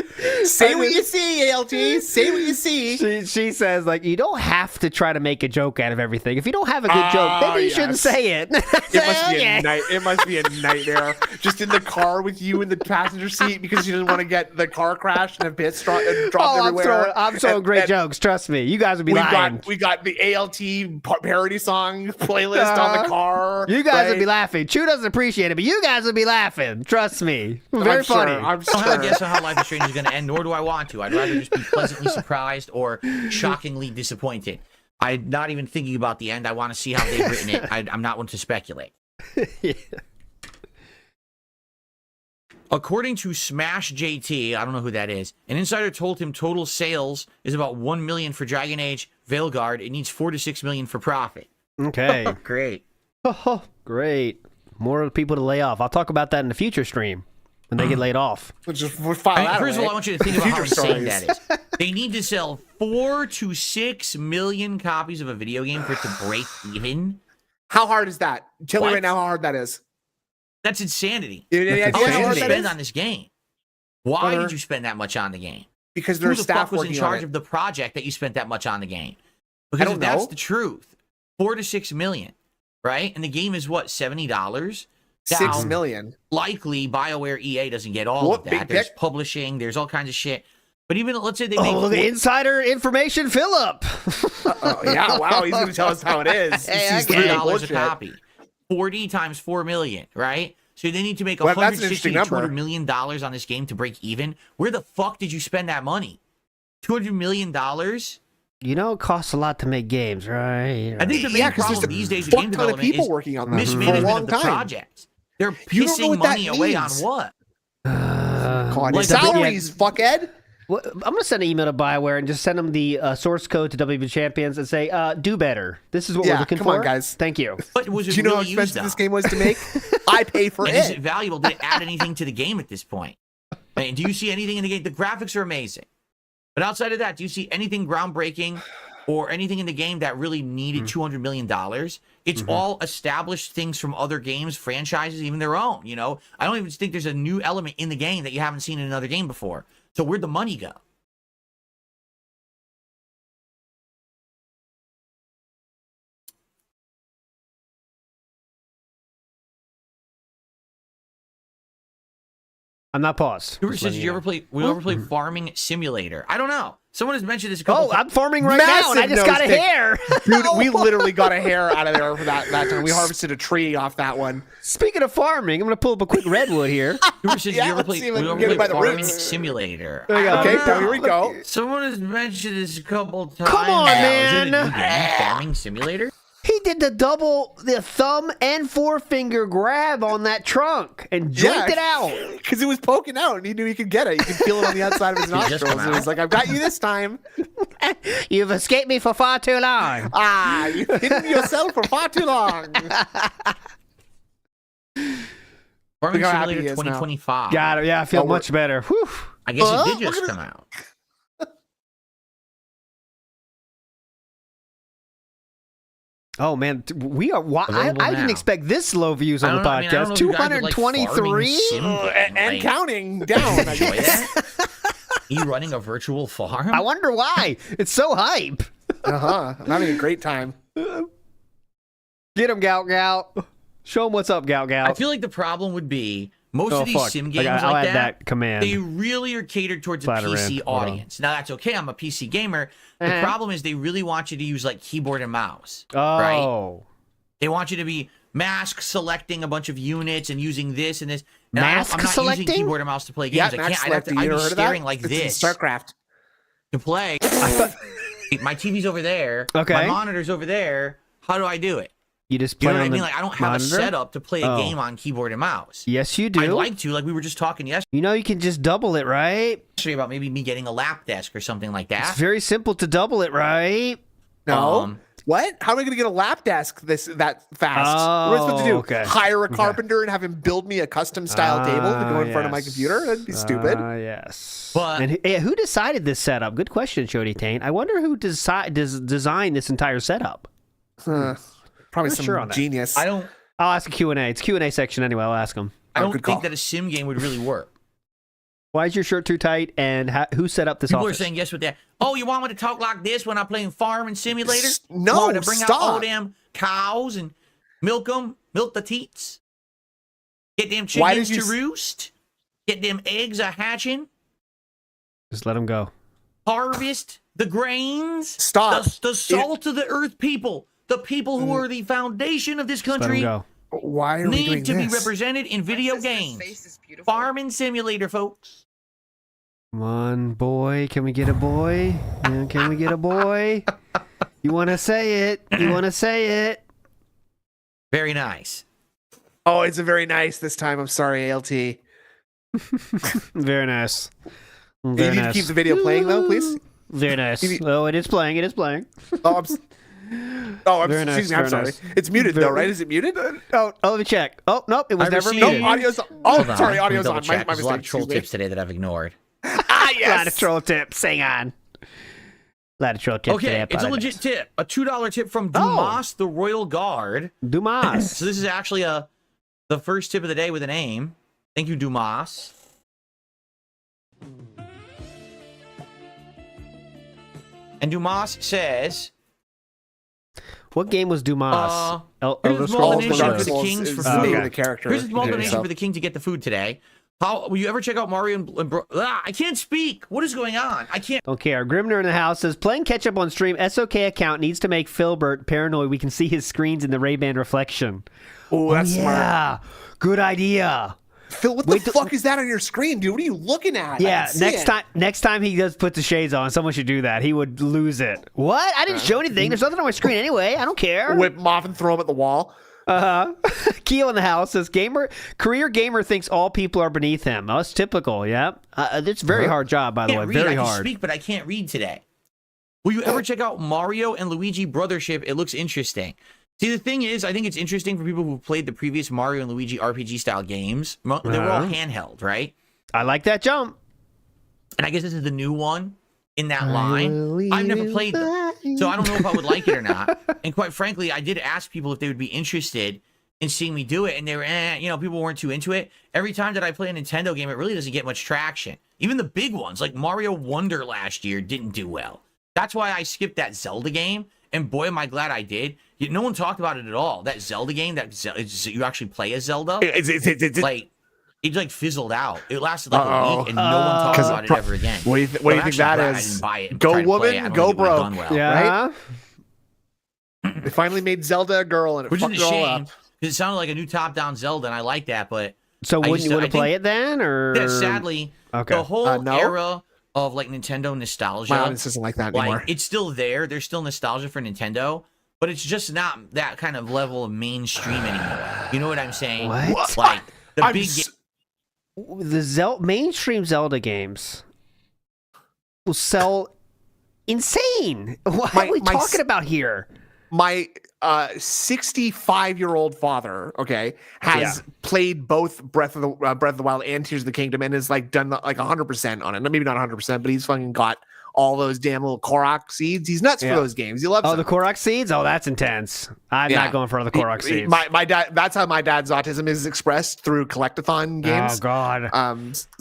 Say what you see, ALT. Say what you see. She says, like, you don't have to try to make a joke out of everything. If you don't have a good joke, maybe you shouldn't yes. say it. It must be a nightmare. Just in the car with you in the passenger seat because you didn't want to get the car crashed and have bits dropped everywhere. I'm throwing great jokes. Trust me. You guys would be lying. We got the ALT parody song playlist on the car. You guys would be right? laughing. Chew doesn't appreciate it, but you guys would be laughing. Trust me. Very I'm funny. Sure, I'm I don't have a sure. guess on how Life is Strange is going to end, nor do I want to. I'd rather just be pleasantly surprised or shockingly disappointed. I'm not even thinking about the end. I want to see how they've written it. I'm not one to speculate. Yeah. According to Smash JT, I don't know who that is, an insider told him total sales is about 1 million for Dragon Age Veilguard. It needs 4 to 6 million for profit. Okay. Great. Great. More people to lay off. I'll talk about that in the future stream when they get laid off. We'll file I mean, that first of away. all, I want you to think about how Future insane stories. that is. They need to sell 4 to 6 million copies of a video game for it to break even. How hard is that? Tell me What? right now how hard that is. That's insanity. Yeah, How much how did hard you that spend is? on this game? Why Hunter. did you spend that much on the game? Because Who there's the staff fuck was in working charge on of it. the project that you spent that much on the game? Because don't if that's know. the truth, 4 to 6 million, right? And the game is what, $70? 6 million. Likely BioWare EA doesn't get all Whoop, of that. big There's pick. publishing, there's all kinds of shit. But even let's say they make Oh, the insider information, Philip. Oh, yeah, wow, he's going to tell us how it is. Hey, He's okay. really $3 a bullshit. copy. 40 times 4 million, right? So they need to make Well, that's an 160 interesting to number. $200 million on this game to break even. Where the fuck did you spend that money? $200 million? It costs a lot to make games, right? I think the main Yeah, 'cause problem there's a these days with fuck game ton of development people is working on that for a mismanagement long of the time. projects. They're You don't know pissing what that money away on means. what? God, Like, salaries, fuckhead. Well, I'm going to send an email to BioWare and just send them the source code to WP Champions and say, do better. This is what we're Yeah, looking come for. on, guys. Thank you. But was it Do you know how really used, expensive this though? game was to make? I pay for And is it it. valuable? Did it add anything to the game at this point? I mean, do you see anything in the game? The graphics are amazing. But outside of that, do you see anything groundbreaking or anything in the game that really needed $200 million? It's all established things from other games, franchises, even their own. I don't even think there's a new element in the game that you haven't seen in another game before. So where'd the money go? I'm not paused. Who Just says, letting did you ever play? We ever play Farming Simulator? I don't know. Someone has mentioned this a couple Oh, I'm farming right now, and I Massive just got a nose pick. hair. Dude, we literally got a hair out of there for that time. We harvested a tree off that one. Speaking of farming, I'm going to pull up a quick redwood here. Who says, Yeah, you ever let's play? see if We I can ever get it play by the Farming roots. Simulator? There you go. Okay, so here we go. Someone has mentioned this a couple times. Come on, now. Is it a man. new game, Farming Simulator? He did the thumb and forefinger grab on that trunk and joined it out. Because it was poking out and he knew he could get it. You could feel it on the outside of his Did it just nostrils. come And he's out? like, I've got you this time. You've escaped me for far too long. You've hidden yourself for far too long. Farming Look how happy Simulator he is now. 2025. Got it. Yeah, I feel Oh, we're- much better. Whew. I guess it did Look just at come out. Oh man, we are. Available I didn't now. expect this low views on the I mean, I don't podcast. know if you guys would like Farming 223. Sim game, And like, counting down. I enjoy guess. that? You running a virtual farm? I wonder why. It's so hype. I'm having a great time. Get him, Gout Gout. Show him what's up, Gout Gout. I feel like the problem would be most of these sim games I'll like add that command. they really are catered towards a Flatter PC in. Hold on. audience. Now that's okay. I'm a PC gamer. The problem is they really want you to use like keyboard and mouse. Oh. Right? They want you to be mask selecting a bunch of units and using this and this. And Mask I'm not selecting? using keyboard and mouse to play Yeah, games. mask I'd selecting. be You ever heard of that? staring like It's in this StarCraft. to play. My TV's over there. Okay. My monitor's over there. How do I do it? You just You play know what I on mean? the Like I don't have monitor? a setup to play a Oh. game on keyboard and mouse. Yes, you do. I'd like to. Like we were just talking yesterday You know you can just double it, right? about maybe me getting a lap desk or something like that. It's very simple to double it, right? No. What? How am I going to get a lap desk that fast? What am I supposed to do? okay. Hire a carpenter and have him build me a custom style table to go in front of my computer? That'd be stupid. Yes. But- and who decided this setup? Good question, Shody Tane. I wonder who designed this entire setup. Probably Not some sure on that. genius. I'll ask a Q&A. It's Q&A section anyway. I'll ask him. I don't good think call. that a sim game would really work. Why is your shirt too tight? And who set up this People office? are saying yes with that. Oh, you want me to talk like this when I'm playing Farming Simulator? No, you want me to bring out all stop. them cows and milk the teats? Get them Why did chickens you to roost? Get them eggs a hatching? Just let him go. Harvest the grains? Stop. The salt of the earth people. The people who are the foundation of this Just let him country go. Why are we doing need to be this? represented in video His games. face is beautiful. Farming Simulator, folks. Come on, boy. Can we get a boy? Yeah, can we get a boy? You want to say it? You want to say it? Very nice. Oh, it's a very nice this time. I'm sorry, ALT. Very nice. You Very need to nice. keep the video playing though, please. Very nice. You need- Oh, it is playing. It is playing. Oh, I'm Very excuse nice, me. I'm very sorry. nice. It's muted though, Very- right? Is it muted? Oh, let me check. Oh, nope. It was I never received- muted. No, audio's. Oh, Hold on, sorry, let me audio's double on. check. My There's a lot of mistake. troll Excuse me. tips today that I've ignored. Ah, A lot of yes. troll tips. Hang on. A lot of troll tips. Okay, today. I it's a legit apologize. tip. A $2 tip from Dumas, the Royal Guard. Dumas. So this is actually the first tip of the day with a name. Thank you, Dumas. And Dumas says, What game was Dumas? here's Elder a small Scrolls? donation Elder for the Scrolls? kings for is food. the character. here's a small Yeah, donation so- for the king to get the food today. Will you ever check out Mario and I can't speak. What is going on? I can't. Don't care. Grimner in the house says, playing catch-up on stream, SOK account needs to make Filbert paranoid. We can see his screens in the Ray-Ban reflection. Oh, that's smart. Yeah. Good idea. Phil, what Wait the till- fuck is that on your screen, dude? What are you looking at? Yeah, I can see next it. time he does put the shades on, someone should do that. He would lose it. What? I didn't show anything. There's nothing on my screen anyway. I don't care. Whip him off and throw him at the wall. Keo in the house says, career gamer thinks all people are beneath him. Oh, that's typical, yeah. It's a very hard job, by the way. Can't read. Very I can hard. speak, but I can't read today. Will you ever check out Mario and Luigi Brothership? It looks interesting. See, the thing is, I think it's interesting for people who played the previous Mario and Luigi RPG style games. They were all handheld, right? I like that jump. And I guess this is the new one in that line. I've never played them, so I don't know if I would like it or not. And quite frankly, I did ask people if they would be interested in seeing me do it, and they were, people weren't too into it. Every time that I play a Nintendo game, it really doesn't get much traction. Even the big ones, like Mario Wonder last year, didn't do well. That's why I skipped that Zelda game, and boy, am I glad I did. No one talked about it at all. That Zelda game, you actually play as Zelda, like it like fizzled out. It lasted like a week, and no one talked about it ever again. What do you, So what do I'm you think actually that glad I is? didn't buy it and Go try to play woman, it. I don't go think it would've broke. done well. Yeah. Right? They finally made Zelda a girl, and it Which is fucked a it all shame, up. because it sounded like a new top-down Zelda, and I like that, but So I wouldn't you want to think- play it then, or yeah, sadly, Okay. the whole No. era of like Nintendo nostalgia, My audience isn't like that anymore. like it's still there. There's still nostalgia for Nintendo, but it's just not that kind of level of mainstream anymore. You know what I'm saying? What? Like the I'm big. s- the mainstream Zelda games will sell insane? What My- are we my talking s- about here? My 65-year-old father, okay, has played both Breath of the Wild and Tears of the Kingdom, and has like done like 100% on it. Maybe not 100%, but he's fucking got all those damn little Korok seeds. He's nuts for those games. He loves them. The Korok seeds? Oh, that's intense. I'm not going for the Korok seeds. My dad. That's how my dad's autism is expressed, through collectathon games. Oh God.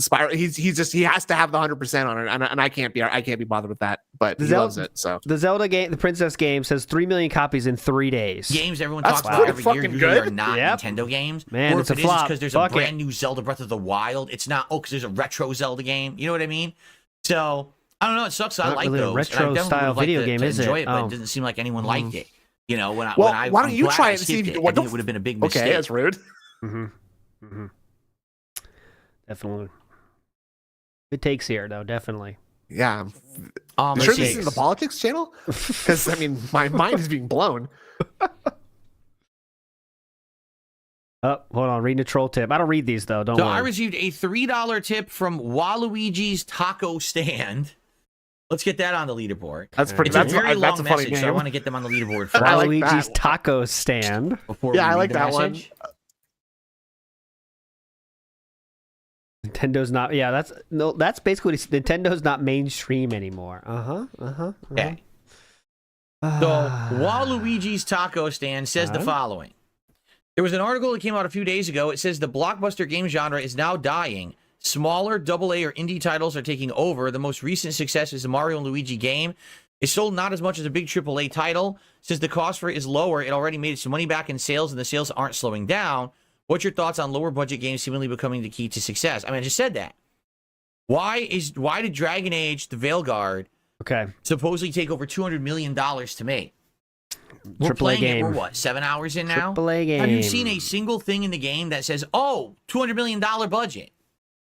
Spyro. He has to have the 100% on it, and I can't be bothered with that. But he loves it. So the Zelda game, the Princess game, says 3 million copies in 3 days. Games everyone talks about every year usually are not Nintendo games. Man, or it's if a it is, flop. because there's a brand new Zelda Breath of the Wild. It's not because there's a retro Zelda game. You know what I mean? So I don't know. It sucks. I like really those. a retro style video game, is it? Enjoy it, but it doesn't seem like anyone liked it. You know, when I why don't you try it and see if I think it would have been a big mistake. Okay, that's rude. Definitely. Good takes here, though. Definitely. Yeah. Sure this is the politics channel? Because, I mean, my mind is being blown. Oh, hold on. Reading a troll tip. I don't read these, though. Don't worry. I received a $3 tip from WhoaMoses Taco Stand. Let's get that on the leaderboard. That's pretty. It's a very long that's a message, funny name. so I want to get them on the leaderboard first. WhoaMoses Taco Stand. I like that one. Nintendo's not. Yeah, that's basically what Nintendo's not mainstream anymore. Okay. So WhoaMoses Taco Stand says the following. There was an article that came out a few days ago. It says the blockbuster game genre is now dying. Smaller AA or indie titles are taking over. The most recent success is the Mario and Luigi game. It's sold not as much as a big AAA title. Since the cost for it is lower, it already made its money back in sales, and the sales aren't slowing down. What's your thoughts on lower budget games seemingly becoming the key to success? I mean, I just said that. Why did Dragon Age: The Veilguard supposedly take over $200 million to make? We're playing it, we're what, 7 hours in now? AAA game. Have you seen a single thing in the game that says, oh, $200 million budget?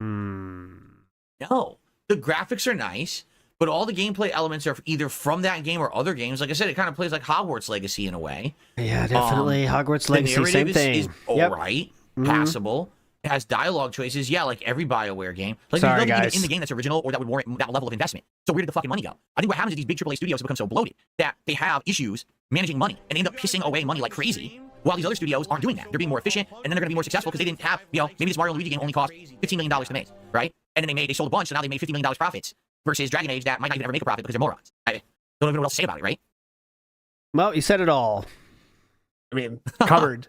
No. The graphics are nice, but all the gameplay elements are either from that game or other games. Like I said, it kind of plays like Hogwarts Legacy in a way. Yeah, definitely. Hogwarts Legacy, same thing. Is all right, passable. It has dialogue choices, like every BioWare game. Like, Sorry, there's nothing guys. in the game that's original or that would warrant that level of investment. So where did the fucking money go? I think what happens is these big AAA studios have become so bloated that they have issues managing money and end up pissing away money like crazy, while these other studios aren't doing that. They're being more efficient, and then they're going to be more successful because they didn't have, maybe this Mario and Luigi game only cost $15 million to make, right? And then they sold a bunch, so now they made $50 million profits versus Dragon Age that might not even ever make a profit because they're morons. I don't even know what else to say about it, right? Well, you said it all. I mean, covered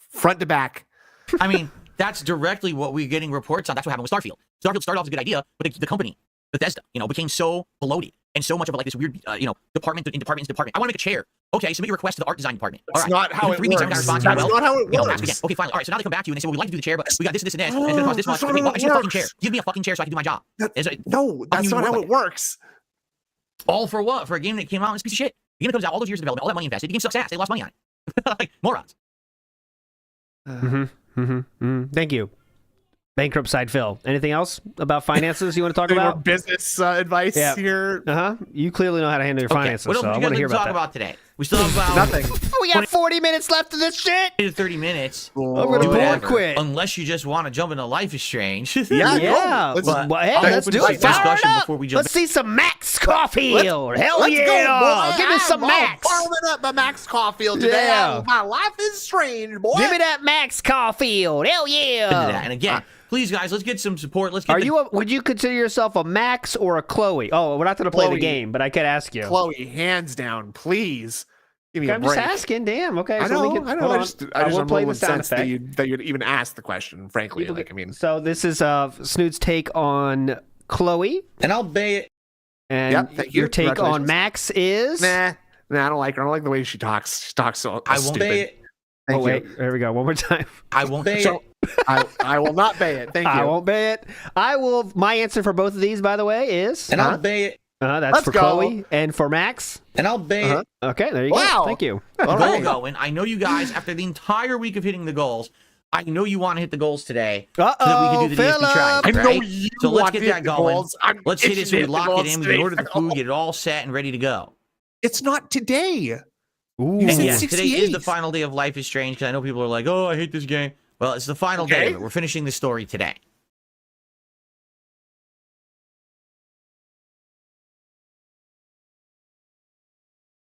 front to back. I mean, that's directly what we're getting reports on. That's what happened with Starfield. Starfield started off as a good idea, but the company, Bethesda, became so bloated and so much of like this weird, department in department. I want to make a chair. Okay, submit your request to the art design department. That's not how it works. That's not how it works. Ask again. Okay, fine. All right, so now they come back to you and they say, well, we'd like to do the chair, but we got this, and this, and it's going to cost this much. Okay, well, I need a fucking chair. Give me a fucking chair so I can do my job. No, that's not how it works. All for what? For a game that came out and it's a piece of shit. The game that comes out all those years of development, all that money invested, the game sucks ass. They lost money on it. Like morons. Thank you. Bankrupt Side Phil. Anything else about finances you want to talk about? More business advice here. You clearly know how to handle your finances. What else so I do want to you hear guys talk about about today? We still have about nothing. We got 40 minutes left of this shit. 30 minutes. I'm gonna board quit. Unless you just want to jump into Life is Strange. Yeah. Let's do it. Discussion before we jump. Let's see some Max Caulfield. Hell yeah! Give me some Max. Farming up my Max Caulfield today. Yeah. My Life is Strange, boy. Give me that Max Caulfield. Hell yeah! And again, please, guys, let's get some support. Let's get. Would you consider yourself a Max or a Chloe? Oh, we're not going to play the game, but I could ask you. Chloe, hands down, please. Give me a I'm break. just asking. Damn. Okay. I know. I just will play the sound that effect. you'd even ask the question. Frankly, So this is Snoot's take on Chloe, and I'll bay it. And your take on Max is nah. I don't like her. I don't like the way she talks. She talks so. I won't bay it. Wait. There we go. One more time. I won't bay it. I will not bay it. Thank you. I won't bay it. I will. My answer for both of these, by the way, is and I'll bay it. That's Let's for go. Chloe and for Max. And I'll bay it. Okay, there you go. Thank you. Going. I know you guys, after the entire week of hitting the goals, I know you want to hit the goals today. So that we can do the DSP try. I know you So let's want get to that hit the going. goals. Let's hit it so we lock it in. We can order the today. food, get it all set and ready to go. It's not today. Ooh. And said yes, today 68. is the final day of Life is Strange because I know people are like, oh, I hate this game. Well, it's the final day of it. We're finishing the story today.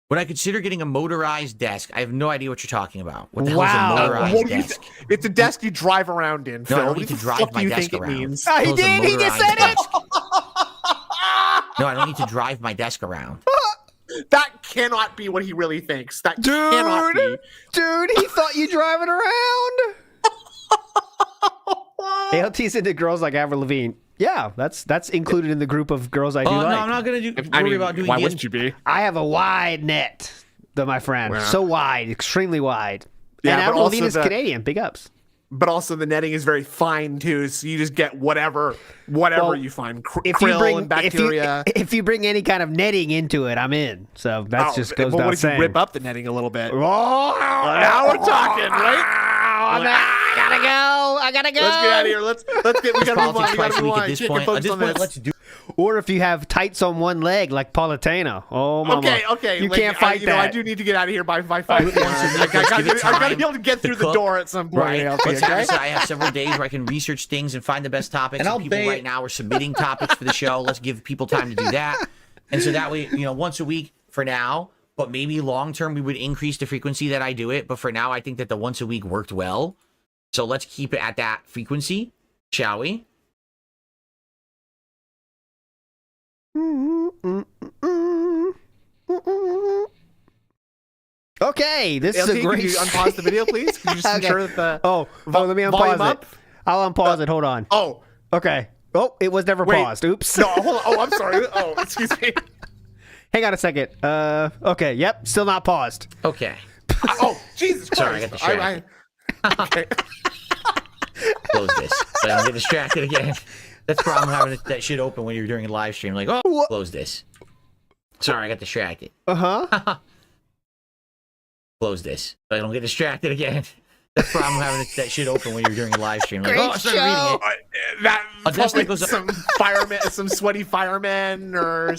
Would I consider getting a motorized desk? I have no idea what you're talking about. What the hell is a motorized desk? It's a desk you drive around in. No, Phil. I don't What need the to drive fuck my do you desk think around. it means? He did. He just said it. No, I don't need to drive my desk around. That cannot be what he really thinks. That cannot be. Dude, he thought you driving around. ALT's into girls like Avril Lavigne. Yeah, that's included in the group of girls I do like. No, I'm not gonna worry about doing. Why wouldn't you be? I have a wide net, my friend. Wow. So wide, extremely wide. Yeah, and but Avril also Lavigne is Canadian. Big ups. But also the netting is very fine too, so you just get whatever you find. If you Krill bring and bacteria. if you bring any kind of netting into it, I'm in. So that just goes but without what if saying. you rip up the netting a little bit? Oh, Now we're talking, right? I gotta go. Let's get out of here. Let's get. We gotta move on. We gotta move on. At this Can't point, focus on this. let's do. Or if you have tights on one leg like Politano. Oh, mama. Okay. You can't fight that. I do need to get out of here by 5 p.m. I gotta be able to get through the door at some point. Right. Okay? I have several days where I can research things and find the best topics. And people right now are submitting topics for the show. Let's give people time to do that. And so that way, once a week for now. But maybe long term we would increase the frequency that I do it. But for now, I think that the once a week worked well. So let's keep it at that frequency, shall we? Okay, this is a great. Can you unpause the video, please? Can you just ensure that the let me unpause it. I'll unpause it. Hold on. Oh, okay. Oh, it was never paused. Oops. No, hold on. Oh, I'm sorry. Oh, excuse me. Hang on a second. Okay. Yep. Still not paused. Okay. Oh, Jesus Christ. Sorry, I got distracted. Okay. Close this. So I don't get distracted again. That's the problem having that shit open when you're doing a live stream. Like, close this. Sorry, I got distracted. Close this. So I don't get distracted again. That's the problem having that shit open when you're doing a live stream. Like, I started reading it. That probably goes some fireman, some sweaty firemen, or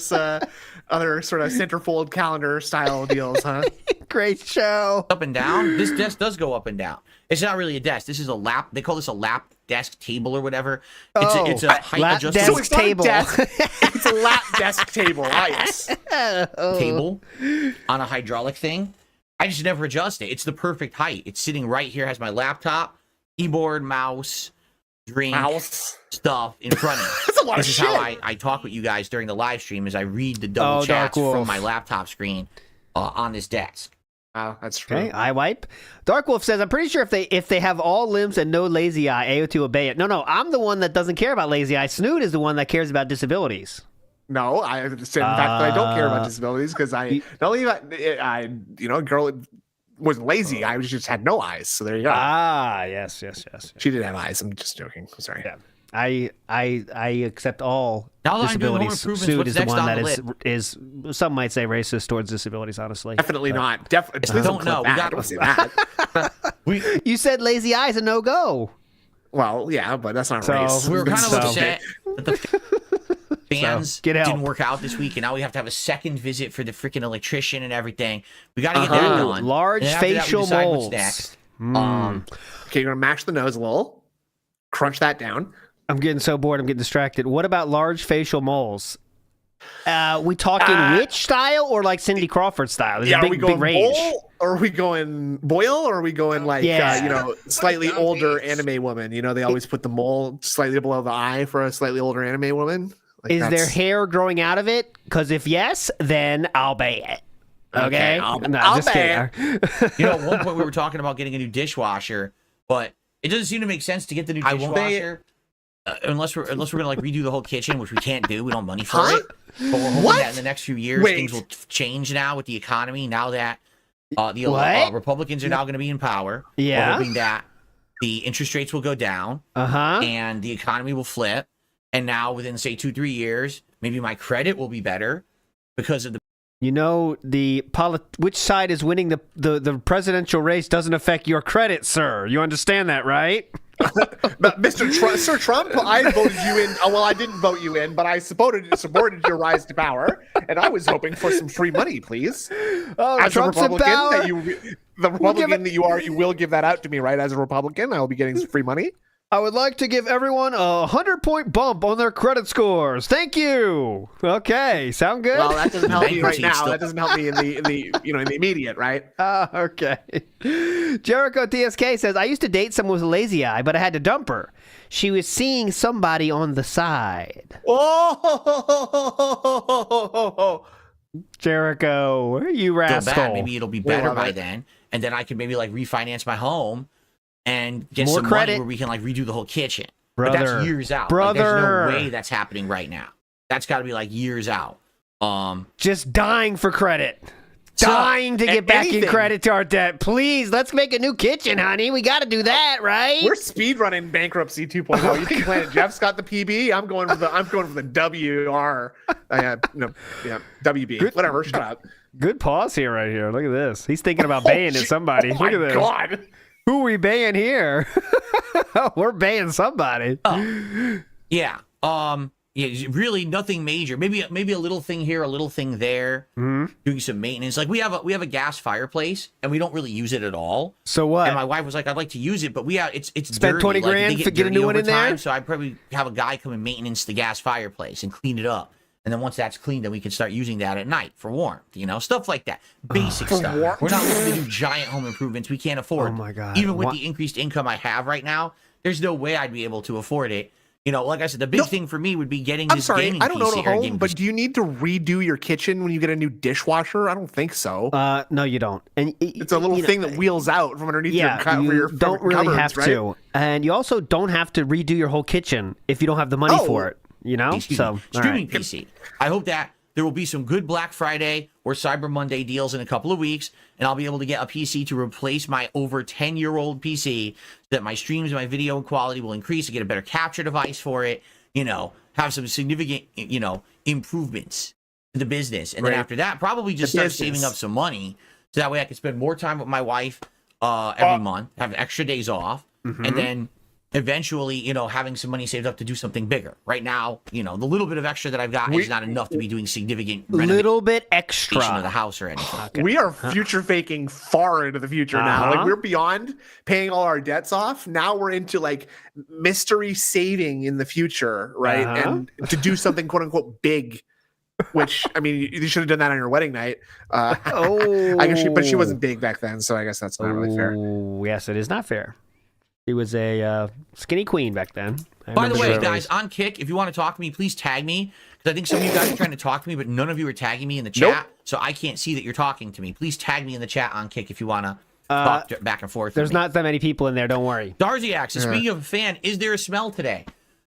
other sort of centerfold calendar style deals, huh? Great show. Up and down. This desk does go up and down. It's not really a desk. This is a lap. They call this a lap desk table or whatever. It's a height adjustable desk table. It's a lap desk table. Yes. Table on a hydraulic thing. I just never adjust it. It's the perfect height. It's sitting right here. Has my laptop, keyboard, mouse, drink, stuff in front of me. That's a lot of shit. This is how I talk with you guys during the live stream. Is I read the double chats from my laptop screen on this desk. Wow, that's true. Okay, eye wipe. Dark Wolf says, I'm pretty sure if they have all limbs and no lazy eye, AO2 obey it. No, I'm the one that doesn't care about lazy eye. Snoot is the one that cares about disabilities. No, I said in fact that I don't care about disabilities because I not only girl wasn't lazy. I just had no eyes. So there you go. Yes. She did have eyes. I'm just joking. I'm sorry. Yeah. I accept all now disabilities. Snoot is the one that is some might say racist towards disabilities. Honestly, definitely not. Definitely don't know. Don't say that. You said lazy eye is a no go. Well, yeah, but that's not race. We were kind of upset that the fans didn't work out this week, and now we have to have a second visit for the freaking electrician and everything. We got to get that done. Large facial moles. Okay, you're gonna mash the nose a little, crunch that down. I'm getting so bored. I'm getting distracted. What about large facial moles? We talking witch style or like Cindy Crawford style? There's a big range. Or are we going boil? Or are we going like slightly older anime woman? They always put the mole slightly below the eye for a slightly older anime woman. Like is there hair growing out of it? Because if yes, then I'll bay it. Okay, I'll just kidding. At one point we were talking about getting a new dishwasher, but it doesn't seem to make sense to get the new dishwasher unless we're gonna like redo the whole kitchen, which we can't do. We don't have money for it. But we're hoping that in the next few years things will change now with the economy. Now that the Republicans are now going to be in power, we're hoping that the interest rates will go down, and the economy will flip. And now within say 2-3 years, maybe my credit will be better because of the. Which side is winning the presidential race doesn't affect your credit, sir. You understand that, right? But Sir Trump, I voted you in. Well, I didn't vote you in, but I supported your rise to power, and I was hoping for some free money, please. Oh, as Trump's a Republican, in power. the Republican that you are, you will give that out to me, right? As a Republican, I will be getting some free money. I would like to give everyone a 100-point bump on their credit scores. Thank you. Okay, sound good? Well, that doesn't help me right now. That doesn't help me in the in the immediate, right? Okay. Jericho TSK says, I used to date someone with a lazy eye, but I had to dump her. She was seeing somebody on the side. Oh, Jericho, you rascal. Bad. Maybe it'll be better by then, and then I can maybe like refinance my home and get More some credit. money where we can like redo the whole kitchen. Brother. But that's years out. Brother. Like, there's no way that's happening right now. That's got to be like years out. Just dying for credit. Dying to get back in credit to our debt. Please, let's make a new kitchen, honey. We got to do that, right? we're speed running bankruptcy 2.0. You can plan it. Jeff's got the PB. I'm going for the WR. WB. Whatever. Shut up. Good pause here, right here. Look at this. He's thinking about baying at somebody. Look at this. God. Who are we baying here? We're baying somebody. Yeah. Yeah, really nothing major. Maybe a little thing here, a little thing there. Doing some maintenance. Like we have a gas fireplace and we don't really use it at all. So what? And my wife was like, I'd like to use it, but it's Spend dirty. 20 Like, grand they to get a new one in there? So I'd probably have a guy come and maintenance the gas fireplace and clean it up. And then once that's cleaned, then we can start using that at night for warmth, stuff like that. Basic stuff. warmth? We're not looking to do giant home improvements we can't afford. Oh my God. Even with the increased income I have right now, there's no way I'd be able to afford it. Like I said, the big thing for me would be getting this gaming PC. I don't know or gaming but PC. do you need to redo your kitchen when you get a new dishwasher? I don't think so. No, you don't. And it's a little thing that wheels out from underneath yeah, your you don't really cupboards, have right? to. And you also don't have to redo your whole kitchen if you don't have the money for it. Excuse So me. all Streaming right. PC. I hope that there will be some good Black Friday or Cyber Monday deals in a couple of weeks, and I'll be able to get a PC to replace my over 10-year-old PC so that my streams and my video quality will increase. I get a better capture device for it, have some significant, improvements to the business. And then after that, probably just start saving up some money so that way I can spend more time with my wife every month, have extra days off, and then eventually, having some money saved up to do something bigger. Right now, the little bit of extra that I've got is not enough to be doing significant Little bit renovation of extra. the house or anything. Okay. We are future faking far into the future now. Like we're beyond paying all our debts off. Now we're into like mystery saving in the future, right? And to do something quote unquote big. Which I mean, you should have done that on your wedding night. I guess but she wasn't big back then, so I guess that's not really fair. Oh, yes, it is not fair. She was a skinny queen back then. By the way, guys, on Kick, if you want to talk to me, please tag me. Because I think some of you guys are trying to talk to me, but none of you are tagging me in the chat. So I can't see that you're talking to me. Please tag me in the chat on Kick if you want to talk back and forth. There's not that many people in there. Don't worry. Darziax, speaking of a fan, is there a smell today?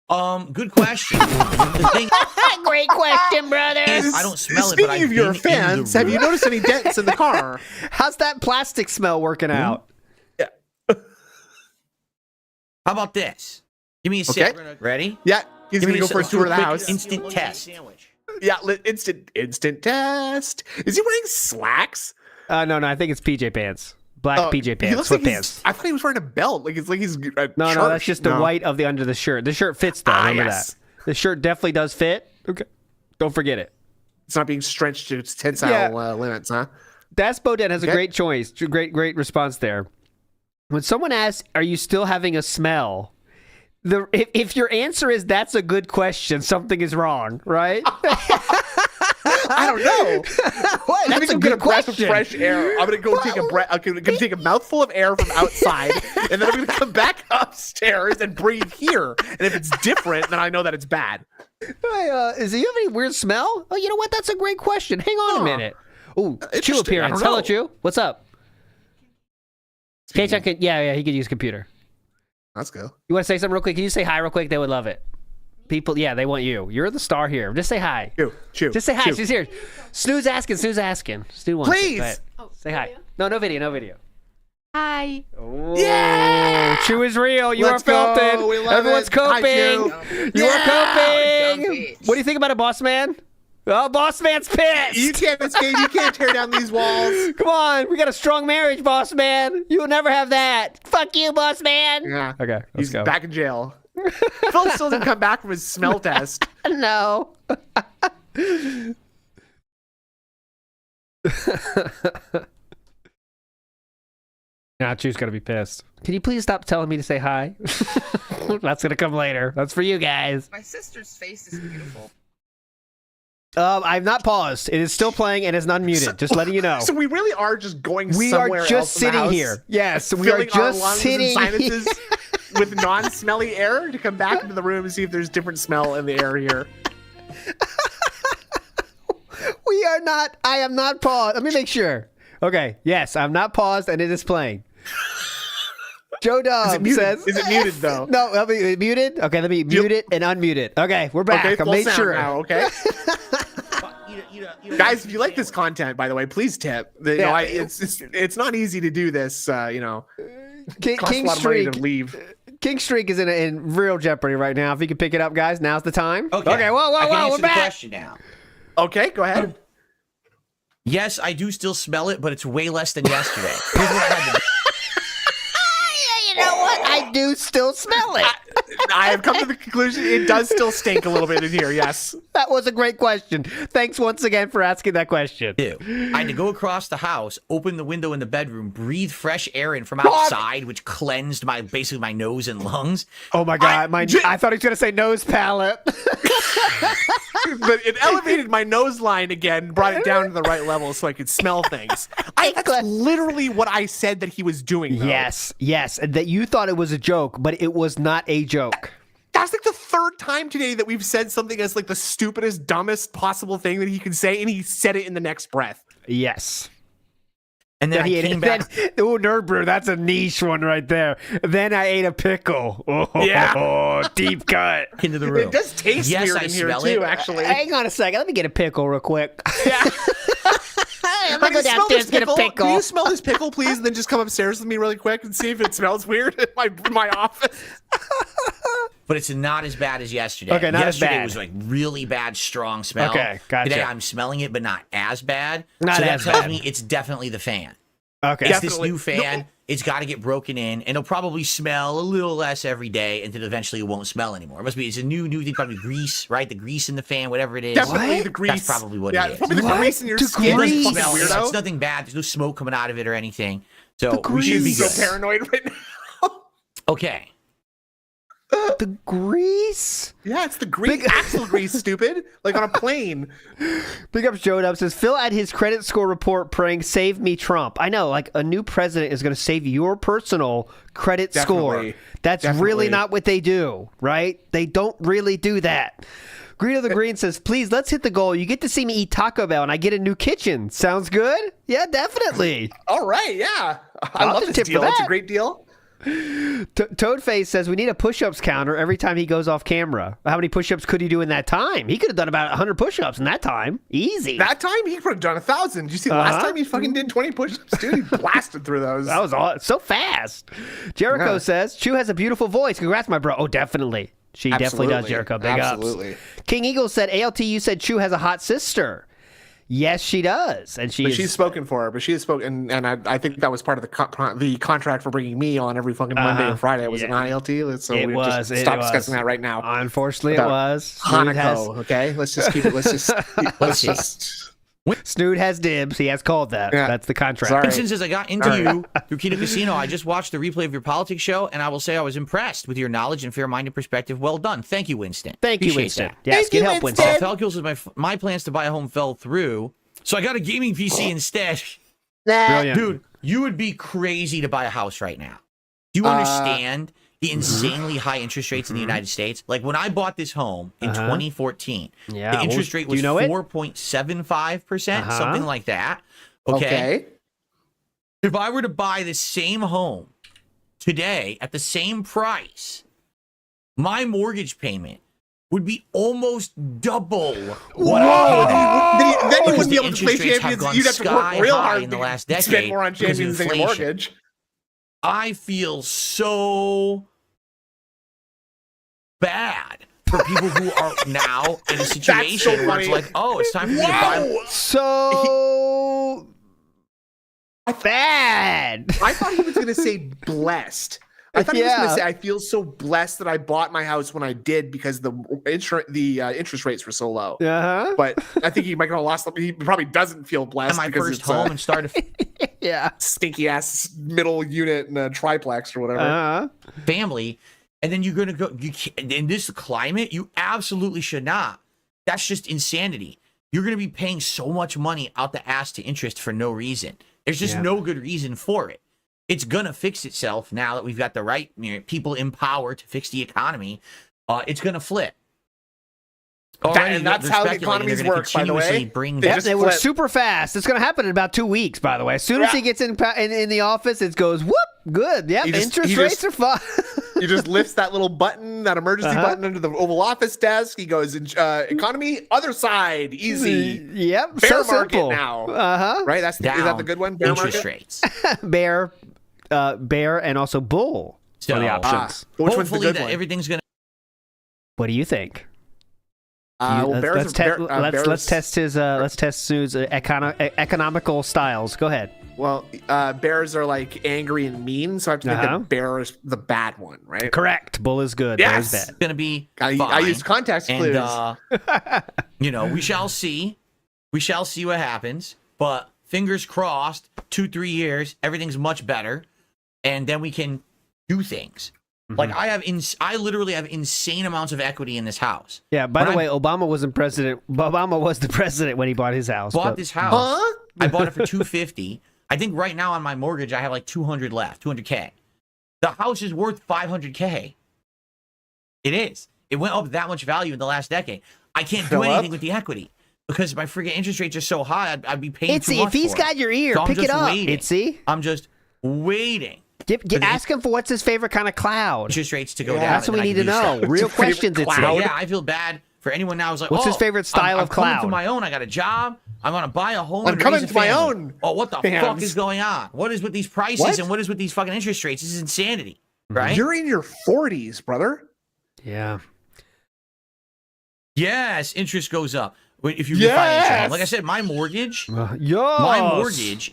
Good question. The thing, Great question, brother. I don't smell it, Speaking but I've of your been in fans, the have you room. noticed any dents in the car? How's that plastic smell working out? How about this? Give me a Okay. sec. Ready? Yeah, he's Give gonna me go a for a let's do tour of the quick house. Instant test. Yeah, instant test. Is he wearing slacks? No, I think it's PJ pants. Black PJ He pants, looks like sweatpants. I thought he was wearing a belt. Like he's No, that's just the white of the under the shirt. The shirt fits though. Remember yes. that. The shirt definitely does fit. Okay, don't forget it. It's not being stretched to its tensile limits, huh? Das Boden has a great choice. Great response there. When someone asks, "Are you still having a smell?" If your answer is "That's a good question," something is wrong, right? I don't know. What? That's a good breath question. of fresh air. I'm gonna go take a breath. I'm gonna take a mouthful of air from outside, and then I'm gonna come back upstairs and breathe here. And if it's different, then I know that it's bad. Hey, do you have any weird smell? Oh, you know what? That's a great question. Hang on a minute. Ooh, Chew Interesting. appearance. I don't Hello, know. Chew. What's up? K-Chan can, he could use computer. Let's go. You want to say something real quick? Can you say hi real quick? They would love it. People, they want you. You're the star here. Just say hi. Chew. Just say hi. Chew. She's here. Snoo's asking. Stu wants Please. it. Go ahead. Say hi. No video. Hi. Oh, Yeah! Chew is real. You Let's are felt go. it. We love Everyone's it. Hi, coping. Chew. You are coping. Dumb bitch. What do you think about it, boss man? Oh, boss man's pissed. You can't escape. You can't tear down these walls. Come on, we got a strong marriage, boss man. You will never have that. Fuck you, boss man. Yeah. Okay, let's He's go. back in jail. Phil still didn't come back from his smell test. No. Nah, Chew's gonna be pissed. Can you please stop telling me to say hi? That's gonna come later. That's for you guys. My sister's face is beautiful. I've not paused. It is still playing and it's unmuted. Just letting you know. So we really are just going We somewhere are just else in the sitting house, here. Yes, we are filling our just lungs sitting and here. sinuses with non-smelly air to come back into the room and see if there's different smell in the air here. We are not. I am not paused. Let me make sure. Okay. Yes, I'm not paused and it is playing. Joe Dub says. Is it muted though? No, let me muted. Okay, let me mute it and unmute it. Okay, we're back. Okay, I made sure. now, okay. Guys, if you like this content, by the way, please tip. It's not easy to do this. King costs a lot of money Streak. to leave. King Streak is in real jeopardy right now. If you can pick it up, guys, now's the time. Okay. Whoa, I can we're answer the back. question now. Okay, go ahead. Yes, I do still smell it, but it's way less than yesterday. Here's what I had to do. You know what? I do still smell it. I have come to the conclusion it does still stink a little bit in here. Yes. That was a great question. Thanks once again for asking that question. I had to go across the house, open the window in the bedroom, breathe fresh air in from outside, which cleansed basically my nose and lungs. Oh my God! I thought he was gonna say nose palate. But it elevated my nose line again, brought it down to the right level so I could smell things. That's literally what I said that he was doing, though. Yes, and that you thought it was a joke, but it was not a joke. That's like the third time today that we've said something as like the stupidest, dumbest possible thing that he can say, and he said it in the next breath. Yes. And then I came back. Oh, Nerd Brew, that's a niche one right there. Then I ate a pickle. Oh, yeah. Deep cut. Into the room. It does taste weird in here, too, actually. Hang on a second. Let me get a pickle real quick. Yeah. I'm going to go downstairs and get a pickle. Can you smell this pickle, please, and then just come upstairs with me really quick and see if it smells weird in my office? But it's not as bad as yesterday. Okay, not yesterday as bad. was like really bad, strong smell. Okay, gotcha. Today I'm smelling it, but not as bad. Not so as that tells bad. me it's definitely the fan. Okay. It's this new fan. It's got to get broken in, and it'll probably smell a little less every day until eventually it won't smell anymore. It must be, it's a new thing, probably grease, right? The grease in the fan, whatever it is. Definitely the grease. That's probably what yeah, it is. Probably the grease in your skin. It Grease. doesn't smell. Weirdo. It's nothing bad. There's no smoke coming out of it or anything. So The we should be He's good. so paranoid right now. Okay. The grease? Yeah, it's the grease. Axle grease, stupid. Like on a plane. Big up Joe Dub says, fill out his credit score report praying, save me Trump. I know, like a new president is going to save your personal credit score. That's really not what they do, right? They don't really do that. Green of the Green says, please, let's hit the goal. You get to see me eat Taco Bell and I get a new kitchen. Sounds good? Yeah, definitely. All right, yeah. I I'll love just this tip deal. for It's a that. great deal. Toadface says, we need a push-ups counter every time he goes off camera. How many push-ups could he do in that time? He could have done about 100 push-ups in that time. Easy. That time, he could have done 1,000. Did you see the last time he fucking did 20 push-ups, dude? He blasted through those. That was all so fast. Jericho says, Chew has a beautiful voice. Congrats, my bro. Oh, definitely. She definitely does, Jericho. Big ups. King Eagle said, ALT, you said Chew has a hot sister. Yes, she does. And she's spoken for her, but she has spoken, and I think that was part of the contract for bringing me on every fucking Monday and Friday. Was it not ALT? So it we was. just stop discussing that right now. Unfortunately, it was. Hanako, okay? Let's just keep it. Let's just. Snood has dibs. He has called that. Yeah. That's the contract. Sorry. Since as I got into you through Kino Casino, I just watched the replay of your politics show, and I will say I was impressed with your knowledge and fair-minded perspective. Well done. Thank you, Winston. Thank you, Appreciate Winston. that. Yes, good help, Winston. Falcons says my plans to buy a home fell through, so I got a gaming PC instead. Brilliant. Dude, you would be crazy to buy a house right now. Do you understand the insanely high interest rates in the United States? Like when I bought this home in 2014, the interest rate was 4.75%, something like that. Okay. If I were to buy the same home today at the same price, my mortgage payment would be almost double what I paid. Then you wouldn't be able to Interest play rates have Champions. gone You'd have to work real sky high hard in the last to spend decade more on because of Champions than your inflation. mortgage. I feel so bad for people who are now in a situation where it's like, oh, it's time for me to buy. So bad. I thought he was going to say blessed. I thought he was going to say, I feel so blessed that I bought my house when I did because the interest rates were so low. But I think he might have lost. He probably doesn't feel blessed. My because first it's home and started stinky ass middle unit and a triplex or whatever. Family. And then you're going to go, in this climate, you absolutely should not. That's just insanity. you're going to be paying so much money out the ass to interest for no reason. There's just no good reason for it. It's going to fix itself now that we've got the right people in power to fix the economy. It's going to flip. And that's how the economies work, by the way. They were super fast. It's going to happen in about 2 weeks, by the way. As soon as he gets in the office, it goes, whoop, good. Yep, interest rates are fine. He just lifts that little button, that emergency button under the Oval Office desk. He goes, economy, other side, easy. Yep, bear so market simple. now. Right? Is that the good one? Bear interest market? rates. Bear, and also bull So, are the options. Which one's the hopefully good one? everything's going to... What do you think? Let's test Sue's economical styles. Go ahead. Well, bears are like angry and mean, so I have to think that bear is the bad one, right? Correct. Bull is good. Yes. Bear is bad. going to be I used context clues. And, we shall see. We shall see what happens. But fingers crossed, 2-3 years, everything's much better. And then we can do things. Like I literally have insane amounts of equity in this house. Yeah. By the way, Obama wasn't president. Obama was the president when he bought his house. This house. I bought it for $250. I think right now on my mortgage I have like $200 left, $200K. The house is worth $500K. It is. It went up that much value in the last decade. I can't do anything with the equity because my freaking interest rates are so high. I'd be paying too much. If he's got your ear, so pick it up. Waiting. I'm just waiting. Ask him for what's his favorite kind of cloud. Interest rates to go down. That's what we need to know. Real questions. It's yeah, I feel bad for anyone now who's like, what's his favorite style of cloud? I'm coming to my own. I got a job. I'm going to buy a home. I'm coming to my own. Oh, what the fuck is going on? What is with these prices and what is with these fucking interest rates? This is insanity, right? You're in your 40s, brother. Yeah. Yes, interest goes up. If you refinance your home. Like I said, my mortgage,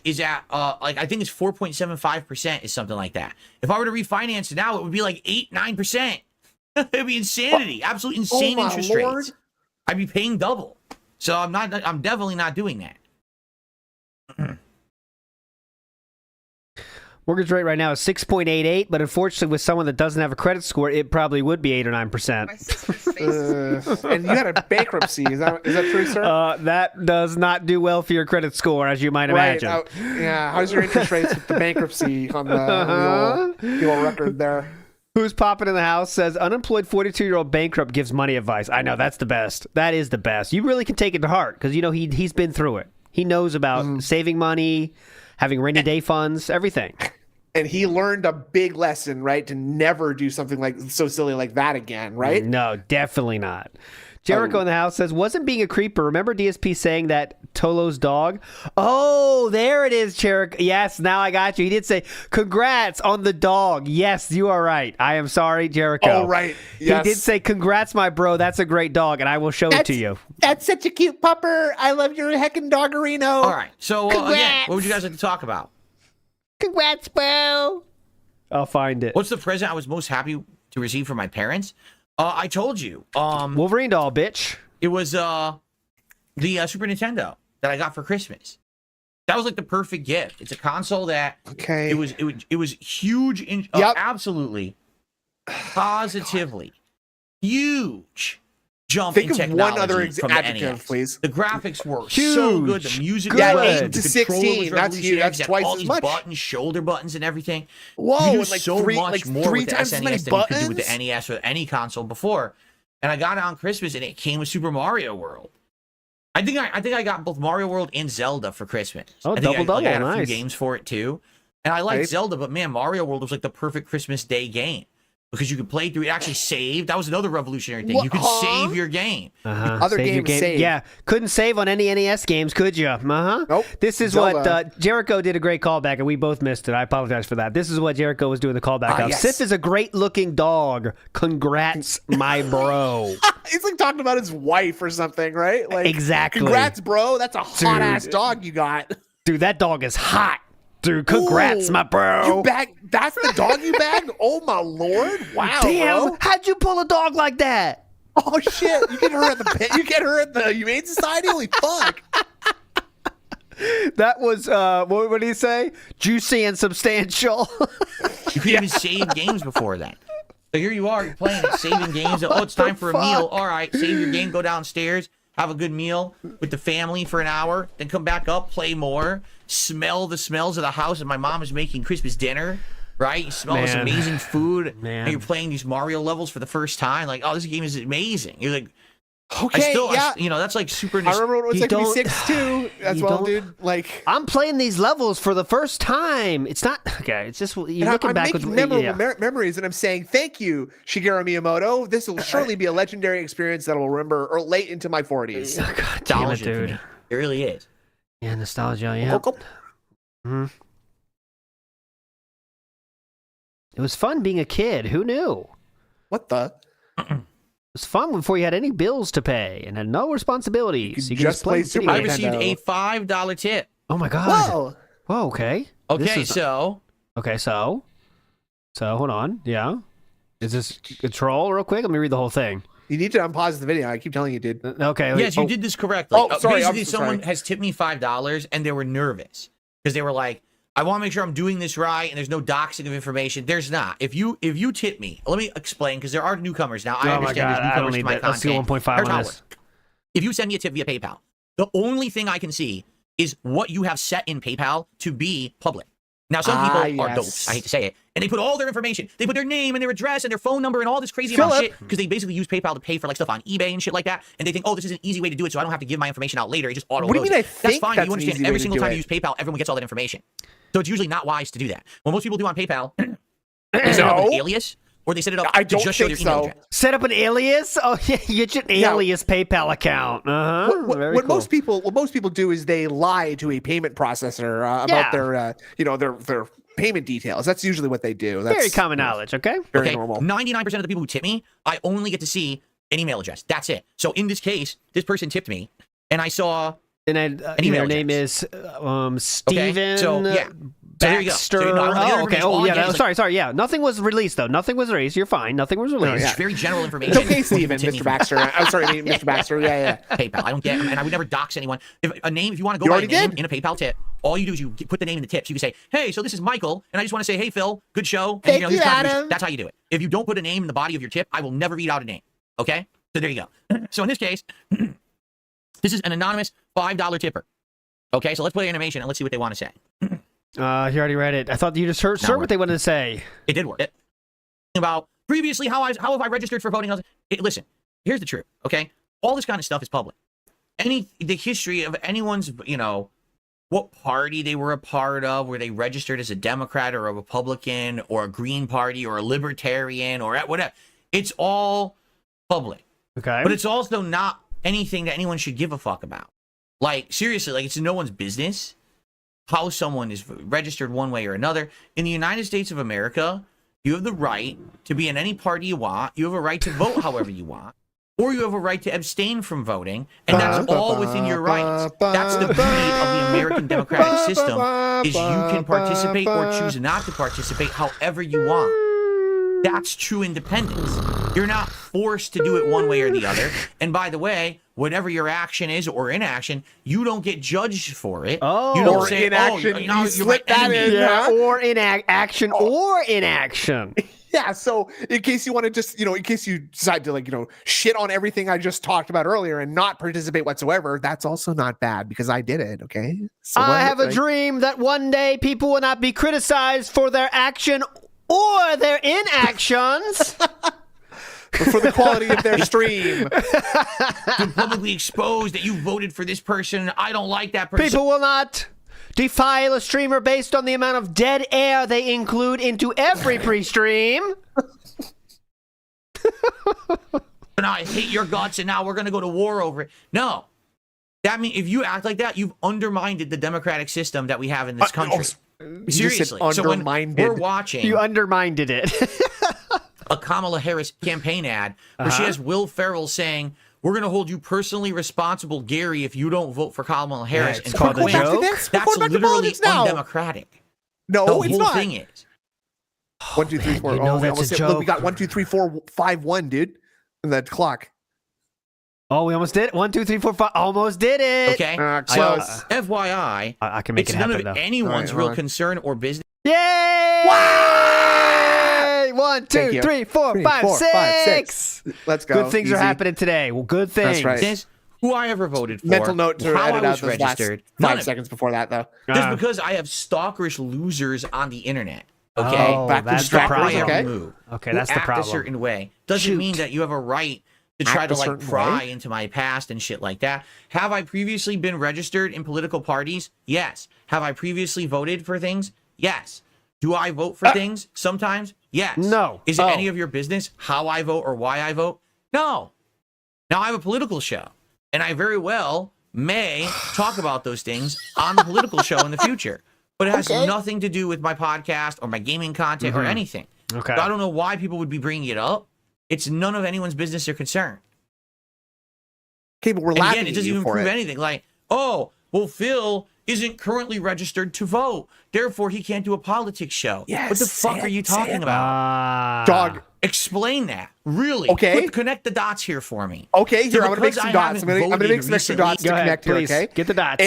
is at I think it's 4.75% is something like that. If I were to refinance it now, it would be like 8-9%. It'd be insanity, absolute insane interest rates. I'd be paying double. So I'm definitely not doing that. Mortgage rate right now is 6.88, but unfortunately, with someone that doesn't have a credit score, it probably would be 8 or 9%. And you had a bankruptcy. Is that true, sir? That does not do well for your credit score, as you might imagine. How's your interest rates with the bankruptcy on the old record there? Who's popping in the house says unemployed 42-year-old bankrupt gives money advice. I know, that's the best. That is the best. You really can take it to heart because he's been through it. He knows about saving money, having rainy day funds, everything. And he learned a big lesson, right? To never do something like so silly like that again, right? No, definitely not. Jericho in the house says, wasn't being a creeper. Remember DSP saying that Tolo's dog? Oh, there it is, Jericho. Yes, now I got you. He did say, congrats on the dog. Yes, you are right. I am sorry, Jericho. Oh, right. Yes. He did say, congrats, my bro. That's a great dog, and I will show it to you. That's such a cute pupper. I love your heckin' doggerino. All right. So, again, what would you guys like to talk about? Congrats, bro. I'll find it. What's the present I was most happy to receive from my parents? I told you. Wolverine doll, bitch. It was the Super Nintendo that I got for Christmas. That was like the perfect gift. It's a console that it was huge, absolutely, positively huge jump in technology. One other from adjective, NES. please. The graphics were so good. The music was good. 8 good. to The 16. That's huge. That's twice all as these much. buttons, shoulder buttons, and everything. Whoa! You do Like so much more with the times as many SNES than you could do with buttons? the NES or any console before. And I got it on Christmas, and it came with Super Mario World. I think I got both Mario World and Zelda for Christmas. Oh, I think double, I had a few nice. games for it too. And I liked Zelda, but man, Mario World was like the perfect Christmas Day game. Because you could play through it, actually saved. That was another revolutionary thing. You could save your game. Other games saved. Yeah, couldn't save on any NES games, could you? Nope. This is Zelda. what Jericho did a great callback, and we both missed it. I apologize for that. This is what Jericho was doing the callback of. Yes. Sif is a great-looking dog. Congrats, my bro. He's like talking about his wife or something, right? Like, Exactly. Congrats, bro. That's a hot-ass dog you got. Dude, that dog is hot. Dude, congrats, my bro. That's the dog you bagged? Oh, my Lord. Wow, Damn, bro. how'd you pull a dog like that? Oh, shit. You get her at the Humane Society? Holy fuck. That was, what did he say? Juicy and substantial. You could even save games before that. So here you are, you're playing, saving games. Oh, it's time for a meal. All right, save your game, go downstairs, have a good meal with the family for an hour, then come back up, play more, smell the smells of the house, and my mom is making Christmas dinner, right? You smell this amazing food, and you're playing these Mario levels for the first time. Like, oh, this game is amazing. You're like, okay, that's like super. I remember what it was like to be 6 too, as well, dude. Like, I'm playing these levels for the first time. It's not okay. It's just you're looking back with memorable memories, and I'm saying thank you, Shigeru Miyamoto. This will surely be a legendary experience that I'll remember or late into my 40s. Oh, God damn it, dude! It really is. Yeah, nostalgia. Yeah. Mm-hmm. It was fun being a kid. Who knew? What the? It was fun before you had any bills to pay and had no responsibilities. You could just play Super I Nintendo. received a $5 tip. Oh my God! Whoa! Whoa. Okay. So hold on. Yeah. Is this a troll? Real quick. Let me read the whole thing. You need to unpause the video. I keep telling you, dude. Okay. Yes, you did this correctly. Sorry. Basically, someone has tipped me $5, and they were nervous because they were like, I want to make sure I'm doing this right, and there's no doxing of information. There's not. If you tip me, let me explain, because there are newcomers now. I understand there's newcomers to my content. Let's see 1.5 on this. If you send me a tip via PayPal, the only thing I can see is what you have set in PayPal to be public. Now, some people are dopes, I hate to say it, and they put all their information. They put their name and their address and their phone number and all this crazy amount of shit, because they basically use PayPal to pay for like stuff on eBay and shit like that, and they think, oh, this is an easy way to do it, so I don't have to give my information out later. It just auto. What do you mean? I think that's fine. You understand? Every single time you use PayPal, everyone gets all that information. So it's usually not wise to do that. What most people do on PayPal, they set up an alias, or they set it up to just show their email address. Set up an alias? Oh yeah, you get an alias PayPal account. What most people do is they lie to a payment processor about their payment details. That's usually what they do. That's very common knowledge. Okay. Very normal. 99% of the people who tip me, I only get to see an email address. That's it. So in this case, this person tipped me, and I saw. And then their name is Steven. So there you go. Baxter. Sorry. Yeah, nothing was released though. Nothing was released. You're fine. Nothing was released. It's very general information. It's okay, Steven, Mr. Baxter. I'm sorry, Mr. Baxter. Yeah. PayPal. I don't get, and I would never dox anyone. If you want to go by a name in a PayPal tip, all you do is you put the name in the tip. So you can say, hey, so this is Michael, and I just want to say, hey, Phil, good show. And, Thank you, Adam. That's how you do it. If you don't put a name in the body of your tip, I will never read out a name. Okay? So there you go. So in this case, this is an anonymous $5 tipper. Okay, so let's play animation and let's see what they want to say. You already read it. I thought you just heard what they wanted to say. It did work. About previously, how have I registered for voting? Listen, here's the truth, okay? All this kind of stuff is public. The history of anyone's, what party they were a part of, were they registered as a Democrat or a Republican or a Green Party or a Libertarian or whatever. It's all public. Okay. But it's also not anything that anyone should give a fuck about. Like, seriously, like, it's no one's business how someone is registered one way or another. In the United States of America, you have the right to be in any party you want. You have a right to vote however you want. Or you have a right to abstain from voting. And that's all within your rights. That's the beauty of the American democratic system, is you can participate or choose not to participate however you want. That's true independence. You're not forced to do it one way or the other. And by the way, whatever your action is or inaction, you don't get judged for it. Oh, you don't or say, inaction. you slip that in. Yeah, or action or inaction. Yeah, so in case you want to just, in case you decide to shit on everything I just talked about earlier and not participate whatsoever, that's also not bad because I did it, okay? So I have a dream that one day people will not be criticized for their action or their inactions. For the quality of their stream. To publicly expose that you voted for this person. I don't like that person. People will not defile a streamer based on the amount of dead air they include into every pre-stream. And I hate your guts, and now we're going to go to war over it. No. That means if you act like that, you've undermined the democratic system that we have in this country. Seriously. So when we're watching... You undermined it. A Kamala Harris campaign ad where she has Will Ferrell saying, we're going to hold you personally responsible, Gary, if you don't vote for Kamala Harris. Yeah, it's called a joke. That's literally undemocratic. No, it's not. The whole thing is. 1, 2, 3, 4. Oh, that's a joke. Look, we got 1, 2, 3, 4, 5, 1, dude. In that clock. Oh, we almost did it. 1, 2, 3, 4, 5. Almost did it. Okay. Close. FYI, I can make it happen, none of anyone's real concern or business. Yay! Wow! 1, 2, 3, 4, 5, 6. Let's go. Good things are happening today. Well, good things. That's right. who I ever voted for, Mental note to how edit I out was those registered. last 5 seconds before that, though. Just because I have stalkerish losers on the internet. Okay, back to that's the the problem. okay. Move. Okay, that's the act problem. a certain way doesn't mean that you have a right to try to like pry into my past and shit like that. Have I previously been registered in political parties? Yes. Have I previously voted for things? Yes. Do I vote for things sometimes? Yes. No. Is it any of your business how I vote or why I vote? No. Now I have a political show, and I very well may talk about those things on the political show in the future. But it has nothing to do with my podcast or my gaming content or anything. Okay. So I don't know why people would be bringing it up. It's none of anyone's business or concern. Okay, but we're And laughing again, it at doesn't you even for prove it. anything. Like, oh, well, Phil isn't currently registered to vote. Therefore, he can't do a politics show. Yes, what the fuck are you talking about? Dog. Explain that. Really? Okay. Connect the dots here for me. Okay, here, So I'm going to make because some I dots. I'm haven't going to make some extra voted dots to Go ahead, connect here, please. okay? Get the dots.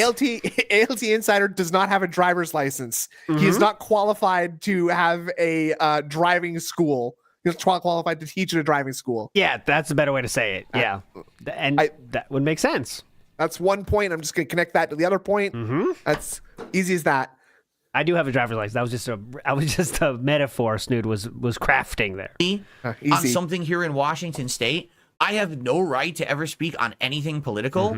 ALT Insider does not have a driver's license. He is not qualified to have a driving school. He's qualified to teach at a driving school. Yeah, that's a better way to say it. Yeah. And that would make sense. That's one point. I'm just going to connect that to the other point. That's easy as that. I do have a driver's license. That was just a metaphor Snood was crafting there. On Easy. something here in Washington State, I have no right to ever speak on anything political.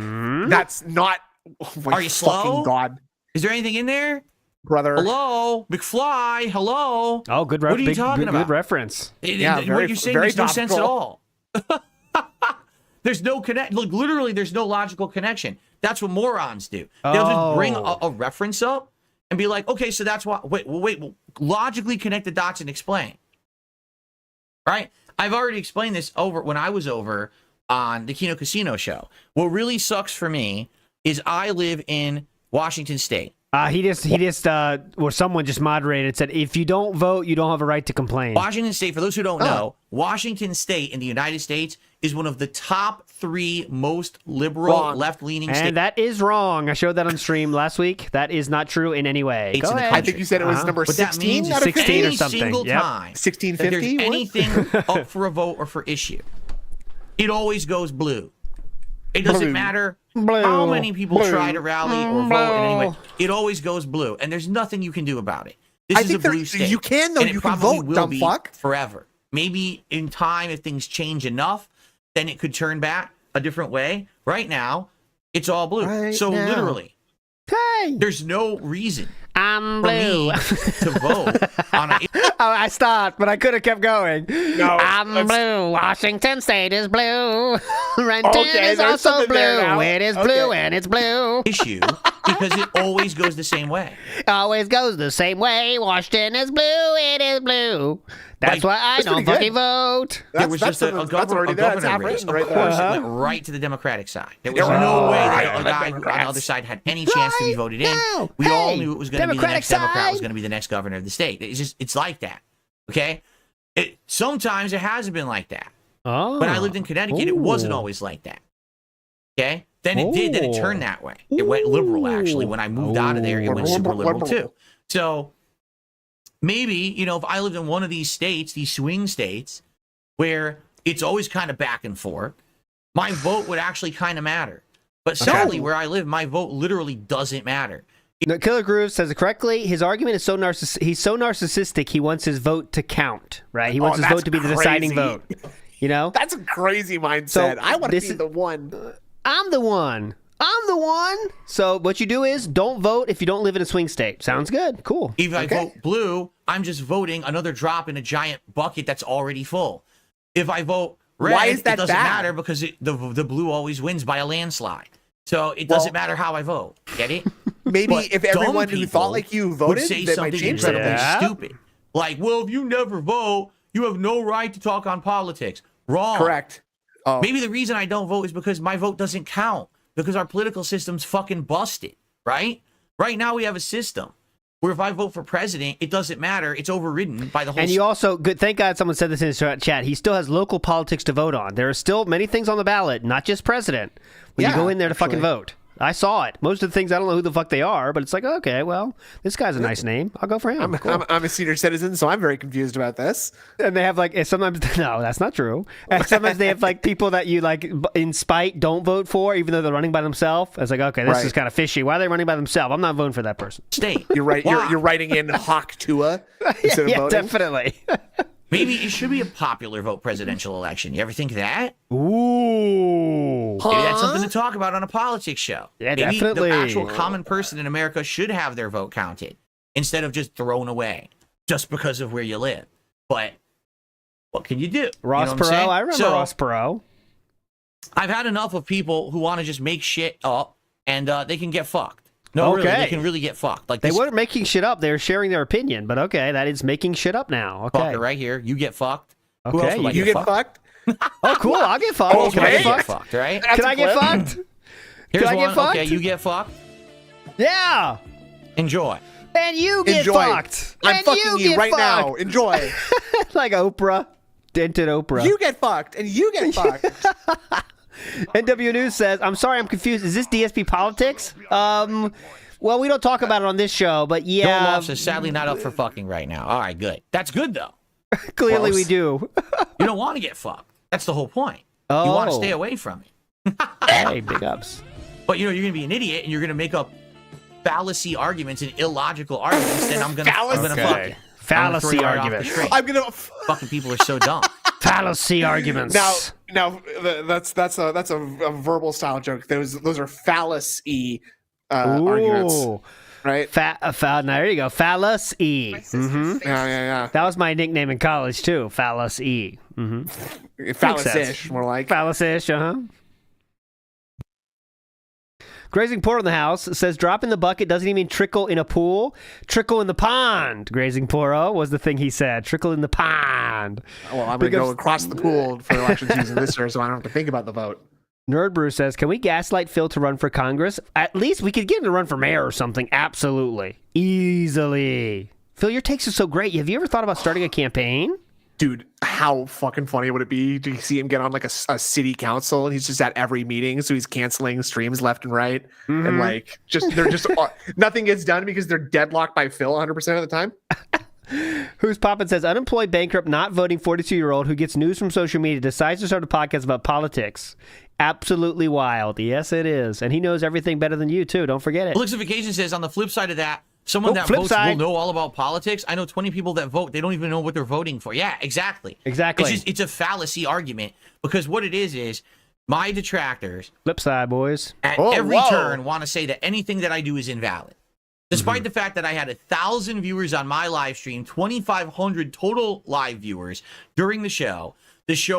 That's not. Oh my Are you slow? fucking God, Is there anything in there? brother. Hello, McFly. Hello. Oh, good What are you talking good about? reference. Yeah, What very- you're saying very makes no sense at topical. all. There's no connect. Look, literally, there's no logical connection. That's what morons do. They'll just bring a reference up and be like, okay, so that's why. Wait. Logically connect the dots and explain. Right? I've already explained this over when I was over on the Kino Casino show. What really sucks for me is I live in Washington State. Or someone just moderated said, if you don't vote, you don't have a right to complain. Washington State, for those who don't know, Washington State in the United States is one of the top 3 most liberal, left-leaning states. And that is wrong. I showed that on stream last week. That is not true in any way. It's Go in the ahead. I think you said it was number What that 16 means out is of 16 or 15? something. single Yep. time 1650? that there's What? anything up for a vote or for issue, it always goes blue. It doesn't Blue. matter Blue. how many people Blue. try to rally or vote in any way. It always goes blue, and there's nothing you can do about it. This I is think a there- blue state. you can, though. and it You can probably vote, will dumb be fuck. forever. Maybe in time, if things change enough, then it could turn back a different way. Right now, it's all blue. Right so now. literally, Hey, there's no reason I'm for blue. me to vote on a I stopped, but I could have kept going. No, I'm let's- blue. Washington State is blue. Renton Okay, is there's also something there blue. now. It is Okay. blue and it's blue. issue because it always goes the same way. Always goes the same way. Washington is blue. It is blue. That's why I don't pretty good. fucking vote. There was just a that's governor already there. That's race. half-written Of right course, there. it went right to the Democratic side. There was Yeah, no way right that on a the guy who on the Democrats. other side had any chance to be voted in. No. We all Hey, knew it was going to be the Democratic next Democrat was side. going to be the next governor of the state. It's like that. Okay? Sometimes it hasn't been like that. Oh. When I lived in Connecticut, it wasn't always like that. Okay? Then it did. Then it turned that way. It went liberal, actually. When I moved out of there, it went super liberal, too. So maybe, if I lived in one of these states, these swing states, where it's always kind of back and forth, my vote would actually kind of matter. But sadly, where I live, my vote literally doesn't matter. No, Killer Groove says it correctly. His argument is he's so narcissistic, he wants his vote to count, right? He wants his that's vote to be the deciding crazy. vote. You know? That's a crazy mindset. So, I want to this be is- the one. I'm the one. So what you do is don't vote if you don't live in a swing state. Sounds good. Cool. If I vote blue, I'm just voting another drop in a giant bucket that's already full. If I vote red, Why is that it doesn't bad? matter because the blue always wins by a landslide. So it doesn't matter how I vote. Get it? Maybe But if dumb everyone who people thought like you would voted, say that might something change incredibly something. Yeah. stupid. Like, well, if you never vote, you have no right to talk on politics. Wrong. Correct. Oh. Maybe the reason I don't vote is because my vote doesn't count. Because our political system's fucking busted, right? Right now we have a system where if I vote for president, it doesn't matter. It's overridden by the whole And you also, good. Thank God someone said this in his chat. He still has local politics to vote on. There are still many things on the ballot, not just president. When you Yeah, go in there to fucking actually. vote. I saw it. Most of the things, I don't know who the fuck they are, but it's like, okay, well, this guy's a nice name. I'll go for him. I'm a senior citizen, so I'm very confused about this. And they have like, sometimes, no, that's not true. And sometimes they have like people that you like in spite don't vote for, even though they're running by themselves. It's like, okay, this is kind of fishy. Why are they running by themselves? I'm not voting for that person. State. You're right. You're writing in Hawk Tua instead of voting. Definitely. Maybe it should be a popular vote presidential election. You ever think of that? Ooh. Maybe that's something to talk about on a politics show. Yeah, Maybe definitely. the actual common person in America should have their vote counted instead of just thrown away just because of where you live. But what can you do? Ross Perot. I remember Ross Perot. I've had enough of people who want to just make shit up and they can get fucked. No, really, they can really get fucked. Like they weren't making shit up; they were sharing their opinion. But okay, that is making shit up now. Okay, fucker right here. You get fucked. Okay, Who else would you get fucked. Oh, cool! I'll get fucked. Okay. Can I get fucked? Right? Can I get fucked? Here's Can I one. get fucked? Okay, you get fucked. Yeah. Enjoy. And you get fucked. I'm and fucking you right now. Enjoy. Like Oprah, dented Oprah. You get fucked, and you get fucked. NW News says, "I'm sorry, I'm confused. Is this DSP politics?" Well, we don't talk about it on this show, but yeah. Joel Lofts is sadly not up for fucking right now. All right, good. That's good, though. Clearly we do. You don't want to get fucked. That's the whole point. Oh. You want to stay away from it. Hey, big ups. But, you're going to be an idiot, and you're going to make up fallacy arguments and illogical arguments, then I'm going to fuck you. Fallacy arguments. I'm gonna. Fucking people are so dumb. Fallacy arguments. Now, that's a verbal style joke. Those are fallacy arguments, right? There you go. Fallacy. Mm-hmm. Yeah. That was my nickname in college too. Fallacy. Mm-hmm. Phallus-ish, more like. Phallus-ish. Grazing Poro in the house says, drop in the bucket doesn't even mean trickle in a pool. Trickle in the pond. Grazing Poro was the thing he said. Trickle in the pond. Well, I'm going to go across the pool for election season this year, so I don't have to think about the vote. Nerd Brew says, can we gaslight Phil to run for Congress? At least we could get him to run for mayor or something. Absolutely. Easily. Phil, your takes are so great. Have you ever thought about starting a campaign? Dude, how fucking funny would it be to see him get on like a city council and he's just at every meeting, so he's canceling streams left and right, and like they're just nothing gets done because they're deadlocked by Phil 100% of the time. Who's Poppin says, unemployed, bankrupt, not voting 42-year-old who gets news from social media decides to start a podcast about politics. Absolutely wild. Yes, it is. And he knows everything better than you, too. Don't forget it. Elixification says, on the flip side of that, someone that votes will know all about politics. I know 20 people that vote. They don't even know what they're voting for. Yeah, exactly. Exactly. It's a fallacy argument because what it is my detractors. Flip side, boys. At every turn want to say that anything that I do is invalid. Despite the fact that I had 1,000 viewers on my live stream, 2,500 total live viewers during the show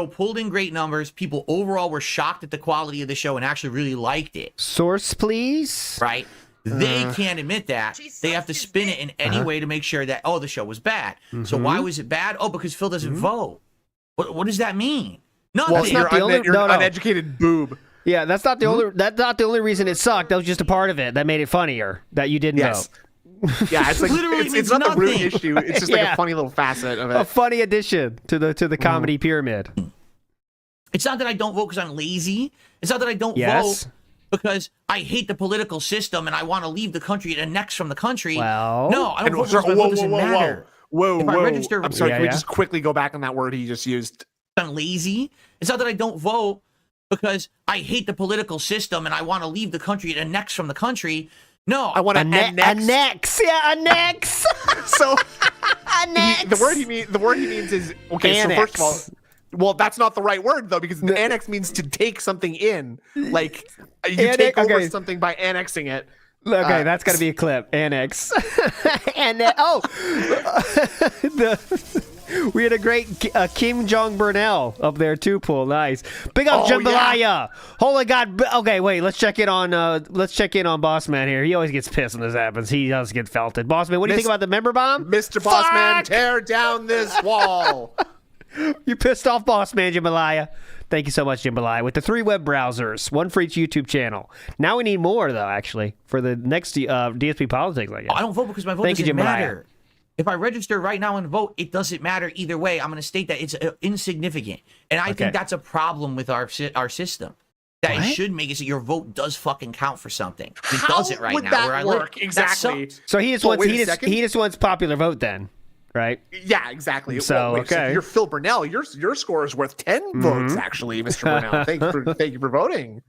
pulled in great numbers. People overall were shocked at the quality of the show and actually really liked it. Source, please. Right? They can't admit that. They have to spin it in any way to make sure that, the show was bad. So why was it bad? Oh, because Phil doesn't vote. What does that mean? Nothing. Well, you're an uneducated boob. Yeah, that's not the only reason it sucked. That was just a part of it that made it funnier that you didn't vote. Yeah, it's like literally it's not the root issue. It's just like a funny little facet of it. A funny addition to the comedy pyramid. It's not that I don't vote because I'm lazy. It's not that I don't vote because I hate the political system and I want to leave the country and annex from the country. Well, no, I don't vote because my vote doesn't matter. Whoa. I register, I'm sorry, can we just quickly go back on that word he just used? I'm lazy. It's not that I don't vote because I hate the political system and I want to leave the country and annex from the country. No, I want to annex. Yeah, annex. So annex. The word he means is okay. Annex. So first of all, well, that's not the right word though, because the annex means to take something in. Like you take over something by annexing it. Okay, that's got to be a clip. Annex. And we had a great Kim Jong Burnell up there too. Pool, nice. Big up Jambalaya. Yeah. Holy God. Okay, wait. Let's check in on Boss Man here. He always gets pissed when this happens. He does get felted. Boss Man, what do you think about the member bomb? Mr. Boss Man, tear down this wall. You pissed off Boss Man, Jambalaya. Thank you so much, Jambalaya. With the 3 web browsers, 1 for each YouTube channel. Now we need more, though, actually, for the next DSP politics, I guess. I don't vote because my vote doesn't matter. If I register right now and vote, it doesn't matter either way. I'm going to state that it's insignificant. And I think that's a problem with our system. that it should make it so your vote does fucking count for something. It How doesn't right would now that where I work? live. Exactly. So he just Well, wants wait a second. he just wants popular vote then, right? Yeah, exactly. So, Well, wait a okay. second. You're Phil Burnell. Your score is worth 10 votes, actually, Mr. Burnell. Thank you for voting.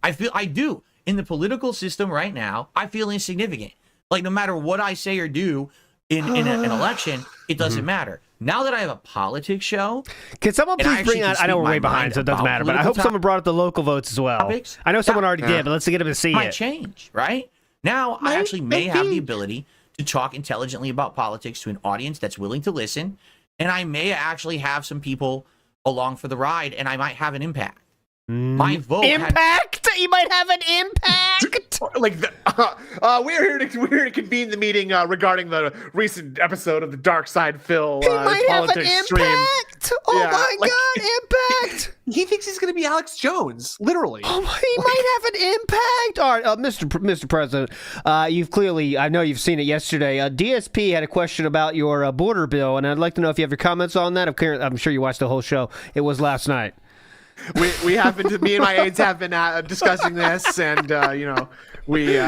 I do. In the political system right now, I feel insignificant. Like, no matter what I say or do in an election, it doesn't matter. Now that I have a politics show, Can someone and I please actually bring can out? I speak know we're my way behind, mind so it doesn't about matter. But I political hope someone brought up the local votes as well. topics. I know someone Yeah. already did, but let's get them to see might it. change, right? Now, I actually may have the ability to talk intelligently about politics to an audience that's willing to listen, and I may actually have some people along for the ride, and I might have an impact. My vote Impact? You might have an impact. Like, we're here to convene the meeting regarding the recent episode of the Dark Side Phil He might have an politics stream. impact. Oh Yeah, my like- god, impact! He thinks he's going to be Alex Jones, literally. Oh, he might have an impact. All right, Mr. President, you've clearly, I know you've seen it yesterday. DSP had a question about your border bill, and I'd like to know if you have your comments on that. I'm sure you watched the whole show. It was last night. We have been, me and my aides have been discussing this, and we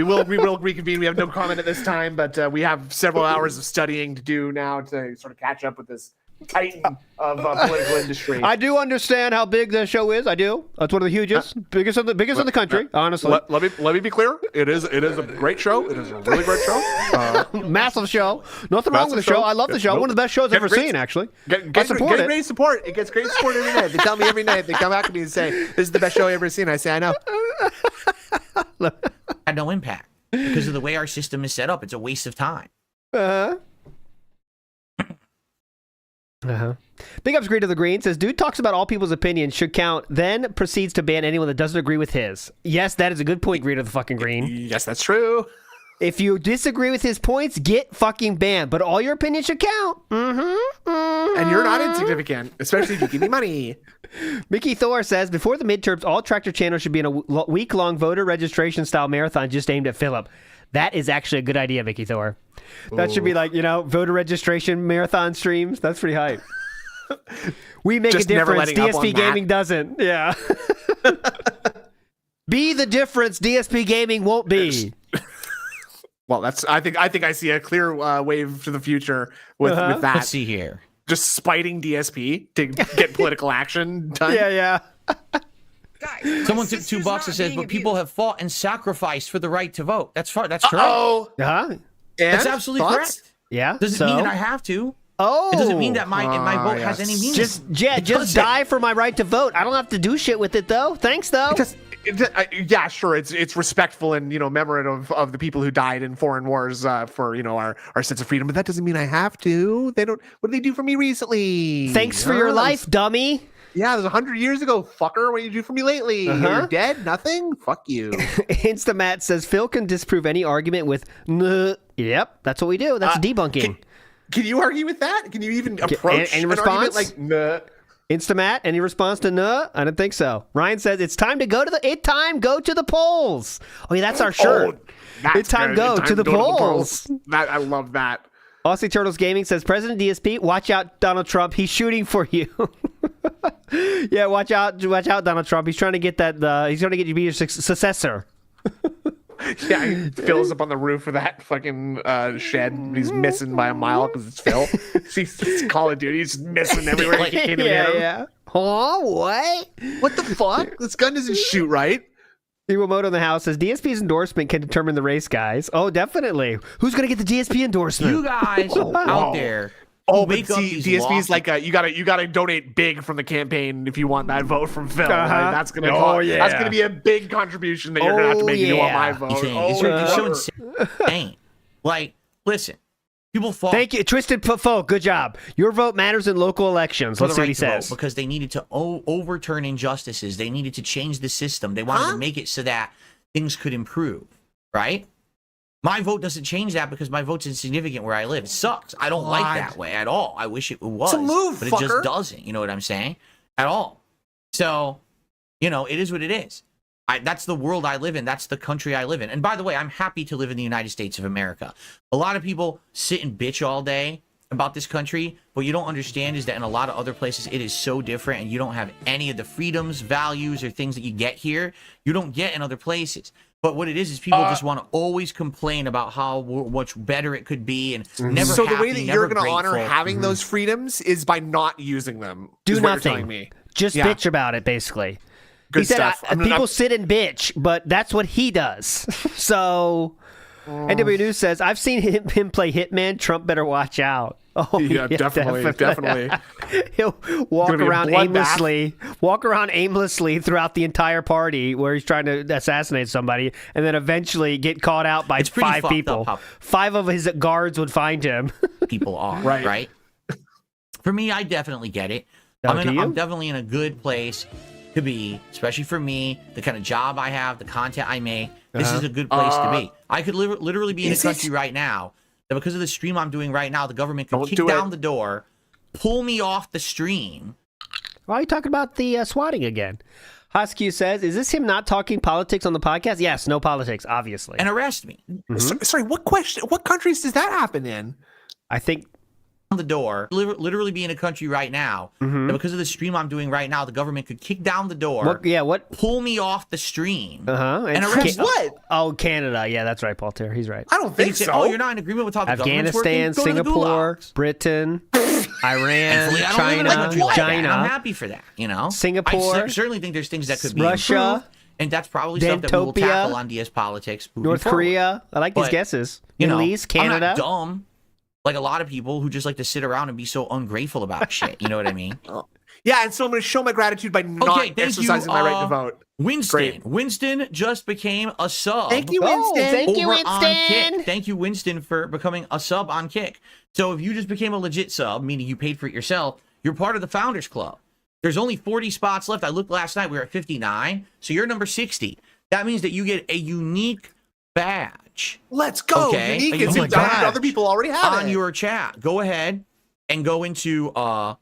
will reconvene. We have no comment at this time, but we have several hours of studying to do now to sort of catch up with this titan of political industry. I do understand how big the show is. I do. It's one of the hugest, biggest in the country. Honestly, let me be clear. It is a great show. It is a really great show. massive show. Nothing wrong with the show. I love the show. One of the best shows I've ever seen. Actually, I support it. Great support. It gets great support every night. They tell me every night. They come back to me and say, "This is the best show I've ever seen." I say, "I know." had no impact because of the way our system is set up. It's a waste of time. Big ups Green to the Green says, dude talks about all people's opinions should count, then proceeds to ban anyone that doesn't agree with his. Yes, that is a good point, Green to the fucking Green. Yes, that's true. If you disagree with his points, get fucking banned. But all your opinions should count. And you're not insignificant, especially if you give me money. Mickey Thor says, before the midterms, all tractor channels should be in a week-long voter registration style marathon just aimed at Philip. That is actually a good idea, Mickey Thor. That should be like, voter registration marathon streams. That's pretty hype. We make Just a never difference. letting up on DSP Gaming doesn't. Yeah. Be the difference DSP Gaming won't be. Well, I think I see a clear wave to the future with that. Let's see here. Just spiting DSP to get political action done. Yeah. Someone took $2 and says, but people have fought and sacrificed for the right to vote. That's correct. Oh, Uh-huh. That's absolutely correct. Yeah. Does it mean that I have to? Oh. It doesn't mean that my vote has any meaning. Just die for my right to vote. I don't have to do shit with it, though. Thanks, though. Yeah, sure. It's respectful and commemorative of the people who died in foreign wars for our sense of freedom. But that doesn't mean I have to. They don't. What did they do for me recently? Thanks for your life, dummy. Yeah, it was 100 years ago, fucker. What did you do for me lately? You're dead? Nothing? Fuck you. Instamat says Phil can disprove any argument with "Nuh." Yep, that's what we do. That's debunking. Can you argue with that? Can you even approach any an response? argument like "Nuh"? Instamat, any response to "Nuh"? I don't think so. Ryan says it's time to go to the polls. Oh yeah, that's our shirt. It's time to go to the polls. I love that. Aussie Turtles Gaming says President DSP, watch out, Donald Trump. He's shooting for you. Yeah, watch out, Donald Trump. He's trying to get that. He's trying to get you to be your successor. Yeah, he fills up on the roof of that fucking shed. He's missing by a mile because it's Phil. He's Call of Duty. He's missing everywhere. He can't even hit him. Yeah. Oh, what? What the fuck? This gun doesn't shoot right. Iwamoto in the house says DSP's endorsement can determine the race, guys. Oh, definitely. Who's gonna get the DSP endorsement? You guys out there. Oh, who but make up see, these DSP's laws- like you gotta donate big from the campaign if you want that vote from Phil. Uh-huh. Like, that's gonna that's gonna be a big contribution that you're gonna have to make if you want my vote. It's so insane. Like, listen, people fought. Thank you, Twisted Folk. Good job. Your vote matters in local elections. for Let's the see right what he to vote says. because they needed to overturn injustices. They needed to change the system. They wanted to make it so that things could improve, right? My vote doesn't change that because my vote's insignificant where I live. It sucks. I don't like that way at all. I wish it was, It's a move, but it fucker. just doesn't. You know what I'm saying? At all. So, it is what it is. That's the world I live in. That's the country I live in. And by the way, I'm happy to live in the United States of America. A lot of people sit and bitch all day about this country. What you don't understand is that in a lot of other places, it is so different, and you don't have any of the freedoms, values, or things that you get here. You don't get in other places. But what it is people just want to always complain about how much better it could be, and never. So happy, the way that never you're going to grateful. honor having those freedoms is by not using them. Do is what you're nothing. telling me. Just Yeah. bitch about it, basically. Good He said, stuff. people sit and bitch, but that's what he does. So, NW News says, I've seen him play Hitman. Trump better watch out. Oh, Yeah, definitely. He'll walk Gonna be a around bloodbath. aimlessly throughout the entire party where he's trying to assassinate somebody, and then eventually get caught out by It's pretty 5 fucked people. up how 5 of his guards would find him. people are, Right. right? For me, I definitely get it. Oh, I'm do you? definitely in a good place to be, especially for me, the kind of job I have, the content I make. This is a good place to be. I could literally be in a is country it? right now that because of the stream I'm doing right now, the government could Don't kick do down it. the door, pull me off the stream. Why are you talking about the swatting again? Husky says, is this him not talking politics on the podcast? Yes, no politics, obviously. And arrest me. Sorry, what countries does that happen in? I think The door, literally be in a country right now that because of the stream I'm doing right now, the government could kick down the door, what? pull me off the stream, And arrest what? Oh, Canada. Yeah, that's right, Paul Terry. He's right. I don't They think say, so. oh, you're not in agreement with how the government's working? Afghanistan, Go to the Singapore, gulags. Britain, Iran, Thankfully, I don't live in a country like that, and I'm China, happy for that. You know, Singapore, I certainly think there's things that could be Russia, improved, and that's probably stuff that we will Dantopia, tackle on DS Politics. moving North forward. Korea. I like these But, guesses. You know, Middle East, Canada. I'm not dumb, like a lot of people who just like to sit around and be so ungrateful about shit. You know what I mean? Yeah, and so I'm going to show my gratitude by not thank exercising you, my right to vote. Winston. Great. Winston just became a sub. Thank you, Oh, Winston. thank you, over on Winston. Kick. Thank you, Winston, for becoming a sub on Kick. So if you just became a legit sub, meaning you paid for it yourself, you're part of the Founders Club. There's only 40 spots left. I looked last night. We were at 59. So you're number 60. That means that you get a unique badge Let's go. Okay. Unique. Oh It my seems God. other people already have on it. your chat. Go ahead and go into what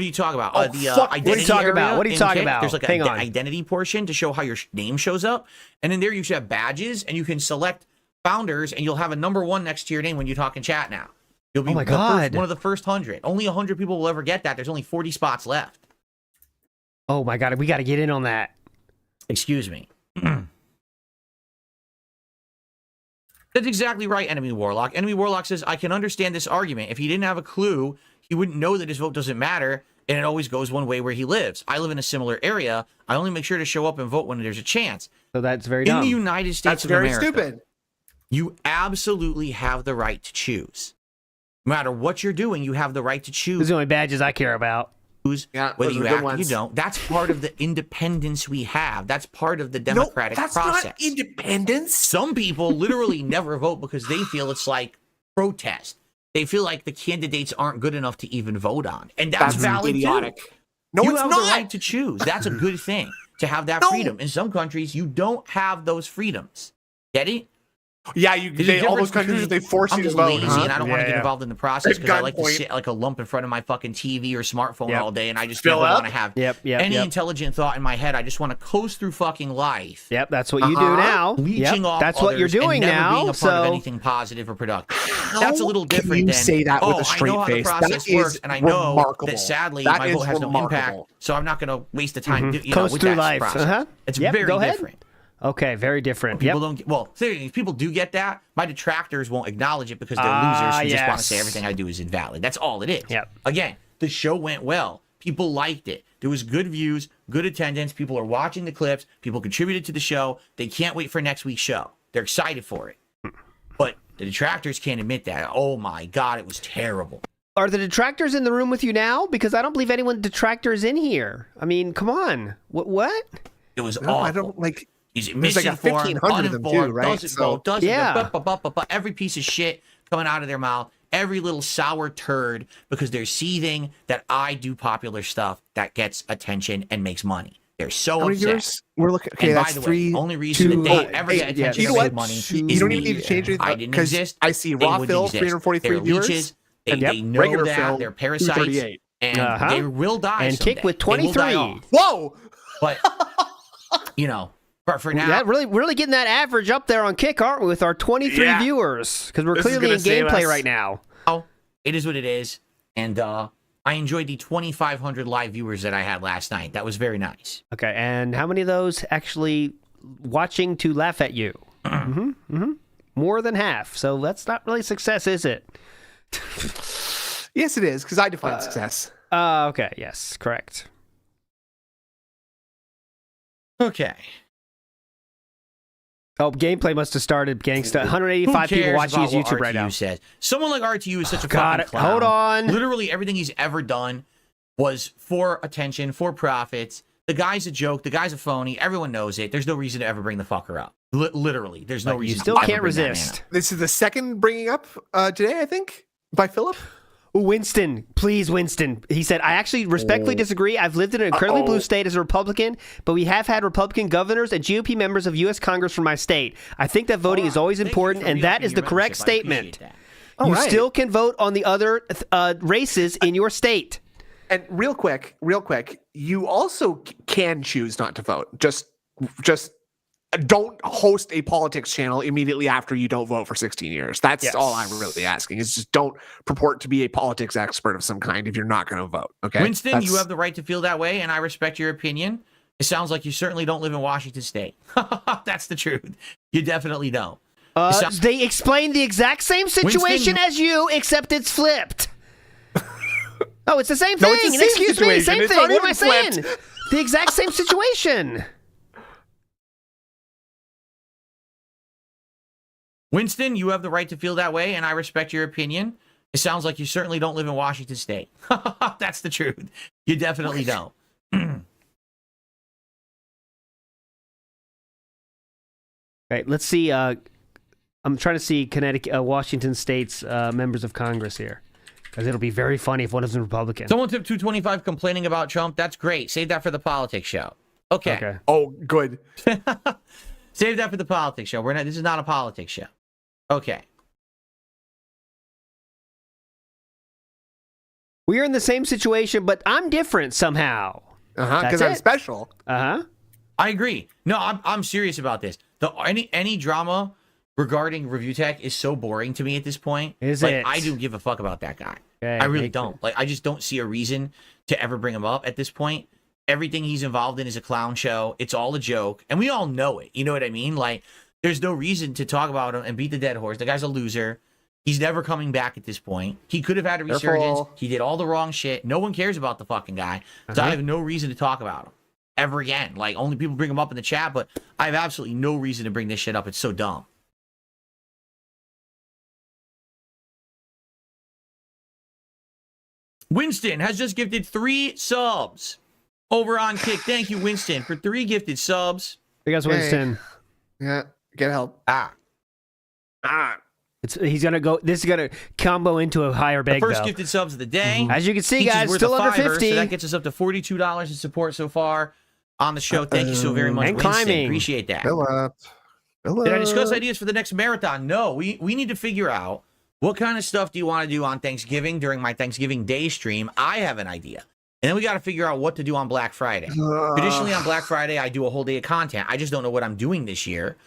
are you talking about? Oh, The fuck. What are you identity talking area about? What are you in talking Kick. about? There's like Hang an on. identity portion to show how your name shows up, and in there you should have badges, and you can select founders, and you'll have a number 1 next to your name when you talk in chat. Now you'll be Oh my the first- God. one of the first 100. Only 100 people will ever get that. There's only 40 spots left. Oh my God, we got to get in on that. Excuse me. That's exactly right, Enemy Warlock. Enemy Warlock says, I can understand this argument. If he didn't have a clue, he wouldn't know that his vote doesn't matter, and it always goes one way where he lives. I live in a similar area. I only make sure to show up and vote when there's a chance. So that's very In dumb. the United States That's of very America, stupid. you absolutely have the right to choose. No matter what you're doing, you have the right to Those choose. are the only badges I care about. Yeah, Whether those you are good act or you ones. don't. That's part of the independence we have. That's part of the No, democratic that's process. not independence. Some people literally never vote because they feel it's like protest. They feel like the candidates aren't good enough to even vote on. And that's valid idiotic. too. No, You it's have not. the right to choose. That's a good thing, to have that No. freedom. In some countries, you don't have those freedoms. Get it? Yeah, There's a all difference those countries between, they force I'm you to just vote. lazy huh? and I don't want to Yeah, get yeah. involved in the process At because I like to gunpoint. sit like a lump in front of my fucking TV or smartphone Yep. all day, and I just Fill never up. want to have Yep, any yep. intelligent thought in my head. I just want to coast through fucking life. Yep, that's what you do Uh-huh. now. Leeching Yep, off that's what you're others and doing never now. being a part So of anything positive or productive. That's a little Can different you than say that with a I straight know how face? the That process is works, and I know remarkable. that sadly That my is vote has no impact, remarkable. so I'm not going to waste the time. Coast with through that life. process. Uh-huh. It's Yep, very go ahead. different. okay, very different. Yep. People don't get, well, seriously, if people do get that, my detractors won't acknowledge it because they're losers who just want to say yes. everything I do is invalid. That's all it is. Yep. Again, the show went well. People liked it. There was good views, good attendance. People are watching the clips. People contributed to the show. They can't wait for next week's show. They're excited for it. But the detractors can't admit that. Oh my God, it was terrible. Are the detractors in the room with you now? Because I don't believe anyone detractor is in here. I mean, come on. What? It was No, awful. I don't like. He's There's like a misinformed, 1,500 of them too, uninformed, right? doesn't So- vote, doesn't Yeah. every piece of shit coming out of their mouth, every little sour turd, because they're seething that I do popular stuff that gets attention and makes money. They're so How many upset. viewers? We're looking. Okay, And that's by the three. way, only reason two- that they oh, ever hey, get yeah, attention you know or what? make money You is don't even me. need to change anything. I didn't 'cause exist. I see They raw wouldn't Phil, exist. 343 They're viewers. leeches. They Yep. know Regular that. Phil, They're parasites. 238. And Uh-huh. they will die And someday. Kick with They will die 23. off. Whoa! But, For now, Yeah, really getting that average up there on Kick, aren't we, with our 23 viewers? Because we're clearly in gameplay right now. Oh, it is what it is. And I enjoyed the 2,500 live viewers that I had last night. That was very nice. Okay, and how many of those actually watching to laugh at you? More than half. So that's not really success, is it? Yes, it is, because I define success. Okay, yes, correct. Okay. Oh, gameplay must have started, gangsta. 185 people watching his YouTube right now. Says? Someone like RTU is such a God, fucking clown. hold on. Literally everything he's ever done was for attention, for profits. The guy's a joke. The guy's a phony. Everyone knows it. There's no reason to ever bring the fucker up. Literally, there's no reason. You still to ever can't bring that man resist. up. This is the second bringing up today, I think, by Philip. Winston, please, Winston. He said, I actually respectfully disagree. I've lived in an incredibly blue state as a Republican, but we have had Republican governors and GOP members of U.S. Congress from my state. I think that voting is always important, and that is the correct statement. You still can vote on the other races in your state. And real quick, you also can choose not to vote. Just don't host a politics channel immediately after you don't vote for 16 years. That's all I'm really asking, is just don't purport to be a politics expert of some kind if you're not going to vote. Okay, Winston, you have the right to feel that way, and I respect your opinion. It sounds like you certainly don't live in Washington State. That's the truth. You definitely don't. They explained the exact same situation as you, except it's flipped. Oh, it's the same thing. No, it's the same Excuse me, same It's thing. not What am I even saying? flipped. The exact same situation. Winston, you have the right to feel that way, and I respect your opinion. It sounds like you certainly don't live in Washington State. That's the truth. You definitely don't. Right, let's see. I'm trying to see Connecticut, Washington State's members of Congress here, because it'll be very funny if one of them is Republican. Someone tipped 225 complaining about Trump. That's great. Save that for the politics show. Okay. Oh, good. Save that for the politics show. This is not a politics show. Okay. We're in the same situation, but I'm different somehow. Because I'm special. I agree. No, I'm serious about this. Any drama regarding Review Tech is so boring to me at this point. I don't give a fuck about that guy. Okay, I really don't. I just don't see a reason to ever bring him up at this point. Everything he's involved in is a clown show. It's all a joke, and we all know it. You know what I mean? There's no reason to talk about him and beat the dead horse. The guy's a loser. He's never coming back at this point. He could have had a resurgence. He did all the wrong shit. No one cares about the fucking guy. So I have no reason to talk about him ever again. Only people bring him up in the chat, but I have absolutely no reason to bring this shit up. It's so dumb. Winston has just gifted 3 subs over on Kick. Thank you, Winston, for 3 gifted subs. Hey guys, Winston. Yeah, get help. He's gonna go. This is gonna combo into a higher bag. The first gifted subs of the day. As you can see, Each guys, is worth still a under $5, 50. So that gets us up to $42 in support so far on the show. Thank you so very much, And Winston. climbing. Appreciate that. Philip. Did I discuss ideas for the next marathon? No. We need to figure out what kind of stuff do you want to do on Thanksgiving during my Thanksgiving Day stream. I have an idea. And then we got to figure out what to do on Black Friday. Traditionally on Black Friday, I do a whole day of content. I just don't know what I'm doing this year.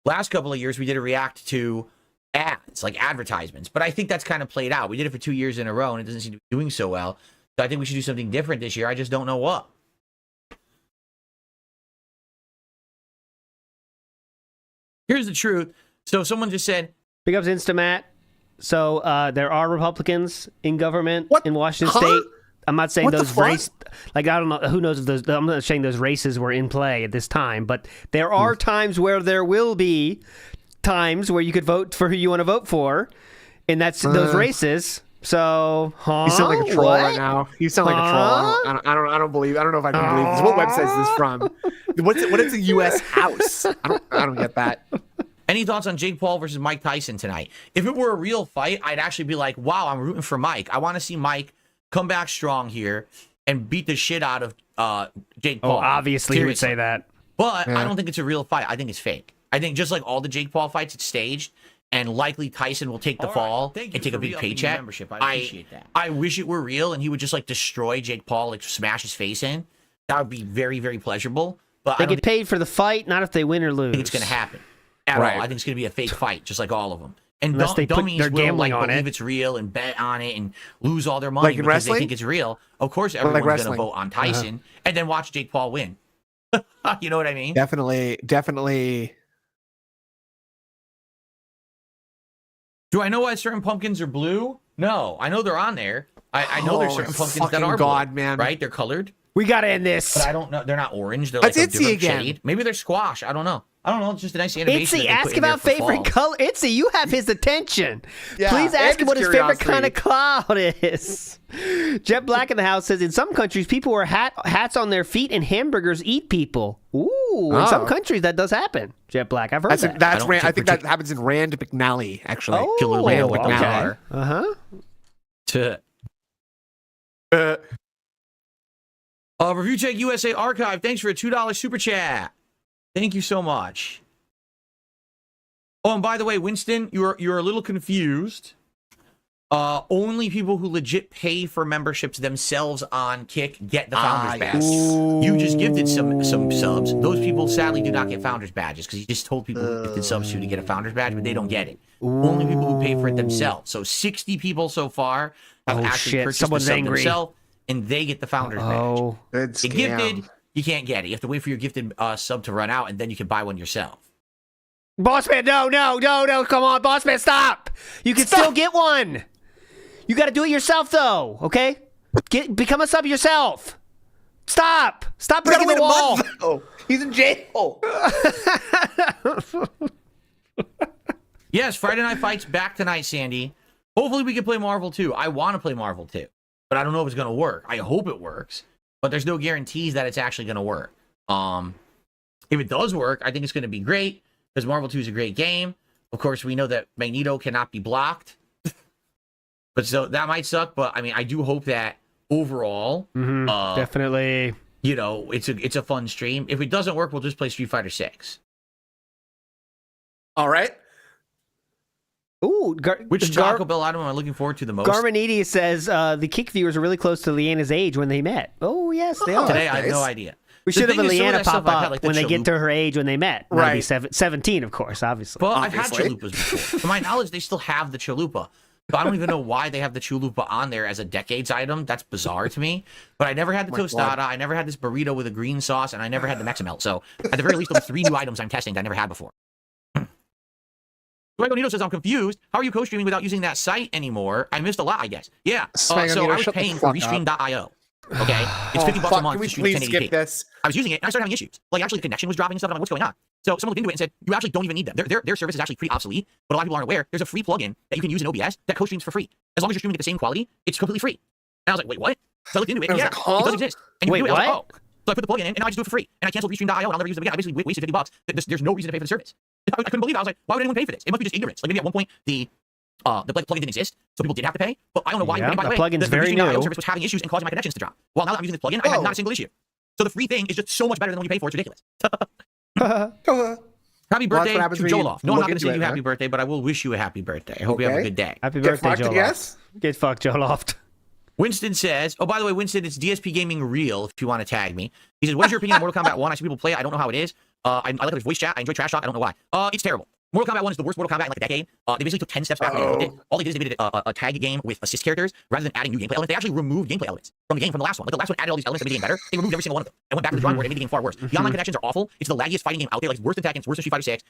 Last couple of years, we did a react to ads, advertisements. But I think that's kind of played out. We did it for 2 years in a row, and it doesn't seem to be doing so well. So I think we should do something different this year. I just don't know what. Here's the truth. So someone just said, Big ups Instamat. So there are Republicans in government in Washington Huh? State. I'm not saying What the those fuck? race. I don't know. Who knows if those? I'm not saying those races were in play at this time, but there are times where there will be times where you could vote for who you want to vote for, and that's those races. So, You sound like a troll right now. You sound like a troll. I don't believe. I don't know if I can believe this. What website is this from? What is a U.S. House? I don't get that. any thoughts on Jake Paul versus Mike Tyson tonight? If it were a real fight, I'd actually be like, wow, I'm rooting for Mike. I want to see Mike come back strong here and beat the shit out of Jake Paul. Oh, obviously you would say that. But I don't think it's a real fight. I think it's fake. I think just like all the Jake Paul fights, it's staged, and likely Tyson will take the fall and take a big paycheck. I appreciate that. I wish it were real and he would just destroy Jake Paul, smash his face in. That would be very, very pleasurable. But They I don't get paid for the fight, not if they win or lose. think it's going to happen at all. I think it's going to be a fake fight, just like all of them. And Unless they put dummies their will gambling on believe it. it's real and bet on it and lose all their money Like in because they wrestling? think it's real. Of course, everyone's going to vote on Tyson and then watch Jake Paul win. You know what I mean? Definitely. Do I know why certain pumpkins are blue? No, I know they're on there. I know there's certain pumpkins that are blue, man. right? They're colored. We got to end this. But I don't know. They're not orange. They're That's like a Itzy different again. shade. Maybe they're squash. I don't know. It's just a nice animation. Itzy, that they ask put in there about for favorite fall. color. Itzy, you have his attention. Yeah, Please ask and him what his his favorite curiosity. kind of cloud is. Jet Black in the house says, in some countries, people wear hats on their feet and hamburgers eat people. Ooh, in some countries, that does happen. Jet Black, I've heard that. I think that happens in Rand McNally, actually. Oh, Killer Whale okay. McNally. Uh-huh. Review Check USA Archive. Thanks for a $2 super chat. Thank you so much. Oh, and by the way, Winston, you're a little confused. Only people who legit pay for memberships themselves on Kick get the Founders Badge. You just gifted some subs. Those people sadly do not get Founders Badges because you just told people who gifted subs to get a Founders Badge, but they don't get it. Only people who pay for it themselves. So 60 people so far have actually purchased Someone's the sub angry. themselves, and they get the Founders Badge. Good Get gifted, you can't get it. You have to wait for your gifted sub to run out, and then you can buy one yourself. Boss man, no, come on, boss man, stop. You can still get one. You got to do it yourself, though, okay? Become a sub yourself. Stop breaking the wall. He's in jail. Yes, Friday Night Fights back tonight, Sandy. Hopefully we can play Marvel 2. I want to play Marvel 2, but I don't know if it's going to work. I hope it works, but there's no guarantees that it's actually going to work. If it does work, I think it's going to be great because Marvel 2 is a great game. Of course, we know that Magneto cannot be blocked, but so that might suck. But I mean, I do hope that overall, Definitely. you know, it's a fun stream. If it doesn't work, we'll just play Street Fighter 6. All right. Ooh, Which Taco Bell item am I looking forward to the most? Garmanidi says the Kick viewers are really close to Leanna's age when they met. Oh, yes, they are. Today, I have no idea. We should have a thing is, some of Leanna that stuff pop I've had, up like the when they get chalupa. to her age when they met. Right. Maybe 17, of course, obviously. Well, I've had Obviously. chalupas before. To my knowledge, they still have the chalupa. So I don't even know why they have the chalupa on there as a decades item. That's bizarre to me. But I never had the tostada. I never had this burrito with a green sauce, and I never had the Mexamelt. So at the very least, those 3 new items I'm testing that I never had before. Nito says, I'm confused. How are you co-streaming without using that site anymore? I missed a lot, I guess. Yeah. So I was paying for Preestream.io. Okay. It's $50 a month Can we to stream please 1080p. skip this? I was using it, and I started having issues. Like, actually, the connection was dropping and stuff. And I'm like, what's going on? So someone looked into it and said, you actually don't even need them. Their service is actually pretty obsolete, but a lot of people aren't aware. There's a free plugin that you can use in OBS that co-streams for free. As long as you're streaming at the same quality, it's completely free. And I was like, wait, what? So I looked into it, and yeah, it does exist. And you can do it. I was like, oh. So I put the plugin in, and now I just do it for free. And I canceled Preestream.io, and I'll never use them again. I basically wasted $50. There's no reason to pay for the service. I couldn't believe it. I was like, why would anyone pay for this? It must be just ignorance. Like, maybe at one point, the plugin didn't exist, so people did have to pay. But I don't know why. Yeah, by the way, plugin's the very Preestream.io new. service was having issues and causing my connections to drop. Well, now that I'm using this plugin, I had not a single issue. So the free thing is just so much better than when you pay for it. It's ridiculous. Happy birthday to Joloff. No, I'm not going to say you happy birthday, but I will wish you a happy birthday. I hope you have a good day. Happy birthday, Joe Loft. Get fucked, Joe Loft. Winston says, oh, by the way, Winston, it's DSP Gaming Real, if you want to tag me. He says, what is your opinion on Mortal Kombat 1? I see people play it. I don't know how it is. I like his voice chat. I enjoy trash talk. I don't know why. It's terrible. Mortal Kombat 1 is the worst Mortal Kombat in like a decade. They basically took 10 steps back when they developed it. All they did is they made it a tag game with assist characters rather than adding new gameplay elements. They actually removed gameplay elements from the game from the last one. Like the last one added all these elements that made the game better. They removed every single one of them and went back to the drawing board and made the game far worse. The online connections are awful. It's the laggiest fighting game out there. Like, it's worse than Tekken, it's worse than Street Fighter 6.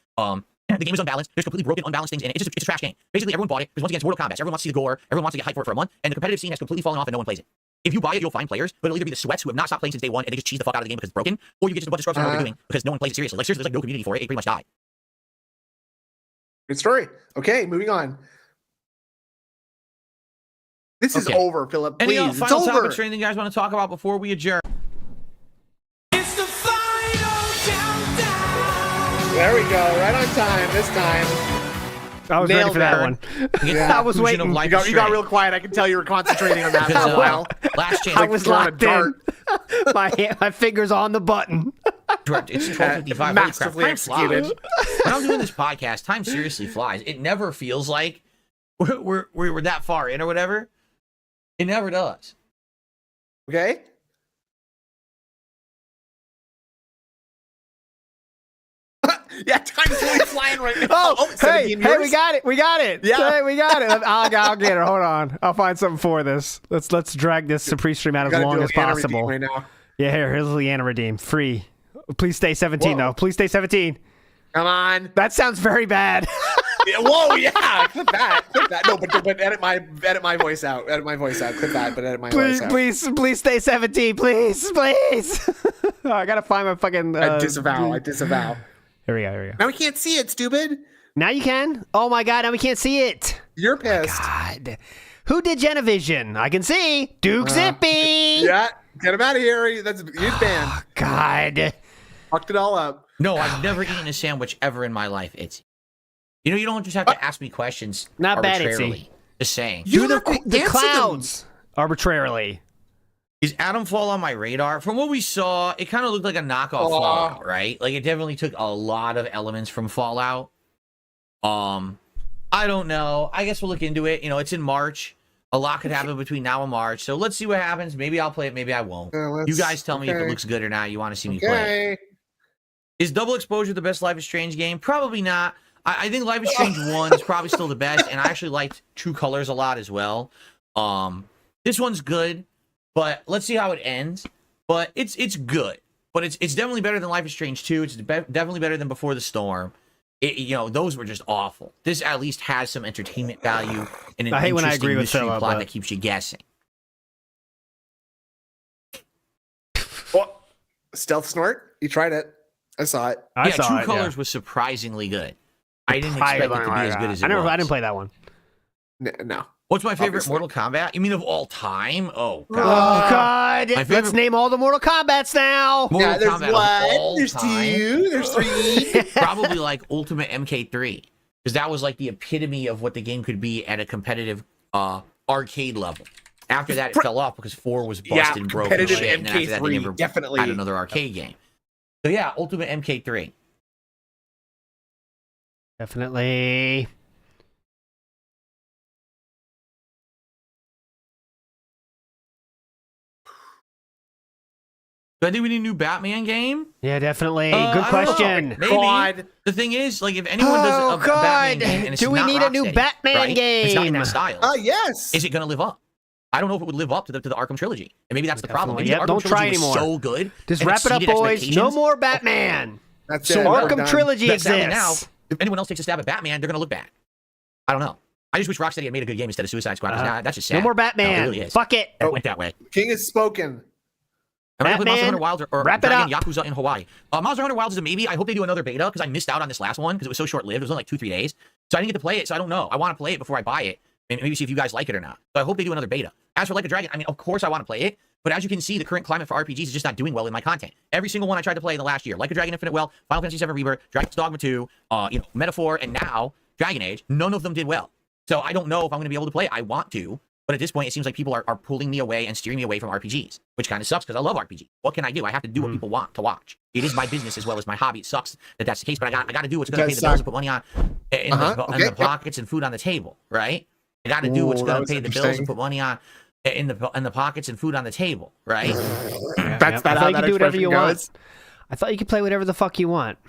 The game is unbalanced. There's completely broken, unbalanced things in it. It's a trash game. Basically, everyone bought it because once again, it's Mortal Kombat. So everyone wants to see the gore. Everyone wants to get hyped for it for a month. And the competitive scene has completely fallen off and no one plays it. If you buy it, you'll find players, but it'll either be the sweats who have not stopped playing since day one and they just cheese the fuck out of the game because it's broken, or you get just a bunch of scrubs who know what they're doing because no one plays it seriously. Like, seriously, there's like no community for it. It pretty much died. Good story. Okay, moving on. This is over, Philip. Please, Any it's final over. topics or anything you guys want to talk about before we adjourn? It's the final countdown. There we go. Right on time this time. I was ready Nailed for that her. one. Yeah. I was waiting. You got real quiet. I can tell you were concentrating on that for a while. Last chance. I was throwing a locked in. dart. My fingers on the button. It's 12:55. Masterfully executed. When I'm doing this podcast, time seriously flies. It never feels like we're that far in or whatever. It never does. Okay. Yeah, time's really flying right now. Oh, hey, 17 hey, years? we got it. We got it. Yeah. Hey, we got it. I'll get her. Hold on. I'll find something for this. Let's drag this to Preestream out as Gotta long do as Leanna possible. Redeem right now. Yeah, here's Leanna Redeem. Free. Please stay 17, though. Please stay 17. Come on. That sounds very bad. Yeah, whoa, yeah. Clip that. Clip that. No, but edit my voice out. Edit my voice out. Clip that, but edit my voice out. Please stay 17. Please. Oh, I gotta find my fucking. I disavow. Here we go. Now we can't see it, stupid. Now you can. Oh my god, now we can't see it. You're pissed. God. Who did Genevision? I can see. Duke Zippy. Yeah, get him out of here. That's he's banned. God. Fucked it all up. No, I've never eaten a sandwich ever in my life. It's, you know, you don't just have to ask me questions Not bad, arbitrarily. Itzy. Just saying. You Do have to the answer clouds arbitrarily. Is Adam Fall on my radar? From what we saw, it kind of looked like a knockoff Fallout, right? Like it definitely took a lot of elements from Fallout. I don't know. I guess we'll look into it. You know, it's in March. A lot could happen between now and March. So let's see what happens. Maybe I'll play it. Maybe I won't. You guys tell me if it looks good or not. You want to see me play it. Is Double Exposure the best Life is Strange game? Probably not. I think Life is Strange 1 is probably still the best, and I actually liked True Colors a lot as well. This one's good, but let's see how it ends. But it's good. But it's definitely better than Life is Strange 2. It's definitely better than Before the Storm. You know, those were just awful. This at least has some entertainment value and an interesting mystery plot that keeps you guessing. Well, Stealth Snort, you tried it. I saw it. True Colors was surprisingly good. I didn't expect it to be as good as it was. I didn't play that one. No. What's my favorite Mortal Kombat? You mean of all time? Oh, God. Oh, God. Let's name all the Mortal Kombats now. Mortal there's Kombat one, there's two, there's three. Probably like Ultimate MK3. Because that was like the epitome of what the game could be at a competitive arcade level. After that, it fell off because 4 was busted and broken and shit. And then after that, they never had another arcade game. So yeah, Ultimate MK3. Definitely. Do I think we need a new Batman game? Yeah, definitely. Good question. Maybe. God. The thing is, like, if anyone does a Batman game, and it's do we need a new Batman game? It's not in that style. Yes. Is it going to live up? I don't know if it would live up to the Arkham trilogy, and maybe that's the problem. Maybe the Arkham don't trilogy try was anymore. so good. Just wrap it up, boys. No more Batman. That's so it. Arkham trilogy exists. Now, if anyone else takes a stab at Batman, they're going to look bad. I don't know. I just wish Rocksteady had made a good game instead of Suicide Squad. That's just sad. No more Batman. No, it really is. Fuck it. It went that way. King has spoken. Am I going to play Monster Hunter Wilds or wrap it up. Yakuza in Hawaii? Monster Hunter Wilds is a maybe. I hope they do another beta because I missed out on this last one because it was so short-lived. It was only like 2-3 days. So I didn't get to play it, so I don't know. I want to play it before I buy it and maybe see if you guys like it or not. So I hope they do another beta. As for Like a Dragon, I mean, of course I want to play it, but as you can see, the current climate for RPGs is just not doing well in my content. Every single one I tried to play in the last year, Like a Dragon Infinite Well, Final Fantasy VII Rebirth, Dragon's Dogma 2, Metaphor, and now Dragon Age, none of them did well. So I don't know if I'm going to be able to play it. I want to, but at this point, it seems like people are pulling me away and steering me away from RPGs, which kind of sucks because I love RPGs. What can I do? I have to do what people want to watch. It is my business as well as my hobby. It sucks that that's the case, but I got to do what's going to pay the bills and put money on in the pockets and food on the table, right? I got to do what's going to pay the bills and put money on in the pockets and food on the table, right? That's how you can do whatever you want. I thought you could play whatever the fuck you want.